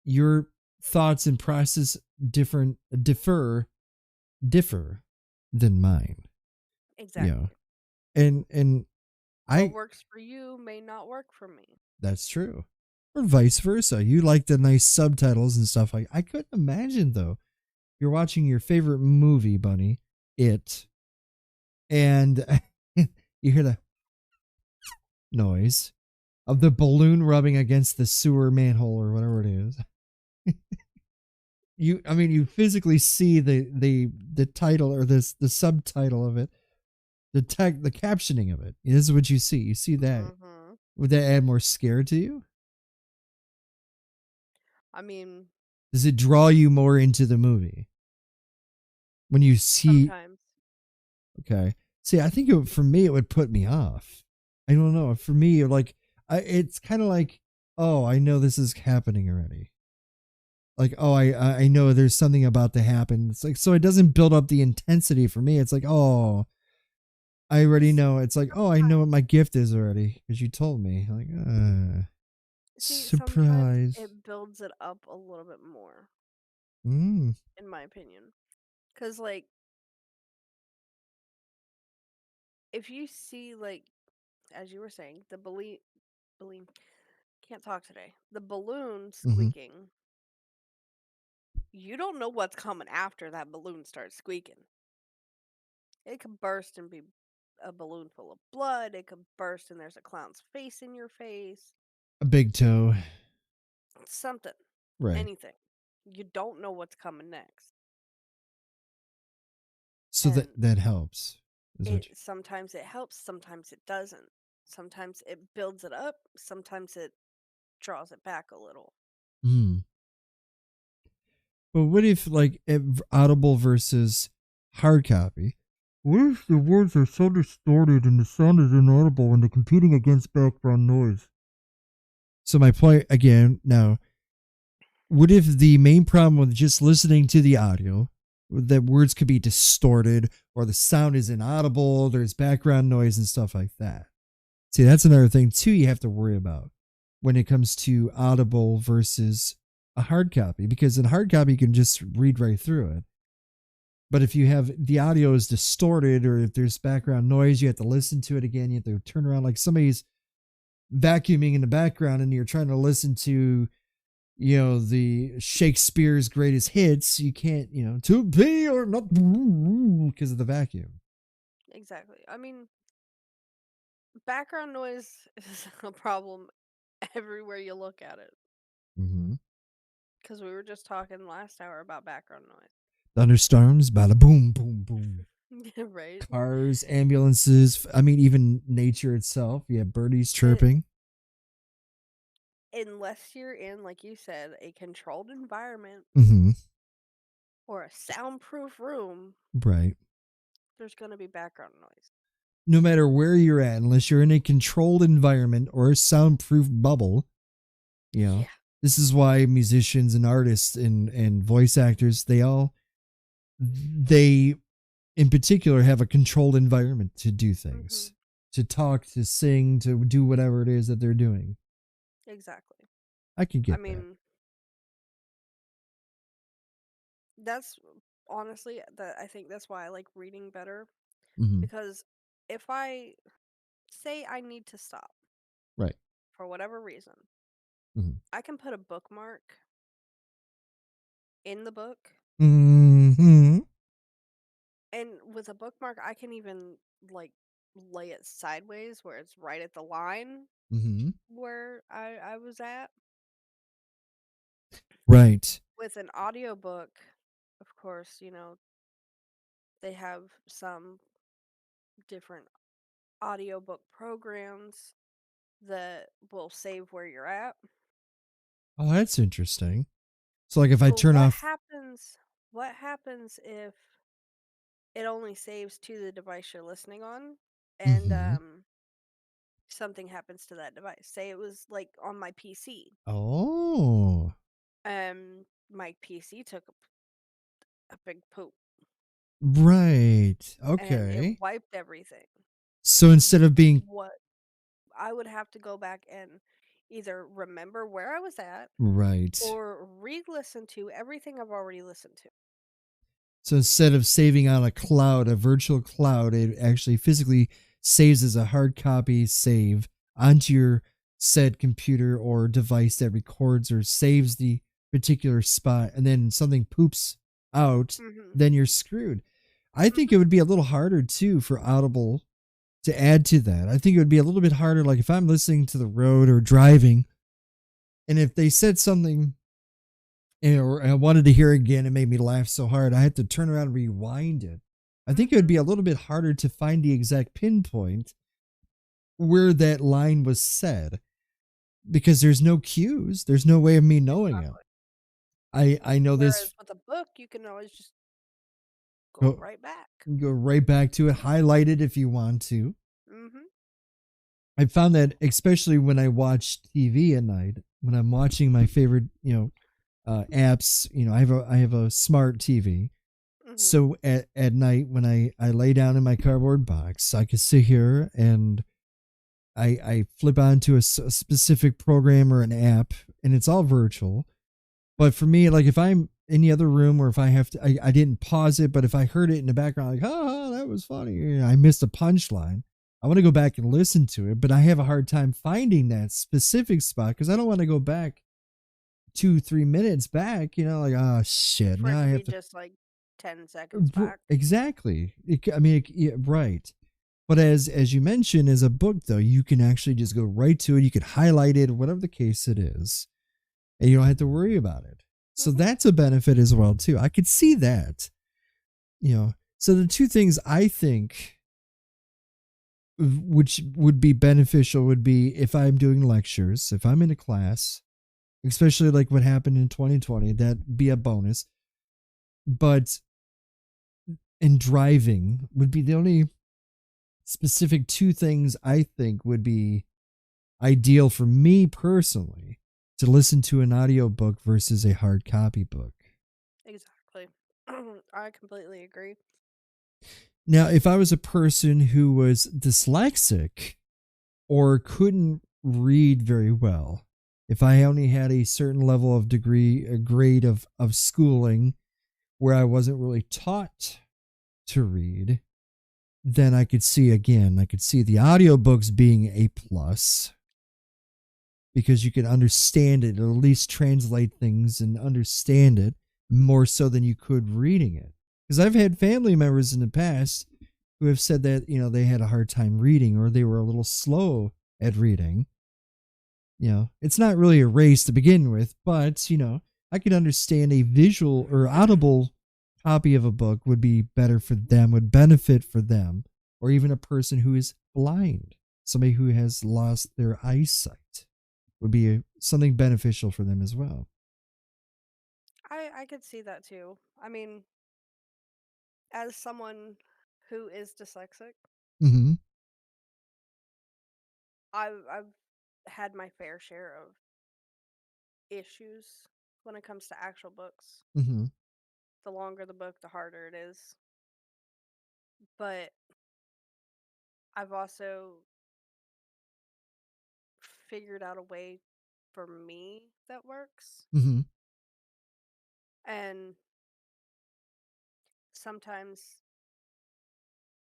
[SPEAKER 2] your thoughts and process differ than mine. You know.
[SPEAKER 1] Exactly.
[SPEAKER 2] And
[SPEAKER 1] What
[SPEAKER 2] I
[SPEAKER 1] works for you may not work for me.
[SPEAKER 2] that's true. Or vice versa. You like the nice subtitles and stuff like I couldn't imagine though. You're watching your favorite movie, Bunny, It, and you hear the noise of the balloon rubbing against the sewer manhole or whatever it is. I mean, you physically see the title or the subtitle of it, the captioning of it. This is what you see. You see that.
[SPEAKER 1] Hmm.
[SPEAKER 2] Would that add more scare to you?
[SPEAKER 1] I mean,
[SPEAKER 2] Does it draw you more into the movie when you see?
[SPEAKER 1] sometimes.
[SPEAKER 2] Okay, see, I think for me it would put me off. I don't know. For me, like, it's kind of like, oh, I know this is happening already. Like, oh, I know there's something about to happen. It's like so it doesn't build up the intensity for me. It's like, oh, I already
[SPEAKER 1] See,
[SPEAKER 2] know. It's like, oh, I know what
[SPEAKER 1] sometimes,
[SPEAKER 2] my gift is already because you told me. Like,
[SPEAKER 1] sometimes
[SPEAKER 2] surprise.
[SPEAKER 1] it builds it up a little bit more,
[SPEAKER 2] Mm,
[SPEAKER 1] in my opinion. Cause like, if you see like, as you were saying, balloon, can't talk today. The balloon
[SPEAKER 2] mm-hmm.
[SPEAKER 1] squeaking. You don't know what's coming after that balloon starts squeaking. It could burst and be a balloon full of blood. It could burst and there's a clown's face in your face.
[SPEAKER 2] A big toe,
[SPEAKER 1] Something.
[SPEAKER 2] right?
[SPEAKER 1] Anything. You don't know what's coming next.
[SPEAKER 2] So that
[SPEAKER 1] And
[SPEAKER 2] that helps. Is what?
[SPEAKER 1] it sometimes it helps, sometimes it doesn't. Sometimes it builds it up, sometimes it draws it back a little.
[SPEAKER 2] Hmm. But what if like Audible versus hard copy? What if the words are so distorted and the sound is inaudible when they're competing against background noise? So my point again now, what if the main problem with just listening to the audio, that words could be distorted or the sound is inaudible, there's background noise and stuff like that. See, that's another thing too you have to worry about when it comes to Audible versus a hard copy, because in hard copy you can just read right through it. But if you have the audio is distorted or if there's background noise, you have to listen to it again. You have to turn around like somebody's vacuuming in the background and you're trying to listen to the Shakespeare's greatest hits, you can't, to be or not because of the vacuum.
[SPEAKER 1] Exactly. I mean, background noise is a problem everywhere you look at it.
[SPEAKER 2] Mm-hmm.
[SPEAKER 1] Because we were just talking last hour about background
[SPEAKER 2] Thunderstorms, bada boom, boom, boom.
[SPEAKER 1] noise. Right?
[SPEAKER 2] Cars, ambulances. I mean, even nature itself. Yeah, birdies
[SPEAKER 1] It,
[SPEAKER 2] chirping.
[SPEAKER 1] unless you're in, like you said, a controlled environment
[SPEAKER 2] Mm-hmm.
[SPEAKER 1] or a soundproof room,
[SPEAKER 2] Right.
[SPEAKER 1] there's going to be background noise.
[SPEAKER 2] No matter where you're at, unless you're in a controlled environment or a soundproof bubble, you know,
[SPEAKER 1] Yeah.
[SPEAKER 2] this is why musicians and artists and voice actors, they in particular have a controlled environment to do
[SPEAKER 1] Hmm.
[SPEAKER 2] things, to talk, to sing, to do whatever it is that they're doing.
[SPEAKER 1] Exactly.
[SPEAKER 2] I can
[SPEAKER 1] I
[SPEAKER 2] get that.
[SPEAKER 1] mean, that's honestly that I think that's why I like reading better
[SPEAKER 2] Mm-hmm.
[SPEAKER 1] because if I say I need to stop
[SPEAKER 2] Right.
[SPEAKER 1] for whatever reason,
[SPEAKER 2] Mm-hmm.
[SPEAKER 1] I can put a bookmark in the book,
[SPEAKER 2] Mm-hmm.
[SPEAKER 1] and with a bookmark I can even like lay it sideways where it's right at the line
[SPEAKER 2] Mm-hmm.
[SPEAKER 1] where I was at.
[SPEAKER 2] Right.
[SPEAKER 1] With an audiobook, of course, they have some different audiobook programs that will save where you're at.
[SPEAKER 2] Oh, that's interesting. So, like, if I
[SPEAKER 1] But
[SPEAKER 2] turn off.
[SPEAKER 1] what happens if it only saves to the device you're listening on and
[SPEAKER 2] Mm-hmm.
[SPEAKER 1] something happens to that device? Say it was like on my PC.
[SPEAKER 2] Oh.
[SPEAKER 1] My PC took a big poop
[SPEAKER 2] Right.
[SPEAKER 1] and it
[SPEAKER 2] Okay.
[SPEAKER 1] wiped everything.
[SPEAKER 2] So instead of being
[SPEAKER 1] What I would have to go back and either remember where I was at
[SPEAKER 2] right.
[SPEAKER 1] or re-listen to everything I've already listened to.
[SPEAKER 2] So instead of saving on a cloud, a virtual cloud, it actually physically saves as a hard copy save onto your said computer or device that records or saves the particular spot, and then something poops out,
[SPEAKER 1] Mhm.
[SPEAKER 2] then you're screwed. I think
[SPEAKER 1] Mhm.
[SPEAKER 2] it would be a little harder too for Audible to add to that. I think it would be a little bit harder, like if I'm listening to the road or driving, and if they said something or I wanted to hear it again, it made me laugh so hard I had to turn around and rewind it. I think it would
[SPEAKER 1] Mhm.
[SPEAKER 2] be a little bit harder to find the exact pinpoint where that line was said because there's no cues. There's no way of me knowing it.
[SPEAKER 1] Exactly.
[SPEAKER 2] I know
[SPEAKER 1] Whereas
[SPEAKER 2] this.
[SPEAKER 1] with a book, you can always just go
[SPEAKER 2] Go
[SPEAKER 1] right back.
[SPEAKER 2] go right back to it. Highlight it if you want to.
[SPEAKER 1] Mhm.
[SPEAKER 2] I found that especially when I watch TV at night, when I'm watching my favorite, apps. I have a smart TV.
[SPEAKER 1] Mhm.
[SPEAKER 2] So at night when I lay down in my cardboard box, I can sit here and I flip onto a specific program or an app, and it's all virtual. But for me, like if I'm in the other room or if I have to, I didn't pause it, but if I heard it in the background, like, oh, that was funny, I missed a punchline. I want to go back and listen to it, but I have a hard time finding that specific spot because I don't want to go back 2-3 minutes back, like, oh shit,
[SPEAKER 1] For it
[SPEAKER 2] now I
[SPEAKER 1] to
[SPEAKER 2] have
[SPEAKER 1] be
[SPEAKER 2] to.
[SPEAKER 1] just like 10 seconds back.
[SPEAKER 2] Exactly. I mean, yeah, right. But as you mentioned, as a book though, you can actually just go right to it. You could highlight it, whatever the case it is, and you don't have to worry about it. So
[SPEAKER 1] Mhm.
[SPEAKER 2] that's a benefit as well too. I could see that. So the two things I think which would be beneficial would be if I'm doing lectures, if I'm in a class, especially like what happened in 2020, that'd be a bonus. But in driving would be the only specific two things I think would be ideal for me personally to listen to an audiobook versus a hard copy book.
[SPEAKER 1] Exactly. I completely agree.
[SPEAKER 2] Now, if I was a person who was dyslexic or couldn't read very well, if I only had a certain level of degree, a grade of schooling where I wasn't really taught to read, then I could see the audiobooks being a plus. because you can understand it, or at least translate things and understand it more so than you could reading it. Because I've had family members in the past who have said that, they had a hard time reading, or they were a little slow at reading. It's not really a race to begin with, but, I could understand a visual or audible copy of a book would be better for them, would benefit for them, or even a person who is blind, somebody who has lost their eyesight would be something beneficial for them as well.
[SPEAKER 1] I could see that too. I mean, as someone who is dyslexic,
[SPEAKER 2] Mm-hmm.
[SPEAKER 1] I've had my fair share of issues when it comes to actual books.
[SPEAKER 2] Mm-hmm.
[SPEAKER 1] The longer the book, the harder it is. But I've also figured out a way for me that works.
[SPEAKER 2] Mm-hmm.
[SPEAKER 1] And sometimes,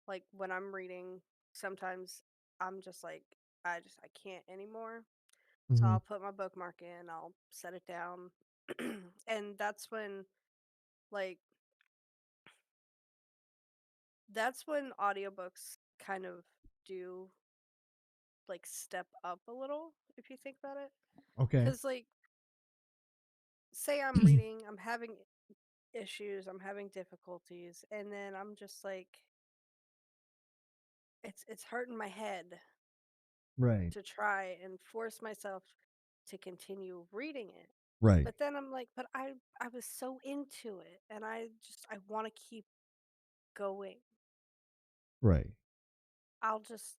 [SPEAKER 1] like when I'm reading, sometimes I'm just like, I can't anymore. So
[SPEAKER 2] Mm-hmm.
[SPEAKER 1] I'll put my bookmark in, I'll set it down. And like, that's when audiobooks kind of do like step up a little, if you think about it.
[SPEAKER 2] Okay.
[SPEAKER 1] Because, like, say I'm reading, I'm having issues, I'm having difficulties, and then I'm just like, it's hurting my head
[SPEAKER 2] Right.
[SPEAKER 1] to try and force myself to continue reading it.
[SPEAKER 2] Right.
[SPEAKER 1] But then I'm like, but I was so into it, and I want to keep going.
[SPEAKER 2] Right.
[SPEAKER 1] I'll just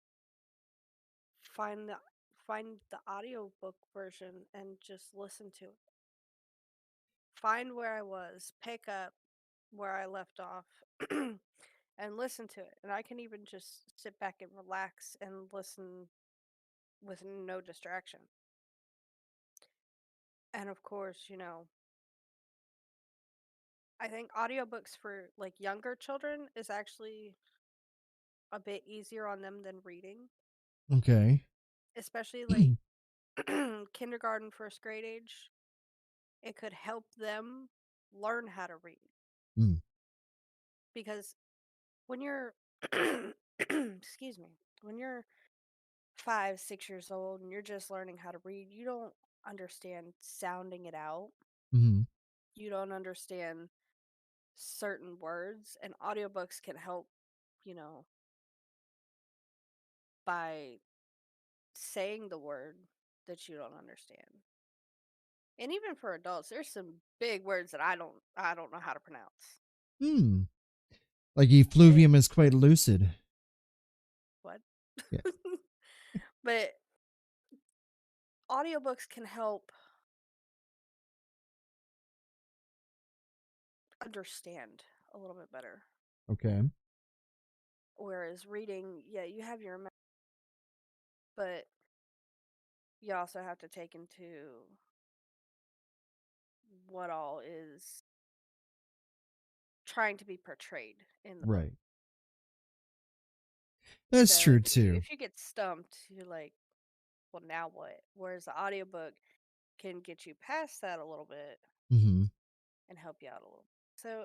[SPEAKER 1] find the find the audiobook version and just listen to it. Find where I was, pick up where I left off, and listen to it. And I can even just sit back and relax and listen with no distraction. And of course, I think audiobooks for like younger children is actually a bit easier on them than reading,
[SPEAKER 2] Okay.
[SPEAKER 1] especially like kindergarten, first grade age. It could help them learn how to read
[SPEAKER 2] Mm.
[SPEAKER 1] because when you're excuse me, when you're 5, 6 years old and you're just learning how to read, you don't understand sounding it out.
[SPEAKER 2] Mm-hmm.
[SPEAKER 1] You don't understand certain words, and audiobooks can help, you know, by saying the word that you don't understand. And even for adults, there's some big words that I don't know how to pronounce.
[SPEAKER 2] Hmm. Like
[SPEAKER 1] It
[SPEAKER 2] effluvium is quite lucid.
[SPEAKER 1] what?
[SPEAKER 2] Yeah.
[SPEAKER 1] But audiobooks can help understand a little bit better.
[SPEAKER 2] Okay.
[SPEAKER 1] Whereas reading, yeah, you have your but you also have to take into what all is trying to be portrayed in the book.
[SPEAKER 2] Right. That's
[SPEAKER 1] So
[SPEAKER 2] true
[SPEAKER 1] if you
[SPEAKER 2] too.
[SPEAKER 1] if you get stumped, you're like, well, now what? Whereas the audiobook can get you past that a little bit
[SPEAKER 2] Mm-hmm.
[SPEAKER 1] and help you out a little. So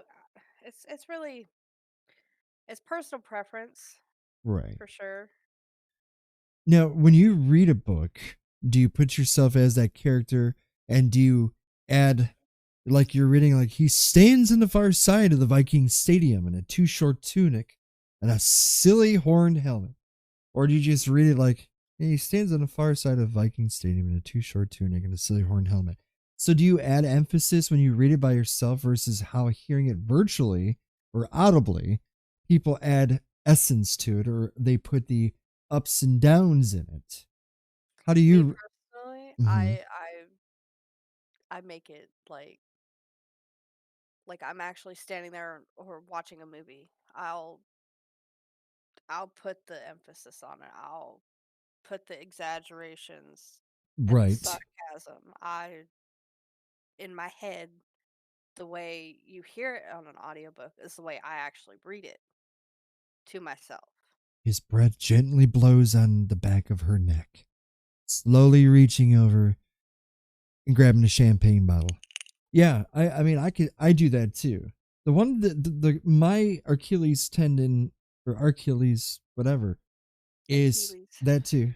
[SPEAKER 1] it's really it's personal preference
[SPEAKER 2] Right.
[SPEAKER 1] for sure.
[SPEAKER 2] Now, when you read a book, do you put yourself as that character, and do you add, like you're reading, like he stands in the far side of the Viking stadium in a too short tunic and a silly horned helmet? Or do you just read it like, "Hey, he stands on the far side of Viking stadium in a too short tunic and a silly horned helmet"? So do you add emphasis when you read it by yourself versus how hearing it virtually or audibly, people add essence to it, or they put the ups and downs in it? How do
[SPEAKER 1] Me
[SPEAKER 2] you?
[SPEAKER 1] personally,
[SPEAKER 2] Mhm.
[SPEAKER 1] I make it like I'm actually standing there or watching a movie. I'll put the emphasis on it. I'll put the exaggerations and the
[SPEAKER 2] Right.
[SPEAKER 1] sarcasm. I in my head, the way you hear it on an audiobook is the way I actually read it to myself.
[SPEAKER 2] His breath gently blows on the back of her neck. slowly reaching over and grabbing a champagne bottle. Yeah, I mean I do that too. The one that my Achilles tendon or Achilles whatever is
[SPEAKER 1] Achilles.
[SPEAKER 2] that too.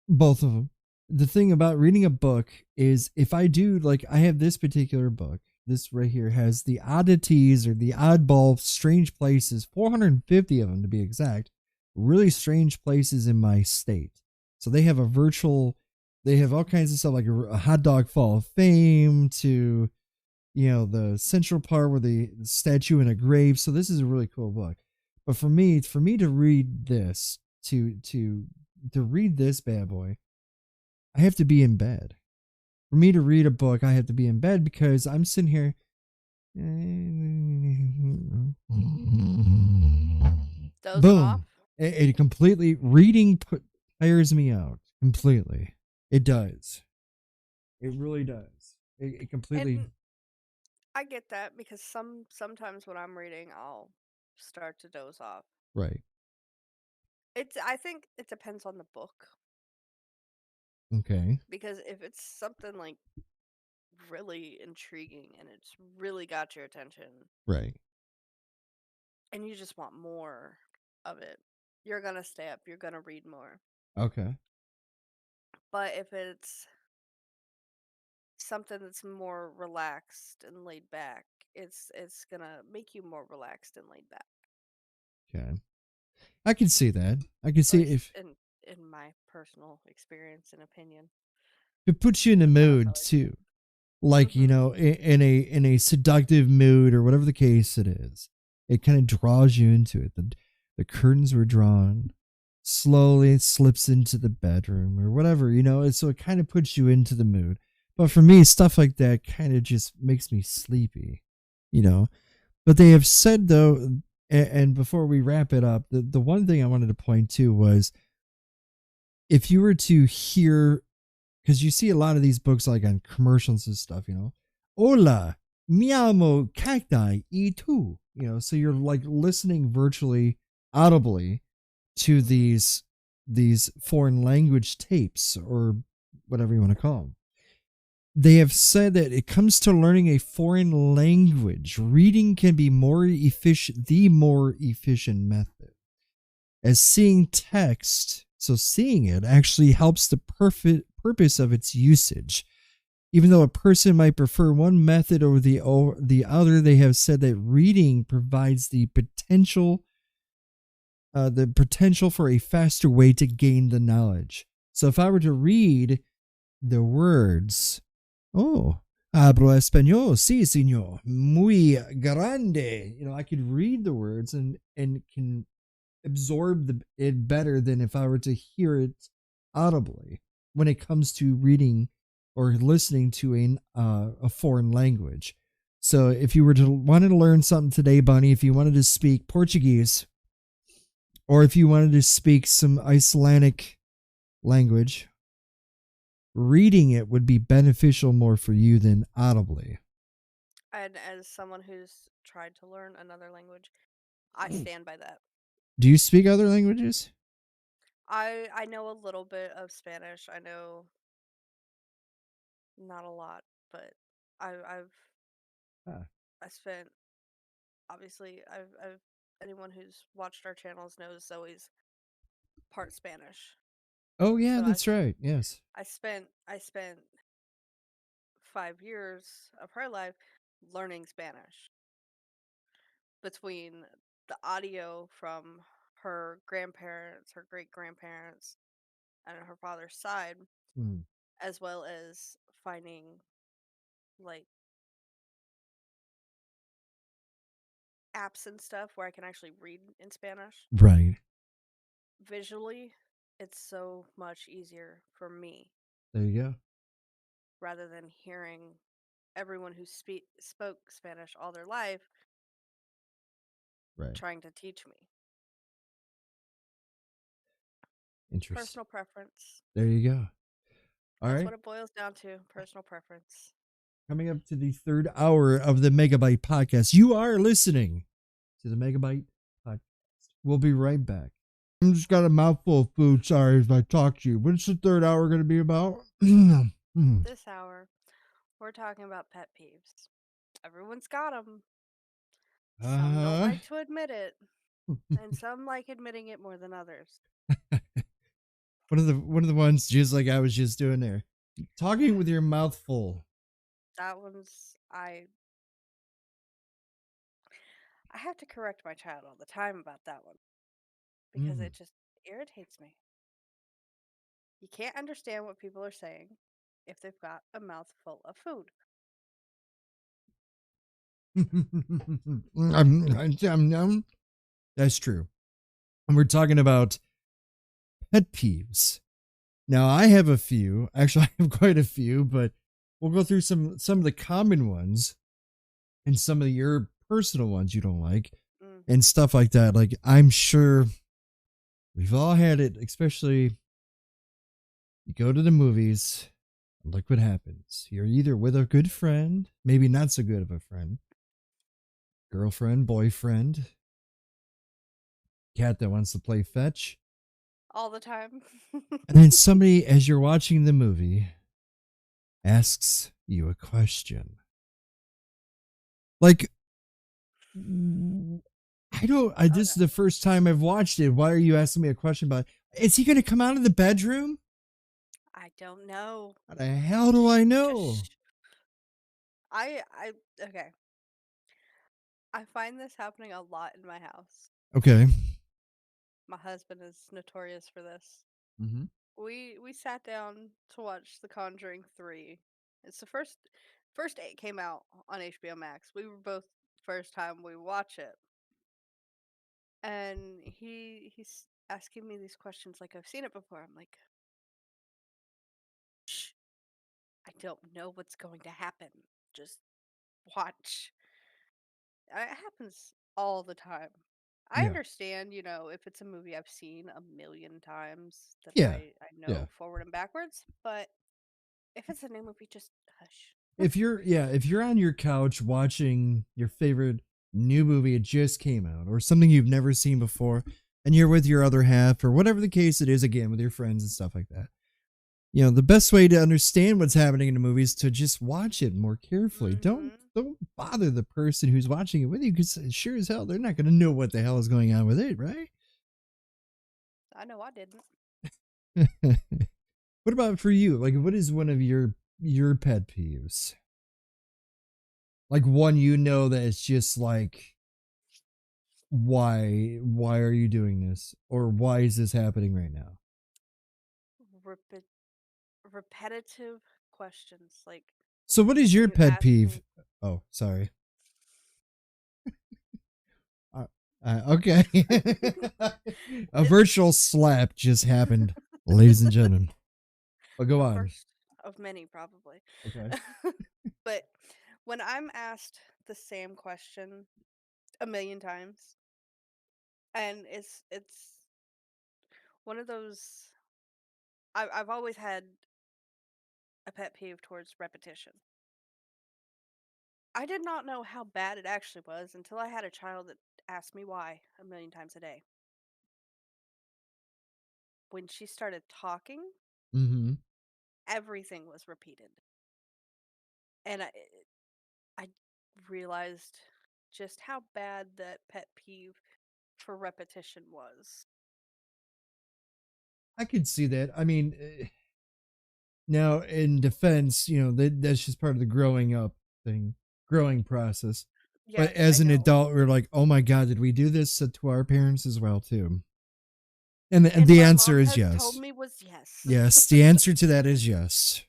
[SPEAKER 2] Both of them. The thing about reading a book is if I do, like, I have this particular book, this right here has the oddities or the oddball strange places, 450 of them to be exact, really strange places in my state. So they have a virtual, they have all kinds of stuff like a hot dog fall of fame to, the central part where the statue in a grave. So this is a really cool book. But for me to read this, to read this bad boy, I have to be in bed. For me to read a book, I have to be in bed because I'm sitting here.
[SPEAKER 1] Dozing off?
[SPEAKER 2] Boom. It completely reading tires me out completely. It does. It really does. It completely
[SPEAKER 1] And I get that because sometimes when I'm reading, I'll start to doze off.
[SPEAKER 2] right.
[SPEAKER 1] I think it depends on the book
[SPEAKER 2] Okay.
[SPEAKER 1] because if it's something like really intriguing and it's really got your attention
[SPEAKER 2] Right.
[SPEAKER 1] and you just want more of it, you're gonna stay up, you're gonna read more.
[SPEAKER 2] Okay.
[SPEAKER 1] But if it's something that's more relaxed and laid back, it's gonna make you more relaxed and laid back.
[SPEAKER 2] Okay. I can see that. I can
[SPEAKER 1] At
[SPEAKER 2] see
[SPEAKER 1] least
[SPEAKER 2] if
[SPEAKER 1] in my personal experience and opinion.
[SPEAKER 2] it puts you in the
[SPEAKER 1] That's how
[SPEAKER 2] mood
[SPEAKER 1] I see
[SPEAKER 2] too.
[SPEAKER 1] it.
[SPEAKER 2] Like,
[SPEAKER 1] Mhm.
[SPEAKER 2] in a seductive mood or whatever the case it is, it kind of draws you into it. The curtains were drawn, slowly it slips into the bedroom or whatever, so it kind of puts you into the mood. But for me, stuff like that kind of just makes me sleepy, you know but they have said though, and before we wrap it up, the one thing I wanted to point to was, if you were to hear, because you see a lot of these books like on commercials and stuff, hola, mi amo cacti e tu, so you're like listening virtually audibly to
[SPEAKER 1] Mhm.
[SPEAKER 2] these foreign language tapes or whatever you want to call them. They have said that it comes to learning a foreign language, reading can be the more efficient method, as seeing text, so seeing it actually helps the perfect purpose of its usage. Even though a person might prefer one method over the other, they have said that reading provides the potential for a faster way to gain the knowledge. So if I were to read the words, oh, hablo español, sí, señor, muy grande. I could read the words and can absorb it better than if I were to hear it audibly when it comes to reading or listening to a foreign language. So if you were to wanted to learn something today, Bunny, if you wanted to speak Portuguese or if you wanted to speak some Icelandic language, reading it would be beneficial more for you than audibly.
[SPEAKER 1] And as someone who's tried to learn another language, I stand by that.
[SPEAKER 2] Do you speak other languages?
[SPEAKER 1] I know a little bit of Spanish. I know not a lot, but I've
[SPEAKER 2] Ah.
[SPEAKER 1] I spent obviously I've anyone who's watched our channels knows Zoe's part Spanish.
[SPEAKER 2] Oh yeah,
[SPEAKER 1] So
[SPEAKER 2] that's right. Yes.
[SPEAKER 1] I spent 5 years of her life learning Spanish between the audio from her grandparents, her great grandparents, and her father's side,
[SPEAKER 2] Mm,
[SPEAKER 1] as well as finding like apps and stuff where I can actually read in Spanish
[SPEAKER 2] right.
[SPEAKER 1] visually. It's so much easier for me
[SPEAKER 2] There you go.
[SPEAKER 1] rather than hearing everyone who spoke Spanish all their life
[SPEAKER 2] Right.
[SPEAKER 1] trying to teach me.
[SPEAKER 2] Interesting.
[SPEAKER 1] Personal preference.
[SPEAKER 2] There you go. All
[SPEAKER 1] That's
[SPEAKER 2] right.
[SPEAKER 1] what it boils down to. Personal preference.
[SPEAKER 2] Coming up to the third hour of the Megabyte podcast. You are listening to the Megabyte podcast. We'll be right back. I'm just got a mouthful of food. Sorry if I talk to you. What's the third hour going to be about?
[SPEAKER 1] This hour, we're talking about pet peeves. Everyone's got them. Some don't
[SPEAKER 2] uh,
[SPEAKER 1] like to admit it, and some like admitting it more than others.
[SPEAKER 2] one of the ones just like I was just doing there. Talking with your mouth full.
[SPEAKER 1] That one's I have to correct my child all the time about that one because
[SPEAKER 2] Mm.
[SPEAKER 1] it just irritates me. You can't understand what people are saying if they've got a mouthful of food.
[SPEAKER 2] That's true. And we're talking about pet peeves. Now I have a few. Actually, I have quite a few, but we'll go through some of the common ones and some of your personal ones you don't like and
[SPEAKER 1] Hmm.
[SPEAKER 2] stuff like that. Like I'm sure we've all had it, especially you go to the movies. Look what happens. You're either with a good friend, maybe not so good of a friend, girlfriend, boyfriend, cat that wants to play fetch.
[SPEAKER 1] All the time.
[SPEAKER 2] And then somebody, as you're watching the movie, asks you a question. Like, I don't, this is
[SPEAKER 1] Okay.
[SPEAKER 2] the first time I've watched it. Why are you asking me a question about, is he going to come out of the bedroom?
[SPEAKER 1] I don't know.
[SPEAKER 2] How the hell do I
[SPEAKER 1] Shh,
[SPEAKER 2] know?
[SPEAKER 1] shush. Okay. I find this happening a lot in my house.
[SPEAKER 2] Okay.
[SPEAKER 1] My husband is notorious for this.
[SPEAKER 2] Mm-hmm.
[SPEAKER 1] We sat down to watch The Conjuring 3. It's the first 8 came out on HBO Max. We were both first time we watch it. And he's asking me these questions like I've seen it before. I'm like, "Shh, I don't know what's going to happen. Just watch." It happens all the time. I
[SPEAKER 2] Yeah.
[SPEAKER 1] understand, if it's a movie I've seen a million times that
[SPEAKER 2] Yeah.
[SPEAKER 1] I
[SPEAKER 2] Yeah.
[SPEAKER 1] know forward and backwards, but if it's a new movie, just hush.
[SPEAKER 2] If you're on your couch watching your favorite new movie, it just came out, or something you've never seen before, and you're with your other half, or whatever the case it is, again with your friends and stuff like that. The best way to understand what's happening in a movie is to just watch it more carefully. Don't
[SPEAKER 1] Mhm.
[SPEAKER 2] don't bother the person who's watching it with you, because sure as hell they're not going to know what the hell is going on with it, right?
[SPEAKER 1] I know I didn't.
[SPEAKER 2] What about for you? Like, what is one of your pet peeves? Like one that it's just like, why are you doing this, or why is this happening right now?
[SPEAKER 1] Repe- Repetitive questions like
[SPEAKER 2] So what is
[SPEAKER 1] when
[SPEAKER 2] your
[SPEAKER 1] you
[SPEAKER 2] pet
[SPEAKER 1] ask
[SPEAKER 2] peeve?
[SPEAKER 1] me.
[SPEAKER 2] Oh, sorry. uh, okay. A virtual slap just happened, ladies and gentlemen, but go
[SPEAKER 1] The
[SPEAKER 2] on.
[SPEAKER 1] first of many, probably.
[SPEAKER 2] Okay.
[SPEAKER 1] But when I'm asked the same question a million times, and it's one of those, I've always had a pet peeve towards repetition. I did not know how bad it actually was until I had a child that asked me why a million times a day. When she started talking,
[SPEAKER 2] Mm-hmm.
[SPEAKER 1] everything was repeated, and I realized just how bad that pet peeve for repetition was.
[SPEAKER 2] I could see that. I mean, now in defense, that's just part of the growing up thing, growing process. But
[SPEAKER 1] Yes, I
[SPEAKER 2] as an
[SPEAKER 1] know.
[SPEAKER 2] adult, we're like, oh my god, did we do this to our parents as well too? And
[SPEAKER 1] And
[SPEAKER 2] the
[SPEAKER 1] my
[SPEAKER 2] answer
[SPEAKER 1] mom
[SPEAKER 2] is
[SPEAKER 1] has told
[SPEAKER 2] yes.
[SPEAKER 1] me was yes.
[SPEAKER 2] Yes, the answer to that is yes.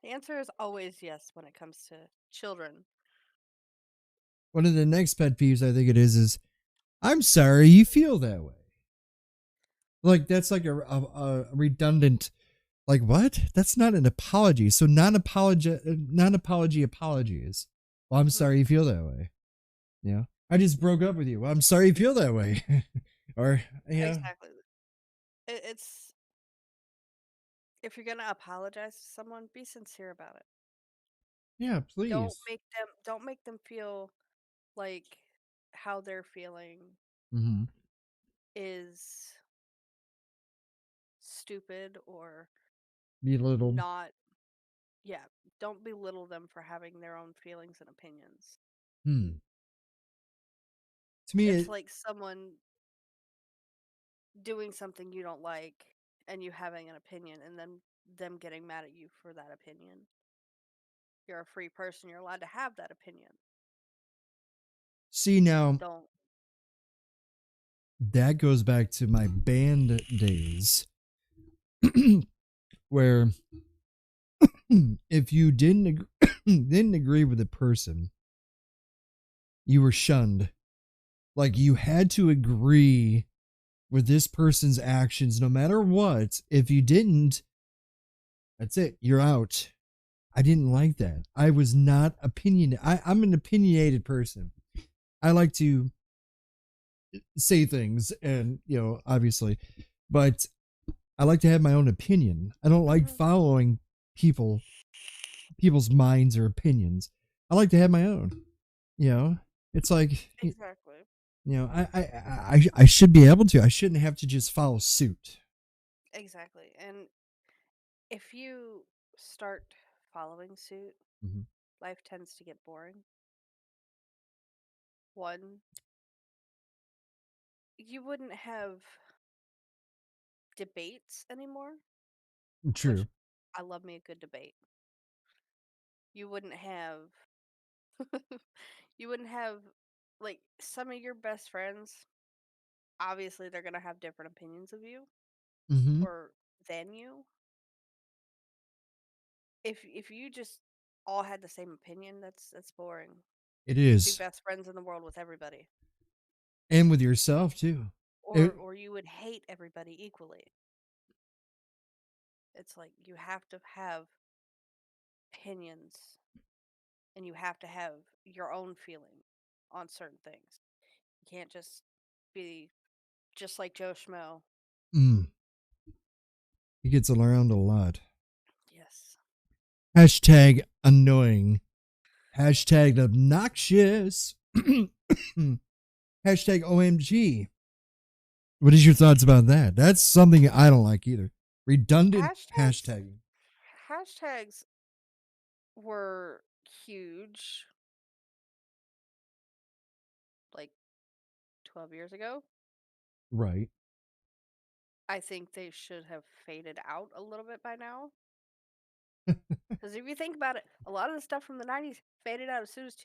[SPEAKER 1] The answer is always yes when it comes to children.
[SPEAKER 2] One of the next pet peeves I think it is I'm sorry you feel that way. Like that's like a redundant. Like what? That's not an apology. So non-apology apologies. Well, I'm
[SPEAKER 1] Hmm.
[SPEAKER 2] sorry you feel that way. I just broke up with you. Well, I'm sorry you feel that way. Or
[SPEAKER 1] Exactly. It's if you're gonna apologize to someone, be sincere about it.
[SPEAKER 2] yeah,
[SPEAKER 1] Don't
[SPEAKER 2] please.
[SPEAKER 1] make them feel like how they're feeling
[SPEAKER 2] Mm-hmm.
[SPEAKER 1] is. stupid or
[SPEAKER 2] Belittled.
[SPEAKER 1] not. Yeah, don't belittle them for having their own feelings and opinions.
[SPEAKER 2] Hmm. To me,
[SPEAKER 1] It's like someone doing something you don't like and you having an opinion and then them getting mad at you for that opinion. You're a free person, you're allowed to have that opinion.
[SPEAKER 2] see now
[SPEAKER 1] Don't.
[SPEAKER 2] that goes back to my band days, where if you didn't agree with a person, you were shunned. Like you had to agree with this person's actions no matter what. If you didn't, that's it. You're out. I didn't like that. I was not I'm an opinionated person. I like to say things and, obviously, but I like to have my own opinion. I don't like
[SPEAKER 1] Hmm.
[SPEAKER 2] following people people's minds or opinions. I like to have my own. You know, it's like
[SPEAKER 1] Exactly.
[SPEAKER 2] I should be able to. I shouldn't have to just follow suit.
[SPEAKER 1] Exactly. And if you start following suit,
[SPEAKER 2] Mhm.
[SPEAKER 1] life tends to get boring. One, you wouldn't have debates anymore, which
[SPEAKER 2] True.
[SPEAKER 1] I love me a good debate. You wouldn't have you wouldn't have like some of your best friends, obviously they're going to have different opinions of you
[SPEAKER 2] Hmm.
[SPEAKER 1] or than you. If you just all had the same opinion, that's boring.
[SPEAKER 2] It
[SPEAKER 1] You'd be
[SPEAKER 2] is,
[SPEAKER 1] best friends in the world with everybody.
[SPEAKER 2] and with yourself too.
[SPEAKER 1] Or
[SPEAKER 2] It.
[SPEAKER 1] or you would hate everybody equally. It's like you have to have opinions and you have to have your own feeling on certain things. You can't just be just like Joe Schmo.
[SPEAKER 2] Mm, he gets around a lot.
[SPEAKER 1] Yes.
[SPEAKER 2] Hashtag annoying. Hashtag obnoxious. Hashtag OMG. What is your thoughts about that? That's something I don't like either. Redundant
[SPEAKER 1] Hashtags
[SPEAKER 2] hashtagging.
[SPEAKER 1] hashtags were huge like 12 years ago.
[SPEAKER 2] Right.
[SPEAKER 1] I think they should have faded out a little bit by now. Because if you think about it, a lot of the stuff from the 90s faded out as soon as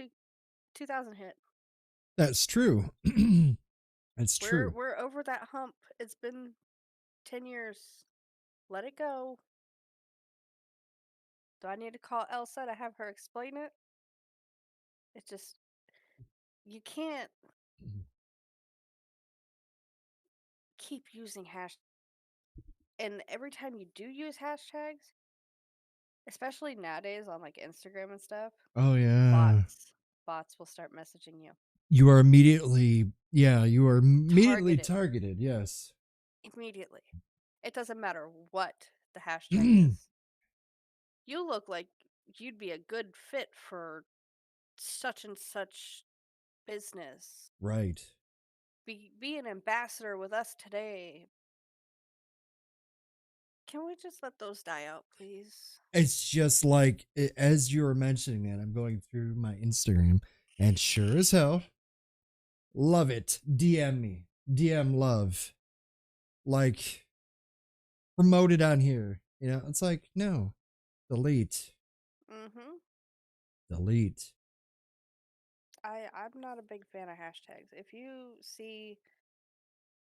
[SPEAKER 1] 2000 hit.
[SPEAKER 2] That's true. That's
[SPEAKER 1] We're
[SPEAKER 2] true.
[SPEAKER 1] we're over that hump. It's been 10 years. Let it go. Do I need to call Elsa to have her explain it? It's just you can't keep using hash. And every time you do use hashtags, especially nowadays on like Instagram and stuff,
[SPEAKER 2] Oh yeah.
[SPEAKER 1] bots will start messaging you.
[SPEAKER 2] You are immediately
[SPEAKER 1] Targeted
[SPEAKER 2] targeted. Yes.
[SPEAKER 1] immediately. It doesn't matter what the hashtag is. You look like you'd be a good fit for such and such business.
[SPEAKER 2] Right.
[SPEAKER 1] Be an ambassador with us today. Can we just let those die out, please?
[SPEAKER 2] It's just like as you were mentioning that, I'm going through my Instagram, and sure as hell, love it. DM me. DM love. Like promote it on here. It's like no, delete,
[SPEAKER 1] Mm-hmm.
[SPEAKER 2] delete.
[SPEAKER 1] I'm not a big fan of hashtags. If you see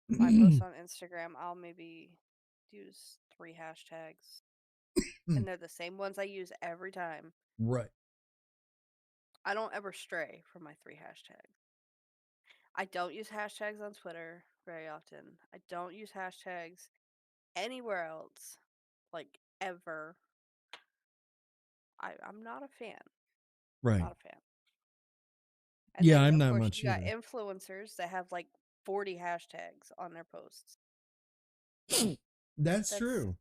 [SPEAKER 1] my posts on Instagram, I'll maybe use 3 hashtags. And they're the same ones I use every time.
[SPEAKER 2] Right.
[SPEAKER 1] I don't ever stray from my 3 hashtags. I don't use hashtags on Twitter very often. I don't use hashtags anywhere else, like ever. I'm not a fan.
[SPEAKER 2] Right.
[SPEAKER 1] Not a fan. And
[SPEAKER 2] Yeah,
[SPEAKER 1] then,
[SPEAKER 2] I'm
[SPEAKER 1] of
[SPEAKER 2] not
[SPEAKER 1] course,
[SPEAKER 2] much
[SPEAKER 1] you got
[SPEAKER 2] either.
[SPEAKER 1] influencers that have like 40 hashtags on their posts.
[SPEAKER 2] That's
[SPEAKER 1] That's
[SPEAKER 2] true.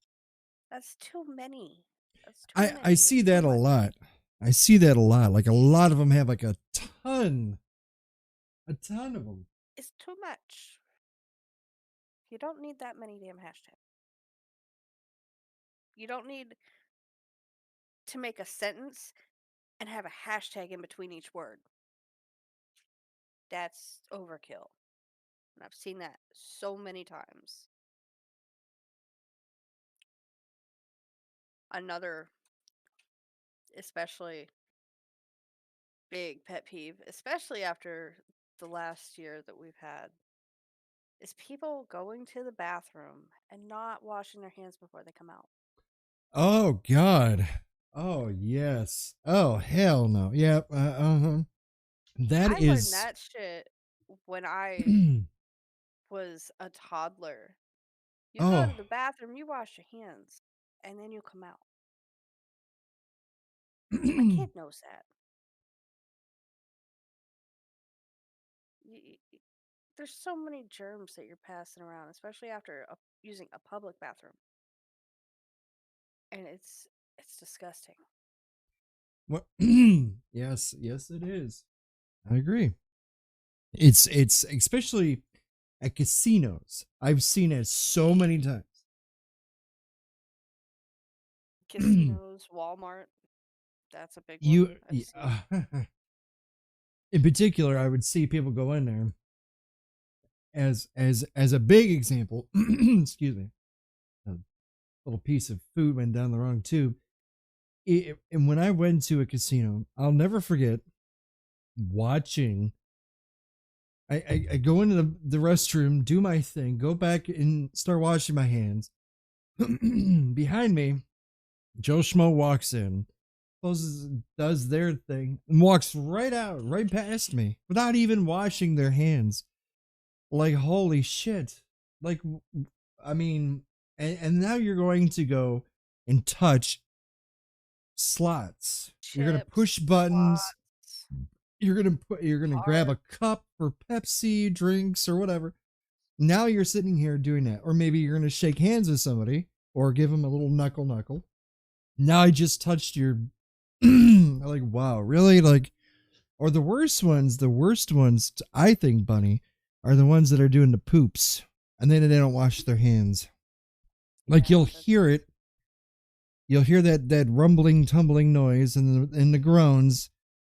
[SPEAKER 1] that's too many. That's too
[SPEAKER 2] I
[SPEAKER 1] many.
[SPEAKER 2] see
[SPEAKER 1] It's too
[SPEAKER 2] that a
[SPEAKER 1] much.
[SPEAKER 2] lot. I see that a lot. Like a lot of them have like a ton of them.
[SPEAKER 1] It's too much. You don't need that many damn hashtags. You don't need to make a sentence and have a hashtag in between each word. That's overkill. And I've seen that so many times. Another especially big pet peeve, especially after the last year that we've had, is people going to the bathroom and not washing their hands before they come out.
[SPEAKER 2] Oh God. Oh yes. Oh hell no. Yep. Uh-huh. That
[SPEAKER 1] I learned
[SPEAKER 2] is.
[SPEAKER 1] that shit when I was a toddler. You go
[SPEAKER 2] Oh.
[SPEAKER 1] to the bathroom, you wash your hands, and then you come out. A kid knows that. There's so many germs that you're passing around, especially after using a public bathroom, and it's disgusting.
[SPEAKER 2] What? Yes. Yes, it is. I agree. It's especially at casinos. I've seen it so many times.
[SPEAKER 1] Casinos, Walmart, that's a big
[SPEAKER 2] You.
[SPEAKER 1] one I've seen.
[SPEAKER 2] In particular, I would see people go in there as a big example. Excuse me. A little piece of food went down the wrong tube. And when I went to a casino, I'll never forget watching. I go into the restroom, do my thing, go back and start washing my hands. Behind me, Joe Schmo walks in, closes, does their thing, and walks right out, right past me, without even washing their hands. Like, holy shit. Like, I mean, and now you're going to go and touch slots. You're gonna
[SPEAKER 1] Chips,
[SPEAKER 2] push buttons.
[SPEAKER 1] slots,
[SPEAKER 2] You're gonna grab a
[SPEAKER 1] cards.
[SPEAKER 2] cup for Pepsi drinks or whatever. Now you're sitting here doing that, or maybe you're gonna shake hands with somebody or give them a little knuckle. Now I just touched your. Like, wow, really? Like, or the worst ones, I think, Bunny, are the ones that are doing the poops and then they don't wash their hands. Like,
[SPEAKER 1] Yeah, that's
[SPEAKER 2] you'll hear that rumbling, tumbling noise and the groans,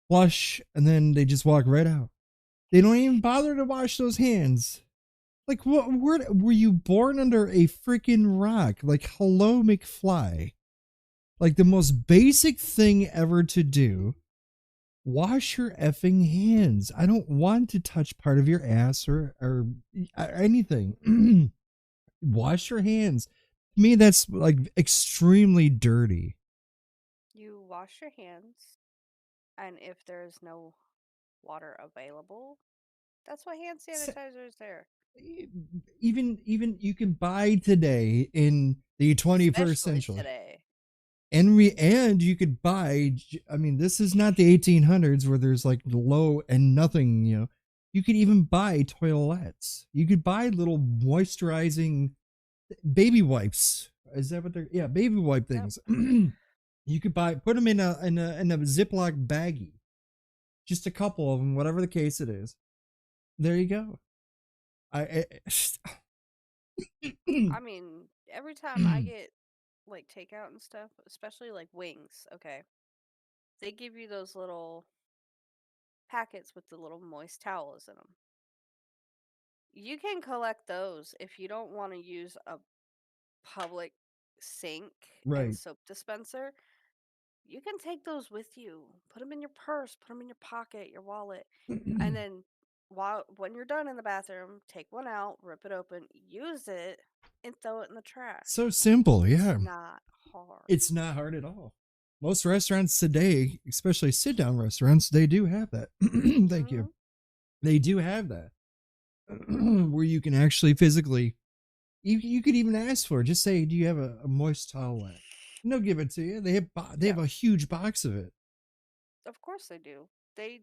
[SPEAKER 2] flush, and then they just walk right out. They don't even bother to wash those hands. Like, what? Where were you born under a freaking rock? Like, hello, McFly. Like, the most basic thing ever to do. Wash your effing hands. I don't want to touch part of your ass or anything. Wash your hands. To me, that's like extremely dirty.
[SPEAKER 1] you wash your hands, and if there's no water available, that's why hand sanitizer is there.
[SPEAKER 2] Even you can buy today in the 21st
[SPEAKER 1] Especially
[SPEAKER 2] century.
[SPEAKER 1] today.
[SPEAKER 2] And you could buy, I mean, this is not the 1800s where there's like low and nothing, you could even buy toilettes. You could buy little moisturizing baby wipes. Is that what they're? Yeah, baby wipe
[SPEAKER 1] Yep.
[SPEAKER 2] things. You could put them in a Ziploc baggie, just a couple of them, whatever the case it is. There you go. I
[SPEAKER 1] I mean, every time I get like takeout and stuff, especially like wings, okay, they give you those little packets with the little moist towels in them. You can collect those if you don't want to use a public sink and
[SPEAKER 2] right.
[SPEAKER 1] soap dispenser. You can take those with you. Put them in your purse, put them in your pocket, your wallet, and then when you're done in the bathroom, take one out, rip it open, use it, and throw it in the trash.
[SPEAKER 2] So simple,
[SPEAKER 1] It's
[SPEAKER 2] yeah.
[SPEAKER 1] not hard.
[SPEAKER 2] It's not hard at all. Most restaurants today, especially sit down restaurants, they do have that. Thank you.
[SPEAKER 1] Mhm.
[SPEAKER 2] They do have that where you can actually physically, you could even ask for it. Just say, do you have a moist towelette? And they'll give it to you. They have
[SPEAKER 1] Yeah,
[SPEAKER 2] a huge box of it.
[SPEAKER 1] of course they do. They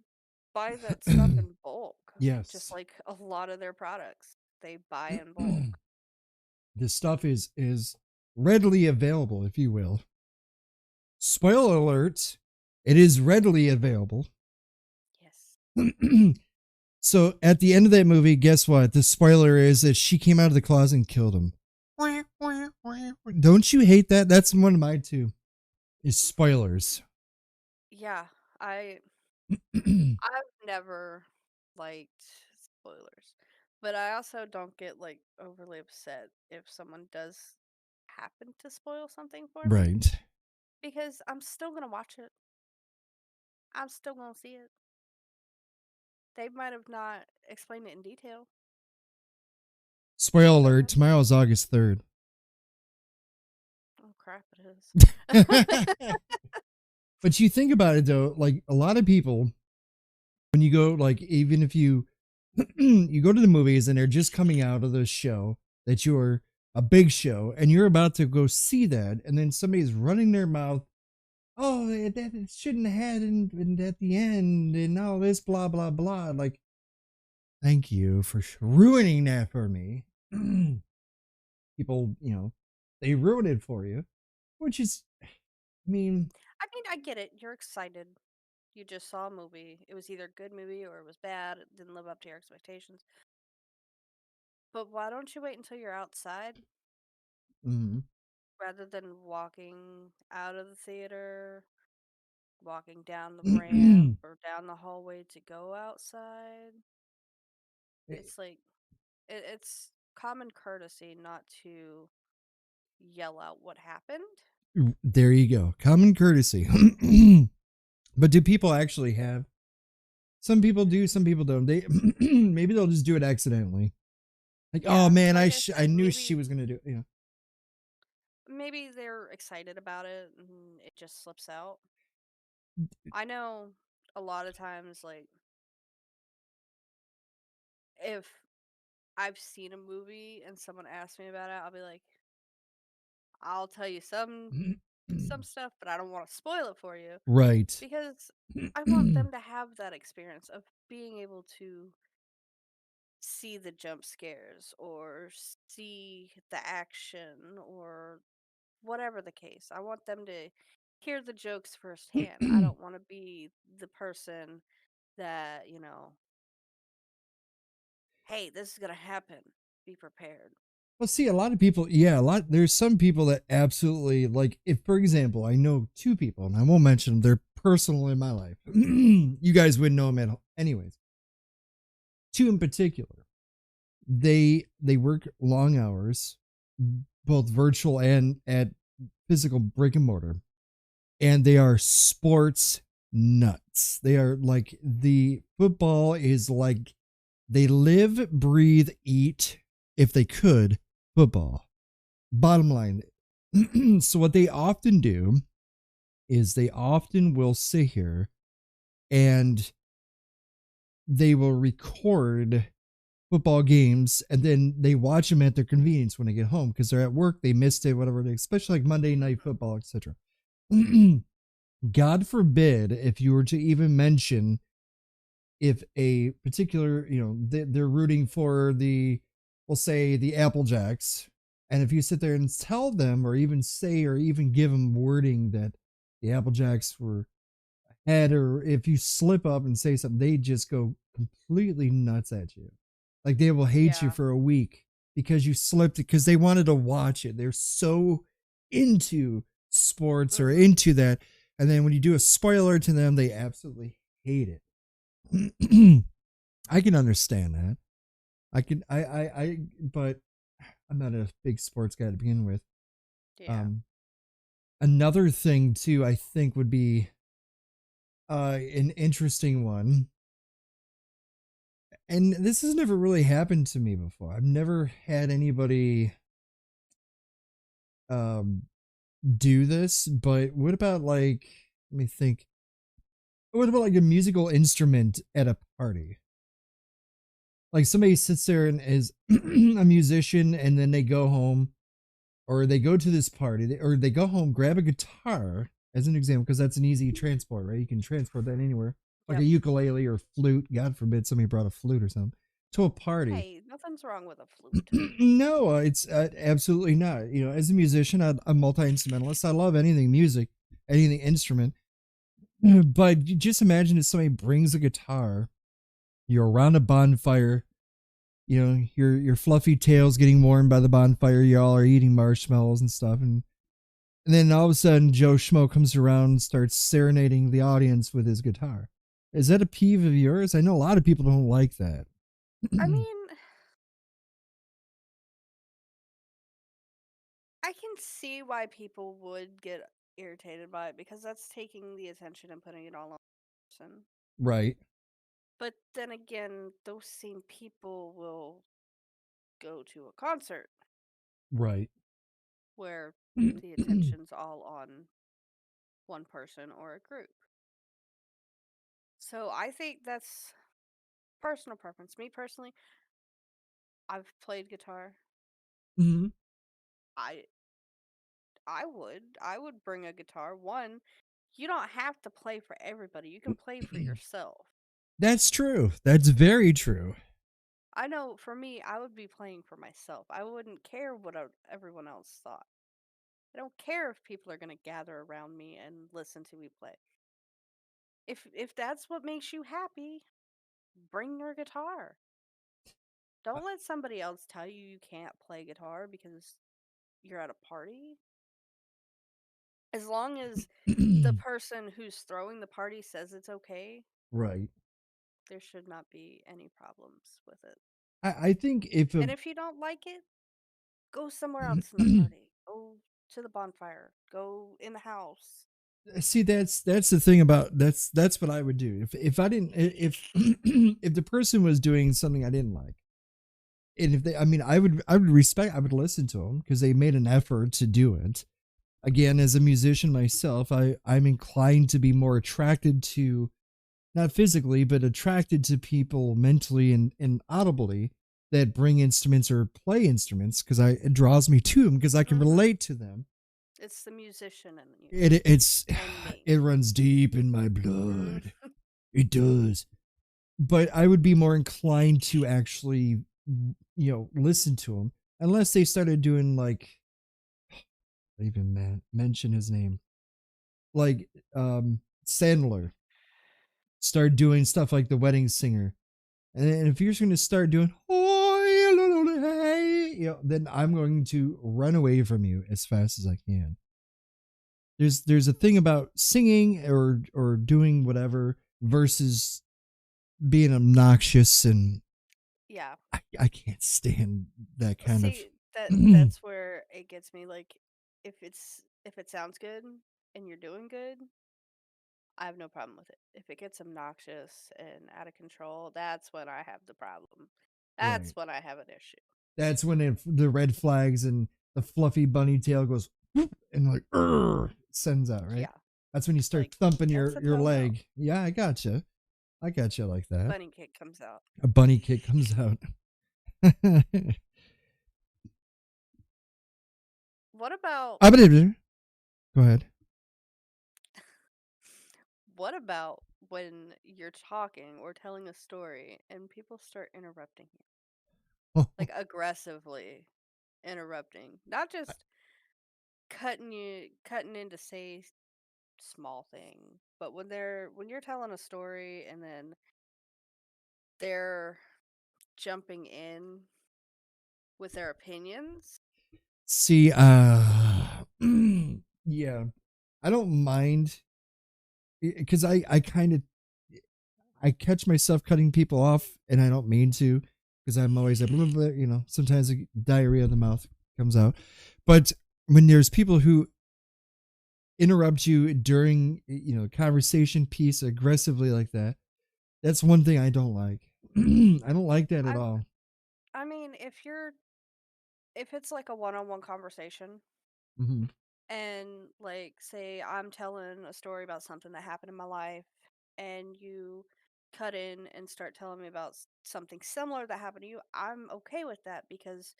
[SPEAKER 1] buy that stuff in bulk, just
[SPEAKER 2] Yes.
[SPEAKER 1] like a lot of their products. They buy in bulk.
[SPEAKER 2] This stuff is readily available, if you will. Spoiler alert, it is readily available.
[SPEAKER 1] Yes.
[SPEAKER 2] So at the end of that movie, guess what? The spoiler is that she came out of the closet and killed him. Don't you hate that? That's one of my two. Is spoilers.
[SPEAKER 1] Yeah, I I've never liked spoilers, but I also don't get like overly upset if someone does happen to spoil something for me
[SPEAKER 2] Right.
[SPEAKER 1] because I'm still gonna watch it. I'm still gonna see it. They might have not explained it in detail,
[SPEAKER 2] Spoiler
[SPEAKER 1] but I'm
[SPEAKER 2] alert,
[SPEAKER 1] gonna see it.
[SPEAKER 2] tomorrow's August 3rd.
[SPEAKER 1] Oh crap, it is.
[SPEAKER 2] But you think about it though, like a lot of people, when you go, like, even if you you go to the movies and they're just coming out of the show that you're a big show and you're about to go see that, and then somebody's running their mouth, oh, that it shouldn't have happened at the end, and all this blah blah blah. Like, thank you for ruining that for me. People, they ruin it for you, which is, I mean,
[SPEAKER 1] I mean, I get it. You're excited. You just saw a movie. It was either a good movie or it was bad. It didn't live up to your expectations. But why don't you wait until you're outside
[SPEAKER 2] mm.
[SPEAKER 1] rather than walking out of the theater, walking down the ramp or down the hallway to go outside? It's like it's common courtesy not to yell out what happened.
[SPEAKER 2] There you go. Common courtesy. But do people actually have? Some people do, some people don't. They maybe they'll just do it accidentally. Like, oh
[SPEAKER 1] Yeah,
[SPEAKER 2] man,
[SPEAKER 1] like I
[SPEAKER 2] I
[SPEAKER 1] said,
[SPEAKER 2] knew she was gonna do it.
[SPEAKER 1] maybe they're excited about it and it just slips out. I know a lot of times, like if I've seen a movie and someone asks me about it, I'll be like, I'll tell you some stuff, but I don't want to spoil it for you
[SPEAKER 2] Right.
[SPEAKER 1] because I want them to have that experience of being able to see the jump scares or see the action or whatever the case. I want them to hear the jokes firsthand. I don't want to be the person that, hey, this is going to happen. Be prepared.
[SPEAKER 2] Well, see, a lot of people, yeah, a lot. There's some people that absolutely like. If, for example, I know two people, and I won't mention them. They're personal in my life. You guys wouldn't know them at all, anyways. Two in particular. They work long hours, both virtual and at physical brick and mortar, and they are sports nuts. They are like, the football is like, they live, breathe, eat, if they could, football. Bottom line. So what they often do is they often will sit here and they will record football games and then they watch them at their convenience when they get home because they're at work, they missed it, whatever, especially like Monday Night Football, etc. God forbid if you were to even mention, if a particular, they're rooting for the, we'll say, the Apple Jacks, and if you sit there and tell them or even say or even give them wording that the Apple Jacks were ahead, or if you slip up and say something, they just go completely nuts at you. Like, they will hate you
[SPEAKER 1] Yeah.
[SPEAKER 2] for a week because you slipped, because they wanted to watch it. They're so into sports or
[SPEAKER 1] Mhm.
[SPEAKER 2] into that. And then when you do a spoiler to them, they absolutely hate it. I can understand that. But I'm not a big sports guy to begin with.
[SPEAKER 1] Yeah.
[SPEAKER 2] Um, Another thing too, I think would be an interesting one, and this has never really happened to me before. I've never had anybody um do this, but what about, like, let me think. What about like a musical instrument at a party? Like, somebody sits there and is a musician, and then they go home, or they go to this party, or they go home, grab a guitar as an example, because that's an easy transport, right? You can transport that anywhere, like a
[SPEAKER 1] Yep.
[SPEAKER 2] ukulele or flute. God forbid somebody brought a flute or something to a party.
[SPEAKER 1] Hey, nothing's wrong with a flute.
[SPEAKER 2] No, it's absolutely not. As a musician, I'm multi instrumentalist. I love anything music, anything instrument. But just imagine if somebody brings a guitar, you're around a bonfire, your fluffy tails getting warmed by the bonfire. Y'all are eating marshmallows and stuff, and then all of a sudden Joe Schmo comes around and starts serenading the audience with his guitar. Is that a peeve of yours? I know a lot of people don't like that.
[SPEAKER 1] I mean, I can see why people would get irritated by it because that's taking the attention and putting it all on the person.
[SPEAKER 2] Right.
[SPEAKER 1] But then again, those same people will go to a concert
[SPEAKER 2] Right.
[SPEAKER 1] where the attention's all on one person or a group. So I think that's personal preference. Me personally, I've played guitar.
[SPEAKER 2] Mhm.
[SPEAKER 1] I I would bring a guitar. One, you don't have to play for everybody. You can play for yourself.
[SPEAKER 2] That's true. That's very true.
[SPEAKER 1] I know for me, I would be playing for myself. I wouldn't care what everyone else thought. I don't care if people are going to gather around me and listen to me play. If that's what makes you happy, bring your guitar. Don't let somebody else tell you you can't play guitar because you're at a party. As long as the person who's throwing the party says it's okay,
[SPEAKER 2] Right.
[SPEAKER 1] there should not be any problems with it.
[SPEAKER 2] I think if a
[SPEAKER 1] And if you don't like it, go somewhere else in the party. Go to the bonfire. Go in the house.
[SPEAKER 2] see that's the thing about that's what I would do if I didn't if if the person was doing something I didn't like, and if they, I mean, I would respect, I would listen to them because they made an effort to do it. Again, as a musician myself, I'm inclined to be more attracted to, not physically, but attracted to people mentally and audibly that bring instruments or play instruments because I it draws me to them because I can
[SPEAKER 1] Hmm.
[SPEAKER 2] relate to them.
[SPEAKER 1] It's the musician in you
[SPEAKER 2] It's
[SPEAKER 1] and me.
[SPEAKER 2] it runs deep in my
[SPEAKER 1] Mm.
[SPEAKER 2] blood. It does. But I would be more inclined to actually, listen to them unless they started doing like, I even mention his name, like Sandler started doing stuff like The Wedding Singer. And if you're just going to start doing, oh, hey, then I'm going to run away from you as fast as I can. There's a thing about singing or doing whatever versus being obnoxious, and
[SPEAKER 1] Yeah.
[SPEAKER 2] I can't stand that kind of.
[SPEAKER 1] See, that's where it gets me. Like, if it sounds good and you're doing good, I have no problem with it. If it gets obnoxious and out of control, that's when I have the problem.
[SPEAKER 2] Right.
[SPEAKER 1] That's when I have an issue.
[SPEAKER 2] That's when the red flags and the fluffy bunny tail goes whoop, and like sends out, right?
[SPEAKER 1] Yeah.
[SPEAKER 2] That's when you start
[SPEAKER 1] Like,
[SPEAKER 2] thumping
[SPEAKER 1] that's
[SPEAKER 2] your
[SPEAKER 1] a
[SPEAKER 2] your
[SPEAKER 1] no-no.
[SPEAKER 2] leg. Yeah, I gotcha. I gotcha like that.
[SPEAKER 1] Bunny kick comes out.
[SPEAKER 2] A bunny kick comes out.
[SPEAKER 1] What about
[SPEAKER 2] Go ahead.
[SPEAKER 1] what about when you're talking or telling a story and people start interrupting you? Like aggressively interrupting. Not just cutting in to say small thing, but when you're telling a story and then they're jumping in with their opinions.
[SPEAKER 2] See, yeah, I don't mind because I kind of I catch myself cutting people off, and I don't mean to because I'm always a little bit, sometimes diarrhea in the mouth comes out. But when there's people who interrupt you during, conversation piece aggressively like that, that's one thing I don't like. I don't like that at
[SPEAKER 1] I
[SPEAKER 2] all.
[SPEAKER 1] I mean, if it's like a one-on-one conversation
[SPEAKER 2] Hmm.
[SPEAKER 1] and like say I'm telling a story about something that happened in my life and you cut in and start telling me about something similar that happened to you, I'm okay with that because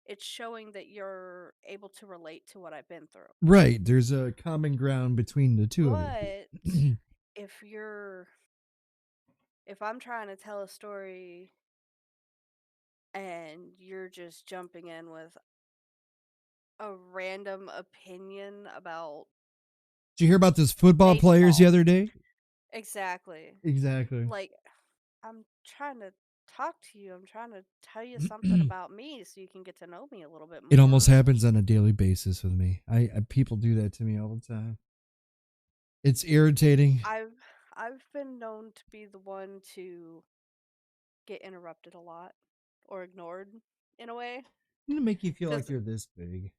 [SPEAKER 1] it's showing that you're able to relate to what I've been through.
[SPEAKER 2] Right. There's a common ground between the two of
[SPEAKER 1] But
[SPEAKER 2] you.
[SPEAKER 1] if you're if I'm trying to tell a story and you're just jumping in with a random opinion about
[SPEAKER 2] Did you hear about this football players the
[SPEAKER 1] baseball.
[SPEAKER 2] other day?
[SPEAKER 1] Exactly.
[SPEAKER 2] Exactly.
[SPEAKER 1] Like, I'm trying to talk to you. I'm trying to tell you something about me so you can get to know me a little bit
[SPEAKER 2] It almost
[SPEAKER 1] more.
[SPEAKER 2] happens on a daily basis with me. I people do that to me all the time. It's irritating.
[SPEAKER 1] I've I've been known to be the one to get interrupted a lot or ignored in a way.
[SPEAKER 2] I'm gonna make you feel like
[SPEAKER 1] Because
[SPEAKER 2] you're this big.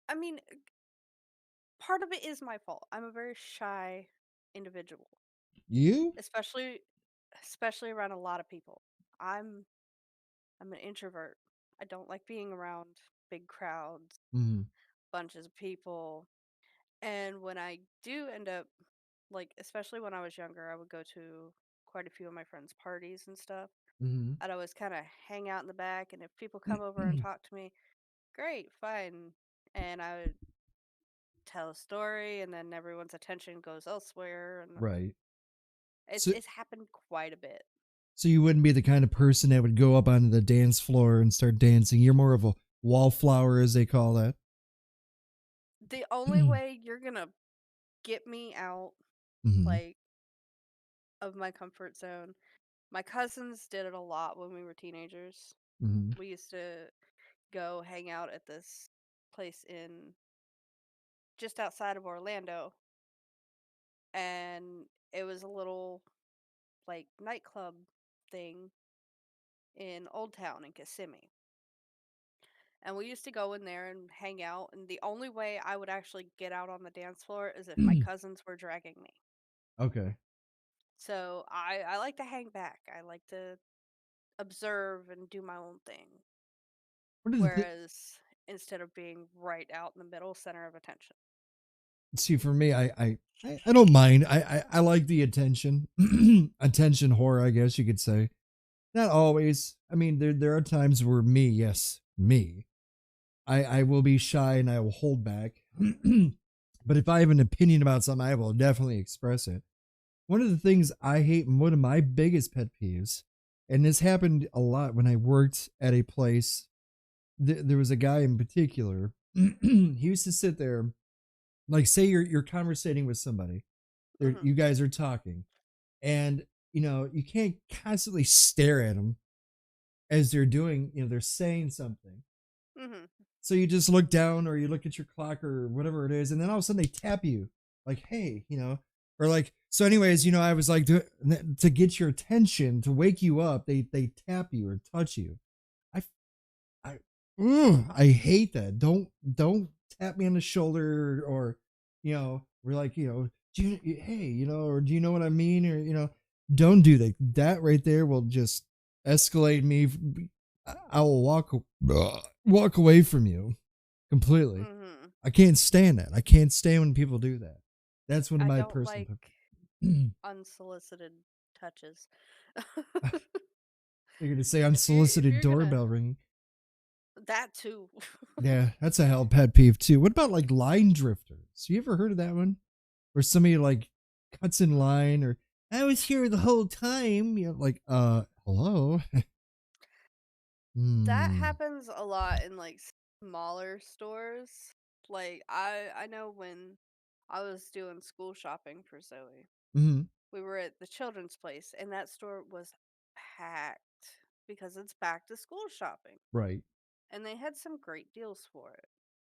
[SPEAKER 1] I mean, part of it is my fault. I'm a very shy individual,
[SPEAKER 2] You?
[SPEAKER 1] especially especially around a lot of people. I'm I'm an introvert. I don't like being around big crowds,
[SPEAKER 2] Mm-hmm.
[SPEAKER 1] bunches of people. And when I do end up, like, especially when I was younger, I would go to quite a few of my friends' parties and stuff. I'd always kind of hang out in the back, and if people come over and
[SPEAKER 2] Mm-hmm.
[SPEAKER 1] talk to me, great, fine. And I would tell a story, and then everyone's attention goes elsewhere, and
[SPEAKER 2] Right.
[SPEAKER 1] it's
[SPEAKER 2] So
[SPEAKER 1] it's happened quite a bit.
[SPEAKER 2] so you wouldn't be the kind of person that would go up onto the dance floor and start dancing. You're more of a wallflower, as they call that.
[SPEAKER 1] The only way you're gonna get me out,
[SPEAKER 2] Mm-hmm.
[SPEAKER 1] like, of my comfort zone. My cousins did it a lot when we were teenagers.
[SPEAKER 2] Mm-hmm.
[SPEAKER 1] We used to go hang out at this place in just outside of Orlando, and it was a little like nightclub thing in Old Town in Kissimmee. And we used to go in there and hang out, and the only way I would actually get out on the dance floor is if my cousins were dragging me.
[SPEAKER 2] Okay.
[SPEAKER 1] So I like to hang back. I like to observe and do my own thing.
[SPEAKER 2] What is the thing?
[SPEAKER 1] Whereas instead of being right out in the middle center of attention.
[SPEAKER 2] See, for me, I don't mind. I like the attention, attention whore, I guess you could say. Not always. I mean, there are times where me, yes, me, I will be shy and I will hold back. But if I have an opinion about something, I will definitely express it. One of the things I hate, and one of my biggest pet peeves, and this happened a lot when I worked at a place. There was a guy in particular. He used to sit there, like, say you're conversating with somebody. There,
[SPEAKER 1] Mhm.
[SPEAKER 2] you guys are talking, and you can't constantly stare at them as they're doing. They're saying something.
[SPEAKER 1] Mhm.
[SPEAKER 2] So you just look down or you look at your clock or whatever it is, and then all of a sudden they tap you, like, hey, or like, so anyways, I was like, to get your attention, to wake you up, they tap you or touch you. I I I hate that. Don't tap me on the shoulder, or we're like, do hey, or do you know what I mean, or don't do that. That right there will just escalate me. I will walk away from you completely.
[SPEAKER 1] Mhm.
[SPEAKER 2] I can't stand that. I can't stand when people do that. That's one of
[SPEAKER 1] I
[SPEAKER 2] my
[SPEAKER 1] don't
[SPEAKER 2] personal
[SPEAKER 1] like
[SPEAKER 2] You're
[SPEAKER 1] unsolicited touches.
[SPEAKER 2] gonna say
[SPEAKER 1] If
[SPEAKER 2] unsolicited
[SPEAKER 1] you're gonna
[SPEAKER 2] doorbell ringing.
[SPEAKER 1] that too.
[SPEAKER 2] Yeah, that's a hell pet peeve too. What about like line drifters? You ever heard of that one? Where somebody like cuts in line, or I was here the whole time. Like, hello.
[SPEAKER 1] That
[SPEAKER 2] Hmm.
[SPEAKER 1] happens a lot in like smaller stores. Like I know when I was doing school shopping for Zoe,
[SPEAKER 2] Mm-hmm.
[SPEAKER 1] we were at the children's place and that store was packed because it's back to school shopping.
[SPEAKER 2] Right.
[SPEAKER 1] And they had some great deals for it.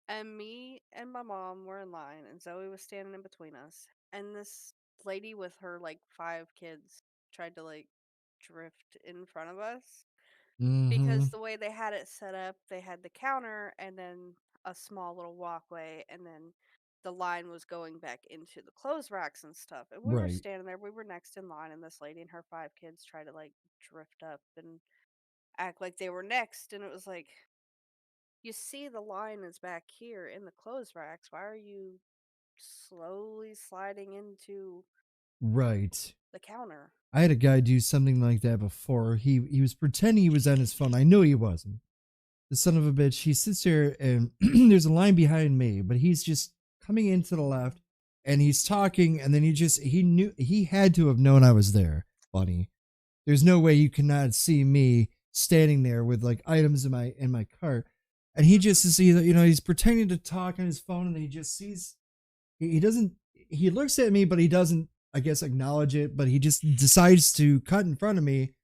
[SPEAKER 1] And me and my mom were in line, and Zoe was standing in between us. And this lady with her like five kids tried to like drift in front of us
[SPEAKER 2] Mm-hmm.
[SPEAKER 1] because the way they had it set up, they had the counter and then a small little walkway, and then the line was going back into the clothes racks and stuff. And we were
[SPEAKER 2] Right.
[SPEAKER 1] standing there, we were next in line, and this lady and her five kids tried to like drift up and act like they were next. And it was like, you see, the line is back here in the clothes racks. Why are you slowly sliding into
[SPEAKER 2] Right.
[SPEAKER 1] the counter?
[SPEAKER 2] I had a guy do something like that before. He was pretending he was on his phone. I know he wasn't. The son of a bitch. He sits there and there's a line behind me, but he's just coming into the left and he's talking, and then he had to have known I was there, Bunny. There's no way you cannot see me standing there with like items in my cart. And he
[SPEAKER 1] Mm-hmm.
[SPEAKER 2] just is either, he's pretending to talk on his phone, and he just sees he doesn't he looks at me, but he doesn't, I guess, acknowledge it, but he just decides to cut in front of me.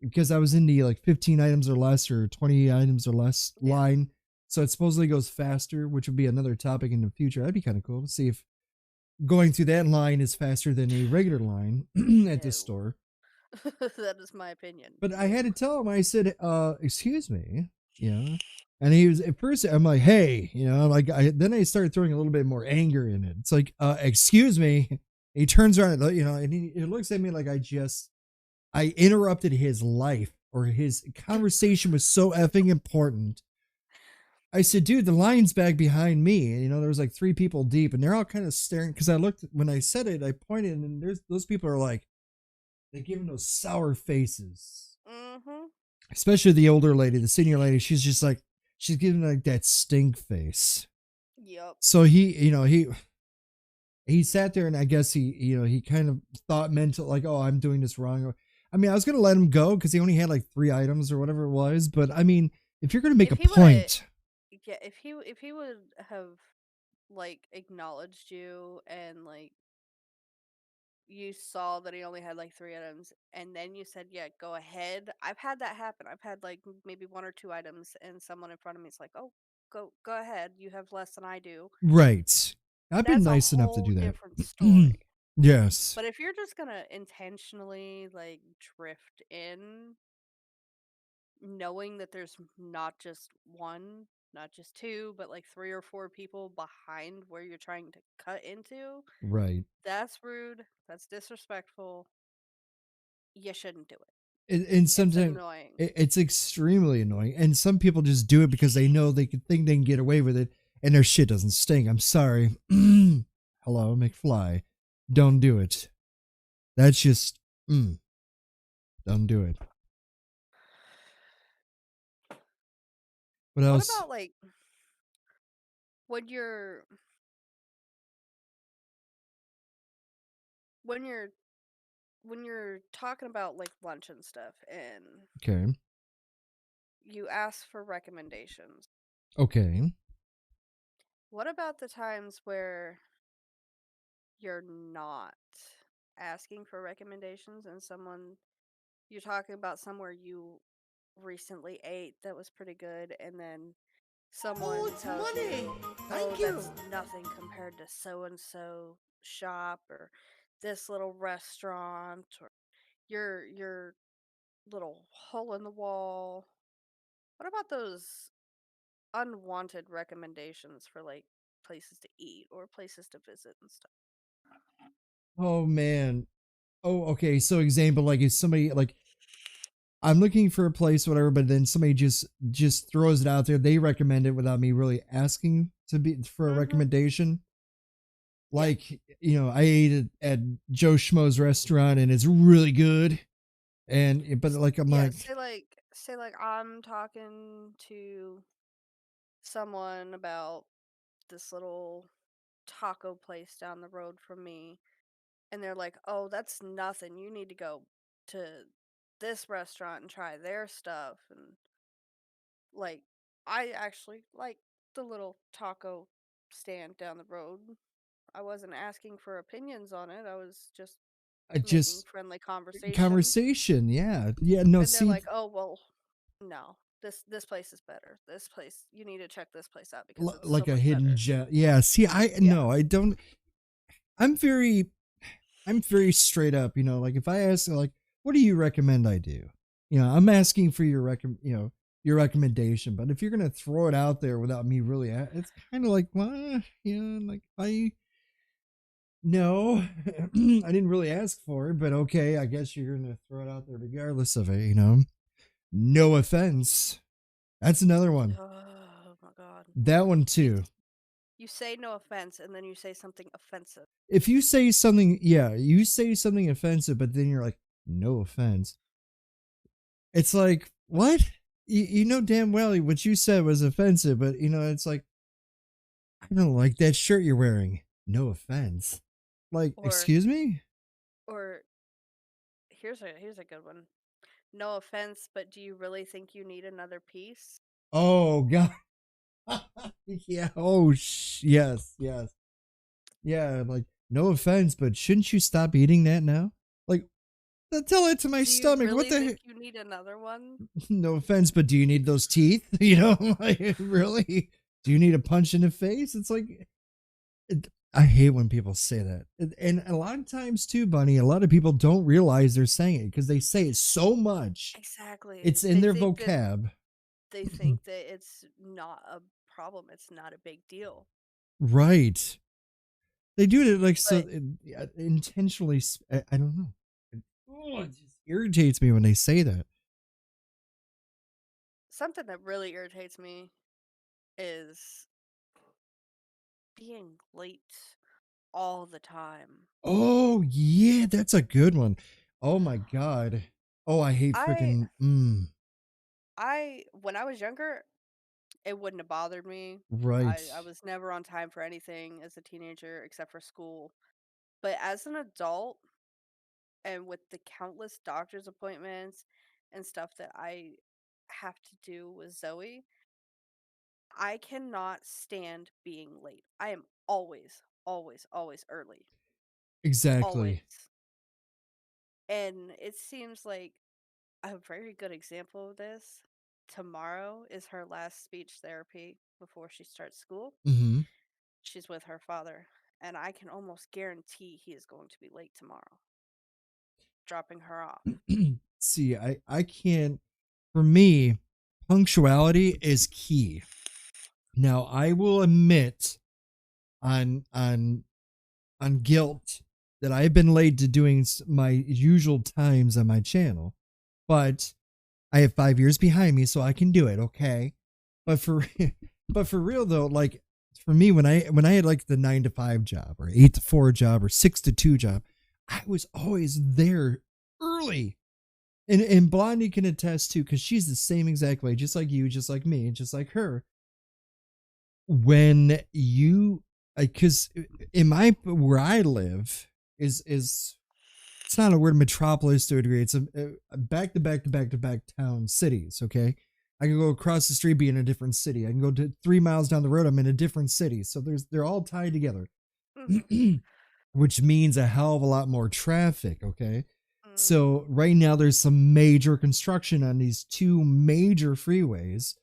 [SPEAKER 2] because I was in the like 15 items or less or 20 items or less
[SPEAKER 1] Yeah.
[SPEAKER 2] line. So it supposedly goes faster, which would be another topic in the future. That'd be kind of cool to see if going through that line is faster than a regular line at this
[SPEAKER 1] No.
[SPEAKER 2] store.
[SPEAKER 1] That is my opinion.
[SPEAKER 2] But I had
[SPEAKER 1] No.
[SPEAKER 2] to tell him, I said, excuse me, And he was at first, I'm like, hey, like then I started throwing a little bit more anger in it. It's like, excuse me. He turns around, and he looks at me like I interrupted his life or his conversation was so effing important. I said, dude, the line's back behind me. And, there was like three people deep and they're all kind of staring. Cause I looked, when I said it, I pointed and there's those people are like, they're giving those sour faces,
[SPEAKER 1] Mhm.
[SPEAKER 2] especially the older lady, the senior lady. She's just like, she's giving like that stink face.
[SPEAKER 1] Yep.
[SPEAKER 2] So he sat there and I guess he kind of thought mental like, oh, I'm doing this wrong. I mean, I was gonna let him go because he only had like 3 items or whatever it was. But I mean, if you're gonna make
[SPEAKER 1] If
[SPEAKER 2] a
[SPEAKER 1] he would,
[SPEAKER 2] point,
[SPEAKER 1] yeah, if he would have like acknowledged you and like you saw that he only had like 3 items and then you said, yeah, go ahead. I've had that happen. I've had like maybe 1 or 2 items and someone in front of me is like, oh, go ahead. You have less than I do.
[SPEAKER 2] right? I've been
[SPEAKER 1] That's a
[SPEAKER 2] nice enough to
[SPEAKER 1] whole
[SPEAKER 2] do that.
[SPEAKER 1] different story.
[SPEAKER 2] Yes,
[SPEAKER 1] But if you're just gonna intentionally like drift in, knowing that there's not just one, not just two, but like 3 or 4 people behind where you're trying to cut into,
[SPEAKER 2] right.
[SPEAKER 1] that's rude. That's disrespectful. You shouldn't do it.
[SPEAKER 2] And
[SPEAKER 1] It's
[SPEAKER 2] sometimes
[SPEAKER 1] annoying.
[SPEAKER 2] it's extremely annoying. And some people just do it because they know they can think they can get away with it, and their shit doesn't stink. I'm sorry. Hello, McFly. Don't do it. That's just don't do it. What
[SPEAKER 1] What
[SPEAKER 2] else?
[SPEAKER 1] about like when you're when you're when you're talking about like lunch and stuff and
[SPEAKER 2] Okay.
[SPEAKER 1] you ask for recommendations?
[SPEAKER 2] Okay.
[SPEAKER 1] What about the times where you're not asking for recommendations and someone you're talking about somewhere you recently ate that was pretty good and then
[SPEAKER 3] Oh,
[SPEAKER 1] someone
[SPEAKER 3] it's
[SPEAKER 1] tells
[SPEAKER 3] money.
[SPEAKER 1] you, "Oh,
[SPEAKER 3] Thank you.
[SPEAKER 1] that's nothing compared to so and so shop or this little restaurant or your little hole in the wall." What about those unwanted recommendations for like places to eat or places to visit and stuff?
[SPEAKER 2] Oh man. Oh, okay. So example, like if somebody like I'm looking for a place, whatever, but then somebody just throws it out there. They recommend it without me really asking to be for a
[SPEAKER 1] Mhm.
[SPEAKER 2] recommendation.
[SPEAKER 1] Yeah.
[SPEAKER 2] Like, I ate it at Joe Schmo's restaurant and it's really good. And but like I'm
[SPEAKER 1] Yeah,
[SPEAKER 2] like,
[SPEAKER 1] say like I'm talking to someone about this little taco place down the road from me and they're like, "Oh, that's nothing. You need to go to this restaurant and try their stuff." And like I actually like the little taco stand down the road. I wasn't asking for opinions on it. I was just
[SPEAKER 2] I
[SPEAKER 1] making
[SPEAKER 2] just
[SPEAKER 1] friendly conversation.
[SPEAKER 2] conversation, yeah, yeah. No,
[SPEAKER 1] And they're
[SPEAKER 2] see,
[SPEAKER 1] like, "Oh, well, no. This place is better. This place, you need to check this place out because it's so
[SPEAKER 2] like a
[SPEAKER 1] much
[SPEAKER 2] hidden
[SPEAKER 1] better."
[SPEAKER 2] gem. Yeah, see, I
[SPEAKER 1] Yeah.
[SPEAKER 2] no, I don't. I'm very I'm very straight up, like if I ask like what do you recommend I do? I'm asking for your recommendation, but if you're going to throw it out there without me really it's kind of like, well, like I no, I didn't really ask for it, but okay, I guess you're going to throw it out there regardless of it. No offense. That's another one.
[SPEAKER 1] Oh my god.
[SPEAKER 2] That one
[SPEAKER 1] You
[SPEAKER 2] too.
[SPEAKER 1] you say no offense and then you say something offensive.
[SPEAKER 2] If you say something, yeah, you say something offensive, but then you're like, no offense. It's like, what? You know damn well what you said was offensive, but it's like, I don't like that shirt you're wearing. No offense. Like,
[SPEAKER 1] Or
[SPEAKER 2] excuse me?
[SPEAKER 1] or here's a good one. No offense, but do you really think you need another piece?
[SPEAKER 2] Oh god. Yeah. Oh yes, yes. Yeah, like no offense, but shouldn't you stop eating that now? Like Tell it to my
[SPEAKER 1] Do you
[SPEAKER 2] stomach. What
[SPEAKER 1] really
[SPEAKER 2] the
[SPEAKER 1] think
[SPEAKER 2] heck?
[SPEAKER 1] you need another one?
[SPEAKER 2] No offense, but do you need those teeth? You know, like, really? Do you need a punch in the face? It's like, I hate when people say that. And a lot of times, too, Bunny, a lot of people don't realize they're saying it because they say it so much.
[SPEAKER 1] Exactly.
[SPEAKER 2] It's in their vocab.
[SPEAKER 1] They think that it's not a problem. It's not a big deal.
[SPEAKER 2] Right. They do it like so
[SPEAKER 1] But
[SPEAKER 2] intentionally. I don't know. It just irritates me when they say that.
[SPEAKER 1] something that really irritates me is being late all the time.
[SPEAKER 2] Oh yeah, that's a good one. Oh my god. Oh, I hate
[SPEAKER 1] I
[SPEAKER 2] freaking.
[SPEAKER 1] when I was younger, it wouldn't have bothered me.
[SPEAKER 2] Right.
[SPEAKER 1] I was never on time for anything as a teenager except for school. But as an adult and with the countless doctor's appointments and stuff that I have to do with Zoe, I cannot stand being late. I am always, always, always early.
[SPEAKER 2] Exactly.
[SPEAKER 1] Always. And it seems like a very good example of this. Tomorrow is her last speech therapy before she starts school.
[SPEAKER 2] Mm-hmm.
[SPEAKER 1] She's with her father, and I can almost guarantee he is going to be late tomorrow, dropping her off.
[SPEAKER 2] See, I can't. For me, punctuality is key. Now, I will admit on on guilt that I've been late to doing my usual times on my channel, but I have 5 years behind me, so I can do it. Okay, but for but for real though, like for me, when I had like the 9 to 5 job or 8 to 4 job or 6 to 2 job, I was always there early. And Blondie can attest too, because she's the same exact way, just like you, just like me, just like her. When you, because in my where I live is it's not a word metropolis to a degree. It's a back to back to back to back town cities. Okay, I can go across the street, be in a different city. I can go to 3 miles down the road, I'm in a different city. So they're all tied together,
[SPEAKER 1] Mhm.
[SPEAKER 2] which means a hell of a lot more traffic. Okay, so
[SPEAKER 1] Mhm.
[SPEAKER 2] right now there's some major construction on these two major freeways,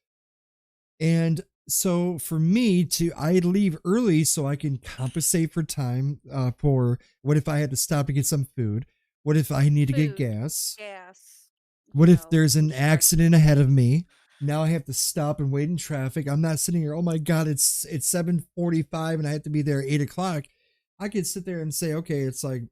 [SPEAKER 2] and so for me to I leave early so I can compensate for time, for what if I had to stop to get some food, what if I need to get
[SPEAKER 1] Food,
[SPEAKER 2] gas,
[SPEAKER 1] gas,
[SPEAKER 2] what if there's an accident
[SPEAKER 1] construction.
[SPEAKER 2] ahead of me, now I have to stop and wait in traffic. I'm not sitting here, oh my god, it's 7:45 and I have to be there at 8 o'clock. I could sit there and say, okay, it's like,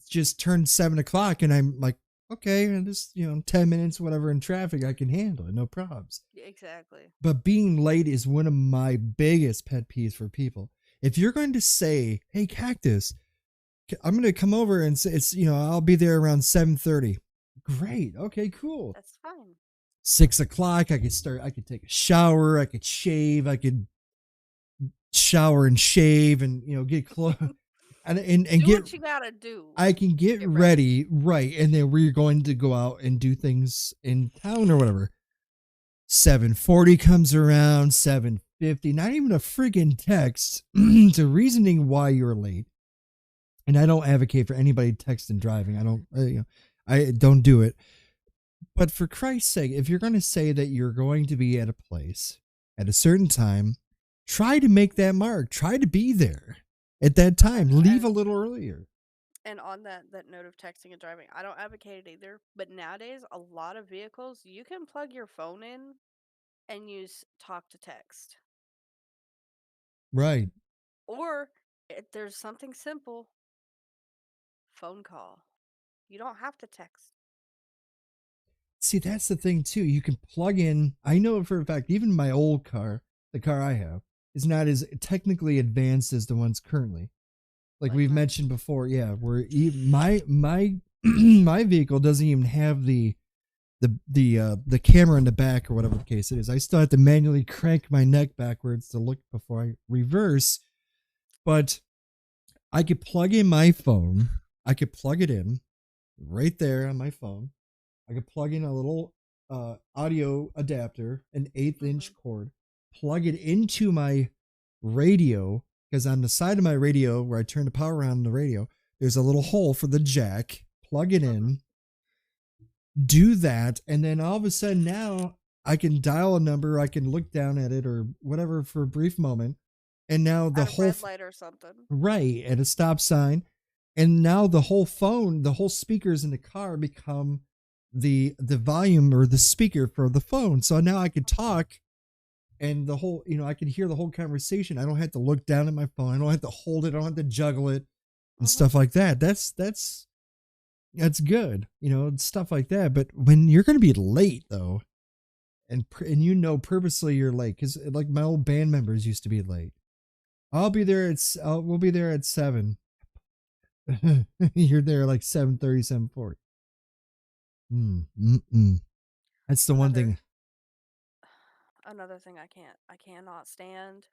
[SPEAKER 2] just turned 7 o'clock, and I'm like, okay, and just 10 minutes whatever in traffic, I can handle it, no problems.
[SPEAKER 1] Exactly.
[SPEAKER 2] But being late is one of my biggest pet peeves for people. If you're going to say, "Hey, Cactus, I'm going to come over and say I'll be there around 7:30." Great. Okay, cool.
[SPEAKER 1] That's fine.
[SPEAKER 2] 6 o'clock, I could take a shower, I could shave, I could shower and shave and get close and
[SPEAKER 1] Do
[SPEAKER 2] get
[SPEAKER 1] what you gotta do.
[SPEAKER 2] I can get
[SPEAKER 1] Get ready.
[SPEAKER 2] ready, right, and then we're going to go out and do things in town or whatever. 7:40 comes around, 7:50, not even a friggin' text to reasoning why you're late. And I don't advocate for anybody texting driving. I don't, I don't do it. But for Christ's sake, if you're going to say that you're going to be at a place at a certain time, try to make that mark. Try to be there at that time.
[SPEAKER 1] And
[SPEAKER 2] Leave a
[SPEAKER 1] and
[SPEAKER 2] little earlier.
[SPEAKER 1] and on that note of texting and driving, I don't advocate it either. But nowadays, a lot of vehicles you can plug your phone in and use talk to text,
[SPEAKER 2] Right.
[SPEAKER 1] or there's something simple: phone call. You don't have to text.
[SPEAKER 2] See, that's the thing too. You can plug in. I know for a fact, even my old car, the car I have, is not as technically advanced as the ones currently. Like
[SPEAKER 1] Like
[SPEAKER 2] we've
[SPEAKER 1] mine.
[SPEAKER 2] mentioned before, yeah, where my my vehicle doesn't even have the camera in the back or whatever the case it is. I still have to manually crank my neck backwards to look before I reverse. But I could plug in my phone. I could plug it in right there on my phone. I could plug in a little audio adapter, an eighth
[SPEAKER 1] Hmm.
[SPEAKER 2] inch cord, plug it into my radio, because on the side of my radio where I turn the power on the radio, there's a little hole for the jack. Plug it
[SPEAKER 1] Hmm.
[SPEAKER 2] in. do that, and then all of a sudden now I can dial a number, I can look down at it or whatever for a brief moment, and now the
[SPEAKER 1] At a
[SPEAKER 2] whole
[SPEAKER 1] red light or something.
[SPEAKER 2] right at a stop sign, and now the whole phone, the whole speakers in the car become the volume or the speaker for the phone. So now I could talk, and the whole, I can hear the whole conversation. I don't have to look down at my phone. I don't have to hold it. I don't have to juggle it and
[SPEAKER 1] Hmm.
[SPEAKER 2] stuff like that. That's good, stuff like that. But when you're going to be late though, and purposely you're late, because like my old band members used to be late. We'll be there at 7. You're there like 7:30, 7:40. Mm-mm. That's the one
[SPEAKER 1] Another
[SPEAKER 2] thing.
[SPEAKER 1] another thing I cannot stand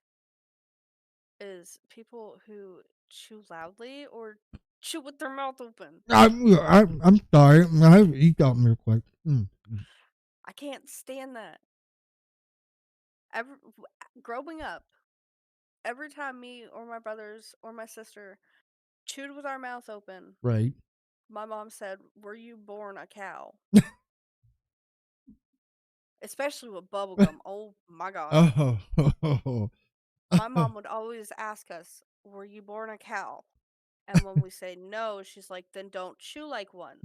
[SPEAKER 1] is people who chew loudly or chew with their mouth open.
[SPEAKER 2] I'm sorry. I eat that real quick.
[SPEAKER 1] I can't stand that. Growing up, every time me or my brothers or my sister chewed with our mouth open,
[SPEAKER 2] Right.
[SPEAKER 1] my mom said, "Were you born a cow?" Especially with bubblegum. Oh my god.
[SPEAKER 2] Oh.
[SPEAKER 1] My mom would always ask us, "Were you born a cow?" And when we say no, she's like, "Then don't chew like one.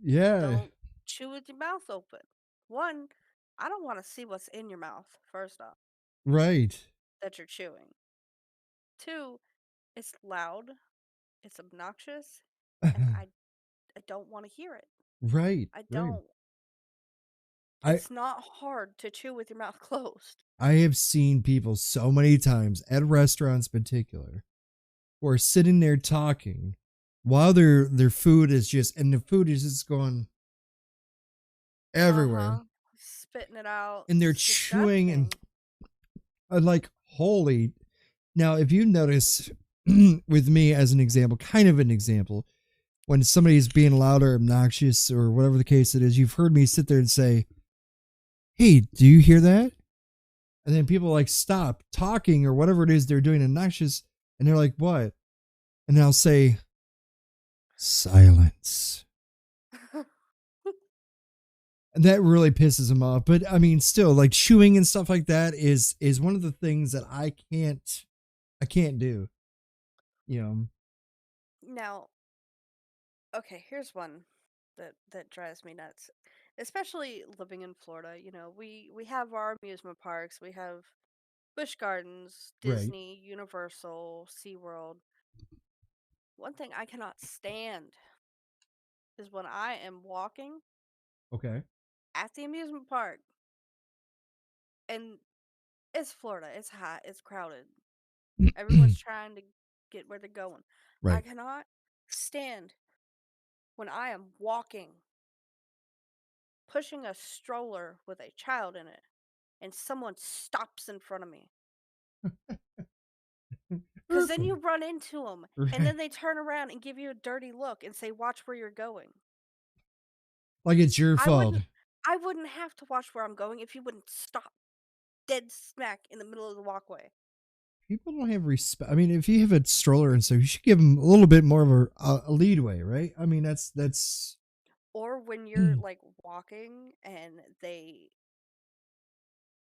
[SPEAKER 2] Yeah.
[SPEAKER 1] Don't chew with your mouth open. One, I don't want to see what's in your mouth, first off,
[SPEAKER 2] Right.
[SPEAKER 1] that you're chewing. Two, it's loud, it's obnoxious, and I don't want to hear it.
[SPEAKER 2] Right.
[SPEAKER 1] I
[SPEAKER 2] Right.
[SPEAKER 1] don't.
[SPEAKER 2] I
[SPEAKER 1] It's not hard to chew with your mouth closed.
[SPEAKER 2] I have seen people so many times at restaurants in particular who are sitting there talking while their food is the food is just going
[SPEAKER 1] Uh
[SPEAKER 2] everywhere,
[SPEAKER 1] huh. Spitting it out.
[SPEAKER 2] and they're
[SPEAKER 1] It's
[SPEAKER 2] chewing, and
[SPEAKER 1] disgusting.
[SPEAKER 2] I'm like, holy. Now, if you notice, with me as an example, kind of an example, when somebody's being loud or obnoxious or whatever the case it is, you've heard me sit there and say, "Hey, do you hear that?" And then people like stop talking or whatever it is they're doing obnoxious, and they're like, "What?" And I'll say, "Silence." And that really pisses them off. But I mean, still, like chewing and stuff like that is one of the things that I can't do. You know,
[SPEAKER 1] Now, okay, here's one that drives me nuts. Especially living in Florida, we have our amusement parks, we have Busch Gardens,
[SPEAKER 2] right?
[SPEAKER 1] Disney, Universal, SeaWorld. One thing I cannot stand is when I am walking
[SPEAKER 2] Okay.
[SPEAKER 1] at the amusement park and it's Florida, it's hot, it's crowded. Everyone's trying to get where they're going. I
[SPEAKER 2] Right.
[SPEAKER 1] cannot stand when I am walking, pushing a stroller with a child in it, and someone stops in front of me. Because then you run into them, and
[SPEAKER 2] Right.
[SPEAKER 1] then they turn around and give you a dirty look and say, "Watch where you're going."
[SPEAKER 2] Like it's your
[SPEAKER 1] I
[SPEAKER 2] fault.
[SPEAKER 1] wouldn't, I wouldn't have to watch where I'm going if you wouldn't stop dead smack in the middle of the walkway.
[SPEAKER 2] People don't have respect. I mean, if you have a stroller and stuff, you should give them a little bit more of a leadway, right? I mean, that's.
[SPEAKER 1] Or when you're like walking and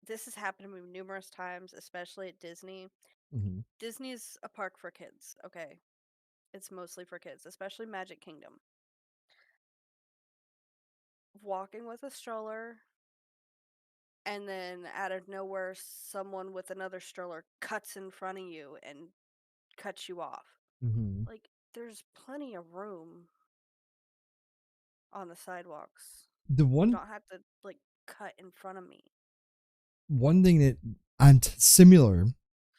[SPEAKER 1] this has happened to me numerous times, especially at Disney.
[SPEAKER 2] Mhm.
[SPEAKER 1] Disney's a park for kids, okay? It's mostly for kids, especially Magic Kingdom. Walking with a stroller, and then out of nowhere, someone with another stroller cuts in front of you and cuts you off.
[SPEAKER 2] Mhm.
[SPEAKER 1] Like, there's plenty of room on the sidewalks.
[SPEAKER 2] The
[SPEAKER 1] You
[SPEAKER 2] one
[SPEAKER 1] don't have to, like, cut in front of me.
[SPEAKER 2] one thing that I'm similar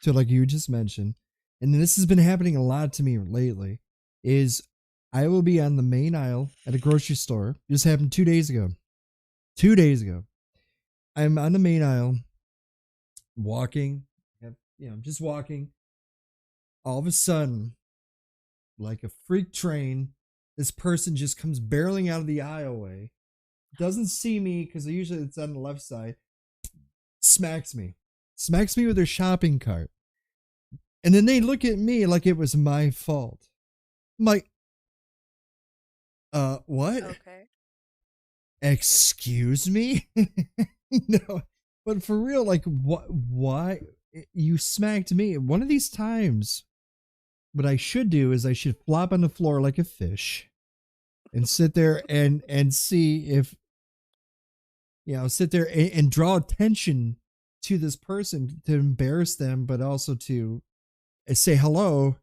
[SPEAKER 2] to, like you just mentioned, and this has been happening a lot to me lately, is I will be on the main aisle at a grocery store. Just happened 2 days ago. 2 days ago, I'm on the main aisle, walking, just walking. All of a sudden, like a freak train, this person just comes barreling out of the aisleway, doesn't see me because usually it's on the left side, smacks me with their shopping cart. And then they look at me like it was my fault. I'm like, what?
[SPEAKER 1] Okay.
[SPEAKER 2] Excuse me? No, but for real, like, what? Why you smacked me? One of these times, what I should do is I should flop on the floor like a fish and sit there and see if sit there and draw attention to this person to embarrass them, but also to say hello.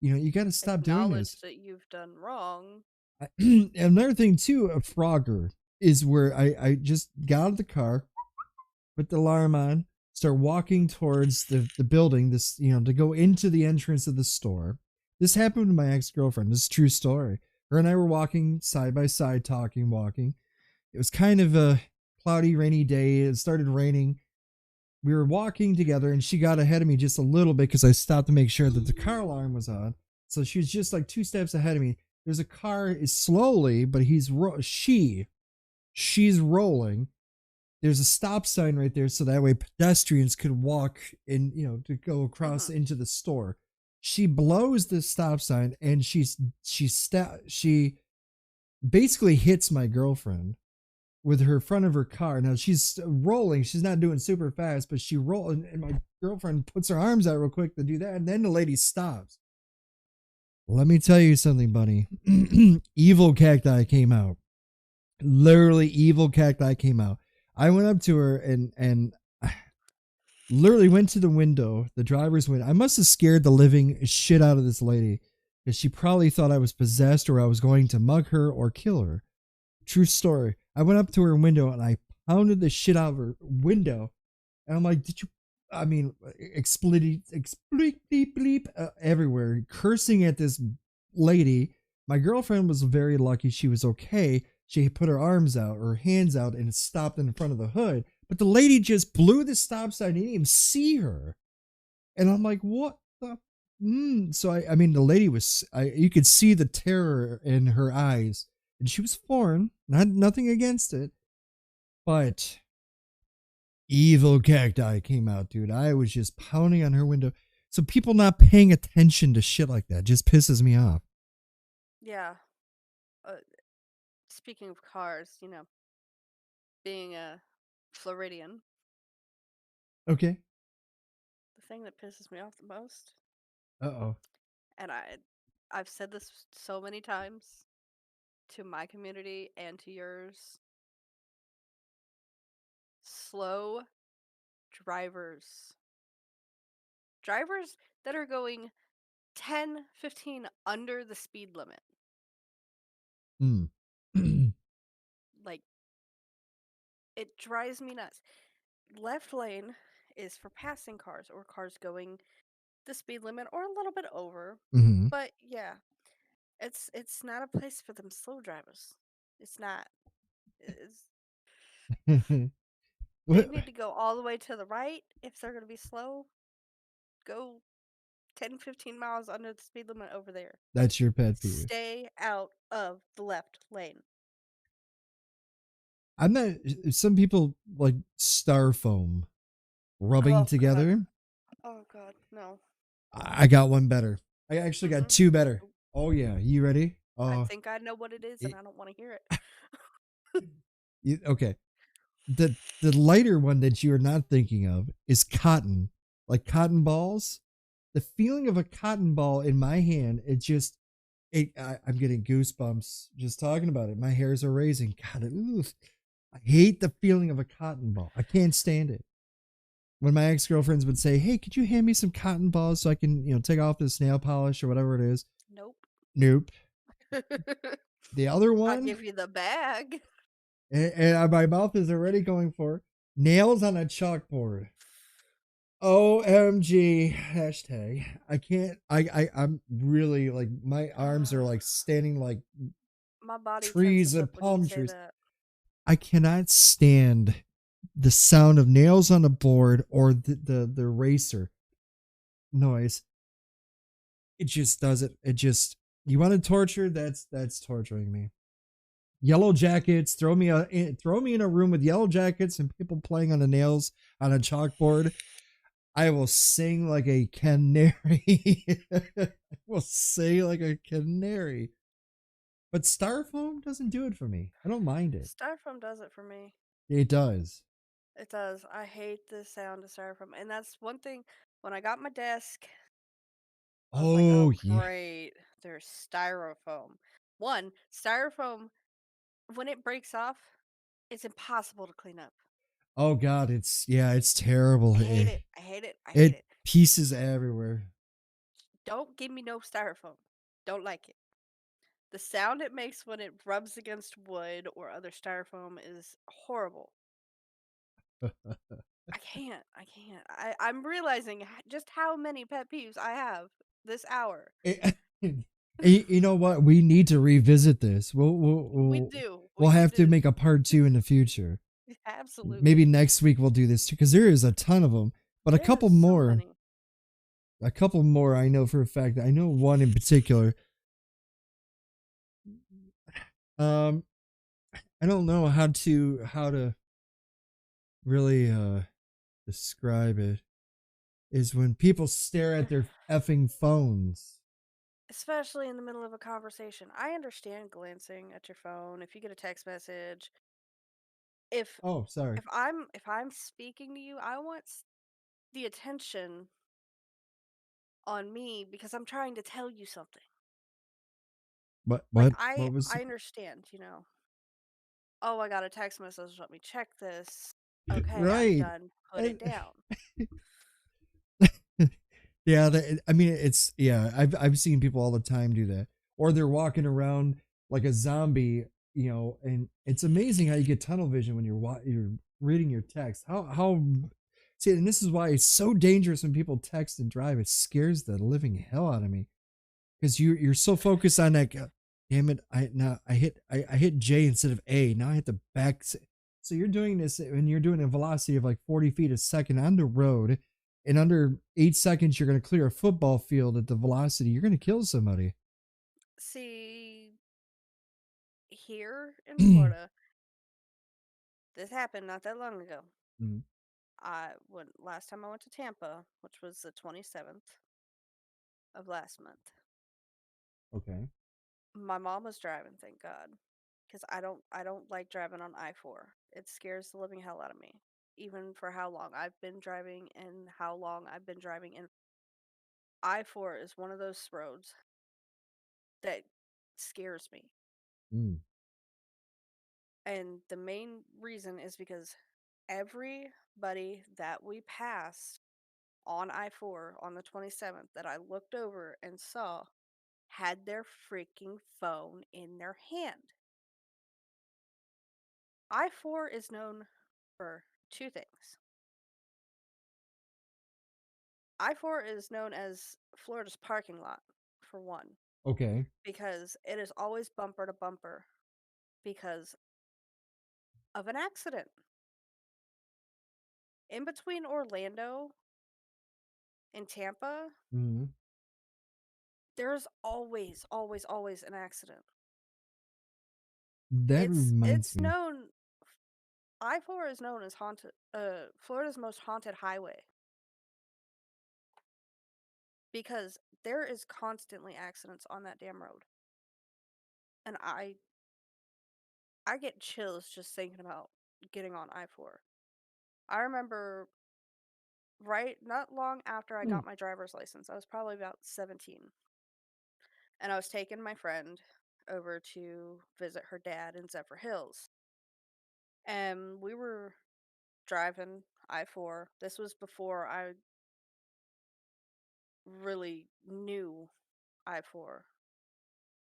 [SPEAKER 2] You got to stop doing
[SPEAKER 1] Acknowledge
[SPEAKER 2] this.
[SPEAKER 1] that you've done wrong.
[SPEAKER 2] Another thing too, a Frogger is where I just got out of the car, put the alarm on, start walking towards the building, this, to go into the entrance of the store. This happened to my ex-girlfriend. This is a true story. Her and I were walking side by side, talking, walking. It was kind of a cloudy, rainy day. It started raining. We were walking together and she got ahead of me just a little bit because I stopped to make sure that the car alarm was on. So she was just like 2 steps ahead of me. There's a car is slowly, but she's rolling. There's a stop sign right there, so that way pedestrians could walk in, to go across
[SPEAKER 1] Hmm.
[SPEAKER 2] into the store. She blows the stop sign and she basically hits my girlfriend with her front of her car. Now she's rolling, she's not doing super fast, but she roll and my girlfriend puts her arms out real quick to do that, and then the lady stops. Let me tell you something, bunny. Evil cacti came out. Literally evil cacti came out. I went up to her and literally went to the window, the driver's window. I must have scared the living shit out of this lady because she probably thought I was possessed or I was going to mug her or kill her. True story. I went up to her window and I pounded the shit out of her window. And I'm like, did you? I mean, expleep, bleep, bleep, everywhere, cursing at this lady. My girlfriend was very lucky. She was okay. She put her arms out, her hands out, and stopped in front of the hood. But the lady just blew the stop sign. I didn't even see her. And I'm like, what the? So I mean, the lady was. You could see the terror in her eyes, and she was foreign. Nothing against it, but evil cacti came out, dude. I was just pounding on her window. So people not paying attention to shit like that just pisses me off.
[SPEAKER 1] Yeah. Uh, Speaking of cars, being a Floridian,
[SPEAKER 2] Okay.
[SPEAKER 1] the thing that pisses me off the most,
[SPEAKER 2] Uh oh.
[SPEAKER 1] and I've said this so many times to my community and to yours, slow drivers. Drivers that are going 10, 15 under the speed limit.
[SPEAKER 2] Hmm.
[SPEAKER 1] Like, it drives me nuts. Left lane is for passing cars or cars going the speed limit or a little bit over.
[SPEAKER 2] Hmm.
[SPEAKER 1] But yeah, it's not a place for them slow drivers. It's not. It's, they
[SPEAKER 2] What?
[SPEAKER 1] need to go all the way to the right if they're going to be slow. Go 10, 15 miles under the speed limit over there.
[SPEAKER 2] That's your pet peeve.
[SPEAKER 1] Stay out of the left lane.
[SPEAKER 2] I'm not. Some people like styrofoam rubbing
[SPEAKER 1] Oh god.
[SPEAKER 2] together.
[SPEAKER 1] Oh god. No.
[SPEAKER 2] I got one better. I actually got
[SPEAKER 1] Mm-mm.
[SPEAKER 2] two better.
[SPEAKER 1] Nope.
[SPEAKER 2] Oh yeah, you ready?
[SPEAKER 1] I think I know what it is and
[SPEAKER 2] It,
[SPEAKER 1] I don't want to hear it.
[SPEAKER 2] okay. The lighter one that you are not thinking of is cotton, like cotton balls. The feeling of a cotton ball in my hand, I'm getting goosebumps just talking about it. My hairs are raising. God, I hate the feeling of a cotton ball. I can't stand it. When my ex girlfriends would say, "Hey, could you hand me some cotton balls so I can, take off this nail polish or whatever it is?"
[SPEAKER 1] Nope.
[SPEAKER 2] Nope. The other
[SPEAKER 1] I'll
[SPEAKER 2] one,
[SPEAKER 1] give you the bag.
[SPEAKER 2] and my mouth is already going for nails on a chalkboard. OMG hashtag. I can't I'm really like my arms are like standing like
[SPEAKER 1] My body
[SPEAKER 2] trees
[SPEAKER 1] tenses
[SPEAKER 2] and
[SPEAKER 1] up when you
[SPEAKER 2] palm
[SPEAKER 1] say
[SPEAKER 2] trees.
[SPEAKER 1] that.
[SPEAKER 2] I cannot stand the sound of nails on a board or the eraser noise. It just does it. It just you want to torture? That's torturing me. Yellow jackets, throw me in a room with yellow jackets and people playing on the nails on a chalkboard. I will sing like a canary. I will sing like a canary. But styrofoam doesn't do it for me. I don't mind it.
[SPEAKER 1] Styrofoam does it for me.
[SPEAKER 2] It does.
[SPEAKER 1] It does. I hate the sound of styrofoam. And that's one thing when I got my desk, I was like,
[SPEAKER 2] Oh
[SPEAKER 1] "Oh,
[SPEAKER 2] yeah.
[SPEAKER 1] great. There's styrofoam." One, styrofoam when it breaks off, it's impossible to clean up.
[SPEAKER 2] Oh god, it's terrible.
[SPEAKER 1] I hate it. I hate it. I hate
[SPEAKER 2] It
[SPEAKER 1] it.
[SPEAKER 2] pieces everywhere.
[SPEAKER 1] Don't give me no styrofoam. Don't like it. The sound it makes when it rubs against wood or other styrofoam is horrible. I can't. I can't. I'm realizing just how many pet peeves I have this hour.
[SPEAKER 2] You know what? We need to revisit this.
[SPEAKER 1] We do.
[SPEAKER 2] We'll
[SPEAKER 1] We need
[SPEAKER 2] have to
[SPEAKER 1] to.
[SPEAKER 2] make a part two in the future. Maybe
[SPEAKER 1] Absolutely.
[SPEAKER 2] next week we'll do this too, because there is a ton of them. But
[SPEAKER 1] There is so many.
[SPEAKER 2] a couple more I know for a fact. I know one in particular. Um, I don't know how to really describe it. Is when people stare at their effing phones.
[SPEAKER 1] Especially in the middle of a conversation. I understand glancing at your phone if you get a text message. If
[SPEAKER 2] Oh, sorry.
[SPEAKER 1] if I'm speaking to you, I want the attention on me because I'm trying to tell you something. Like
[SPEAKER 2] What was
[SPEAKER 1] I
[SPEAKER 2] it?
[SPEAKER 1] understand, you know. Oh, I got a text message. Let me check this. Okay, I'm
[SPEAKER 2] Right.
[SPEAKER 1] done. Put it
[SPEAKER 2] And
[SPEAKER 1] down.
[SPEAKER 2] yeah, I mean, it's yeah. I've seen people all the time do that, or they're walking around like a zombie, you know. And it's amazing how you get tunnel vision when you're reading your text. How see, and this is why it's so dangerous when people text and drive. It scares the living hell out of me because you're so focused on that. Damn it! I hit J instead of A. Now I hit the back. So you're doing this and you're doing a velocity of like 40 feet a second on the road. In under 8 seconds, you're going to clear a football field at the velocity. You're going to kill somebody.
[SPEAKER 1] See, here in Florida, this happened not that long ago.
[SPEAKER 2] Mm,
[SPEAKER 1] I when last time I went to Tampa, which was the 27th of last month.
[SPEAKER 2] okay.
[SPEAKER 1] My mom was driving, thank God, because I don't like driving on I-4. It scares the living hell out of me, even for how long I've been driving and how long I've been driving. And I-4 is one of those roads that scares me.
[SPEAKER 2] Mm,
[SPEAKER 1] And the main reason is because everybody that we passed on I-4 on the 27th that I looked over and saw had their freaking phone in their hand. I-4 is known for two things. I-4 is known as Florida's parking lot, for one,
[SPEAKER 2] okay.
[SPEAKER 1] because it is always bumper to bumper because of an accident. In between Orlando and Tampa,
[SPEAKER 2] Mm,
[SPEAKER 1] there's always, always, always an accident.
[SPEAKER 2] that reminds
[SPEAKER 1] It's
[SPEAKER 2] me.
[SPEAKER 1] known I-4 is known as haunted Florida's most haunted highway because there is constantly accidents on that damn road. And I get chills just thinking about getting on I-4. I remember right not long after I
[SPEAKER 2] Mm,
[SPEAKER 1] got my driver's license. I was probably about 17, and I was taking my friend over to visit her dad in Zephyr Hills. And we were driving I-4. This was before I really knew I-4,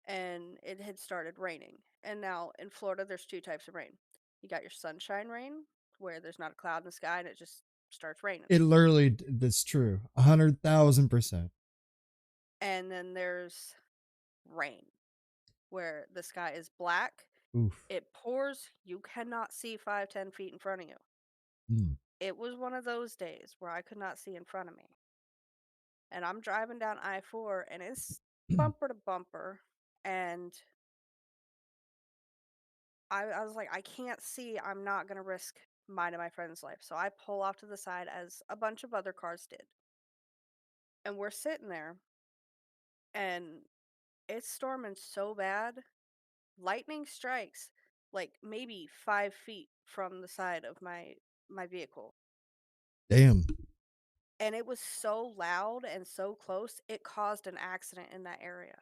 [SPEAKER 1] and it had started raining. And now in Florida, there's two types of rain. You got your sunshine rain, where there's not a cloud in the sky and it just starts raining.
[SPEAKER 2] it literally, that's true. 100,000%.
[SPEAKER 1] And then there's rain, where the sky is black,
[SPEAKER 2] Oof.
[SPEAKER 1] it pours, you cannot see 5, 10 feet in front of you.
[SPEAKER 2] Mm.
[SPEAKER 1] It was one of those days where I could not see in front of me. And I'm driving down I-4 and it's bumper to bumper. And I was like, I can't see. I'm not going to risk mine and my friend's life. So I pull off to the side as a bunch of other cars did. And we're sitting there and it's storming so bad. lightning strikes like maybe 5 feet from the side of my vehicle.
[SPEAKER 2] Damn.
[SPEAKER 1] And it was so loud and so close, it caused an accident in that area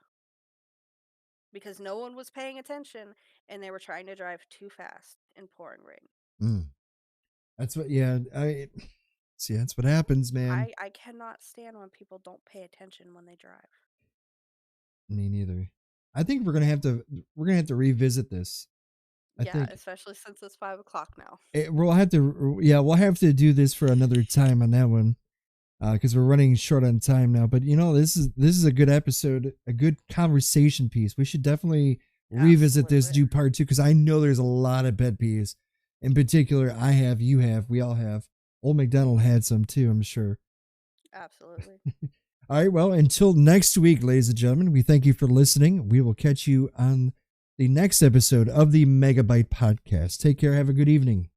[SPEAKER 1] because no one was paying attention and they were trying to drive too fast in pouring rain.
[SPEAKER 2] Mm. That's what. Yeah. I see. That's what happens, man.
[SPEAKER 1] I cannot stand when people don't pay attention when they drive.
[SPEAKER 2] Me neither. I think we're gonna have to revisit this. I
[SPEAKER 1] Yeah,
[SPEAKER 2] think
[SPEAKER 1] especially since it's 5 o'clock now.
[SPEAKER 2] we'll have to. Yeah, we'll have to do this for another time on that one because we're running short on time now. But this is a good episode, a good conversation piece. We should definitely revisit this,
[SPEAKER 1] Absolutely.
[SPEAKER 2] do part two, because I know there's a lot of pet peeves. In particular, I have, you have, we all have. Old McDonald had some too, I'm sure.
[SPEAKER 1] Absolutely.
[SPEAKER 2] All right. Well, until next week, ladies and gentlemen, we thank you for listening. We will catch you on the next episode of the Megabyte podcast. Take care. Have a good evening.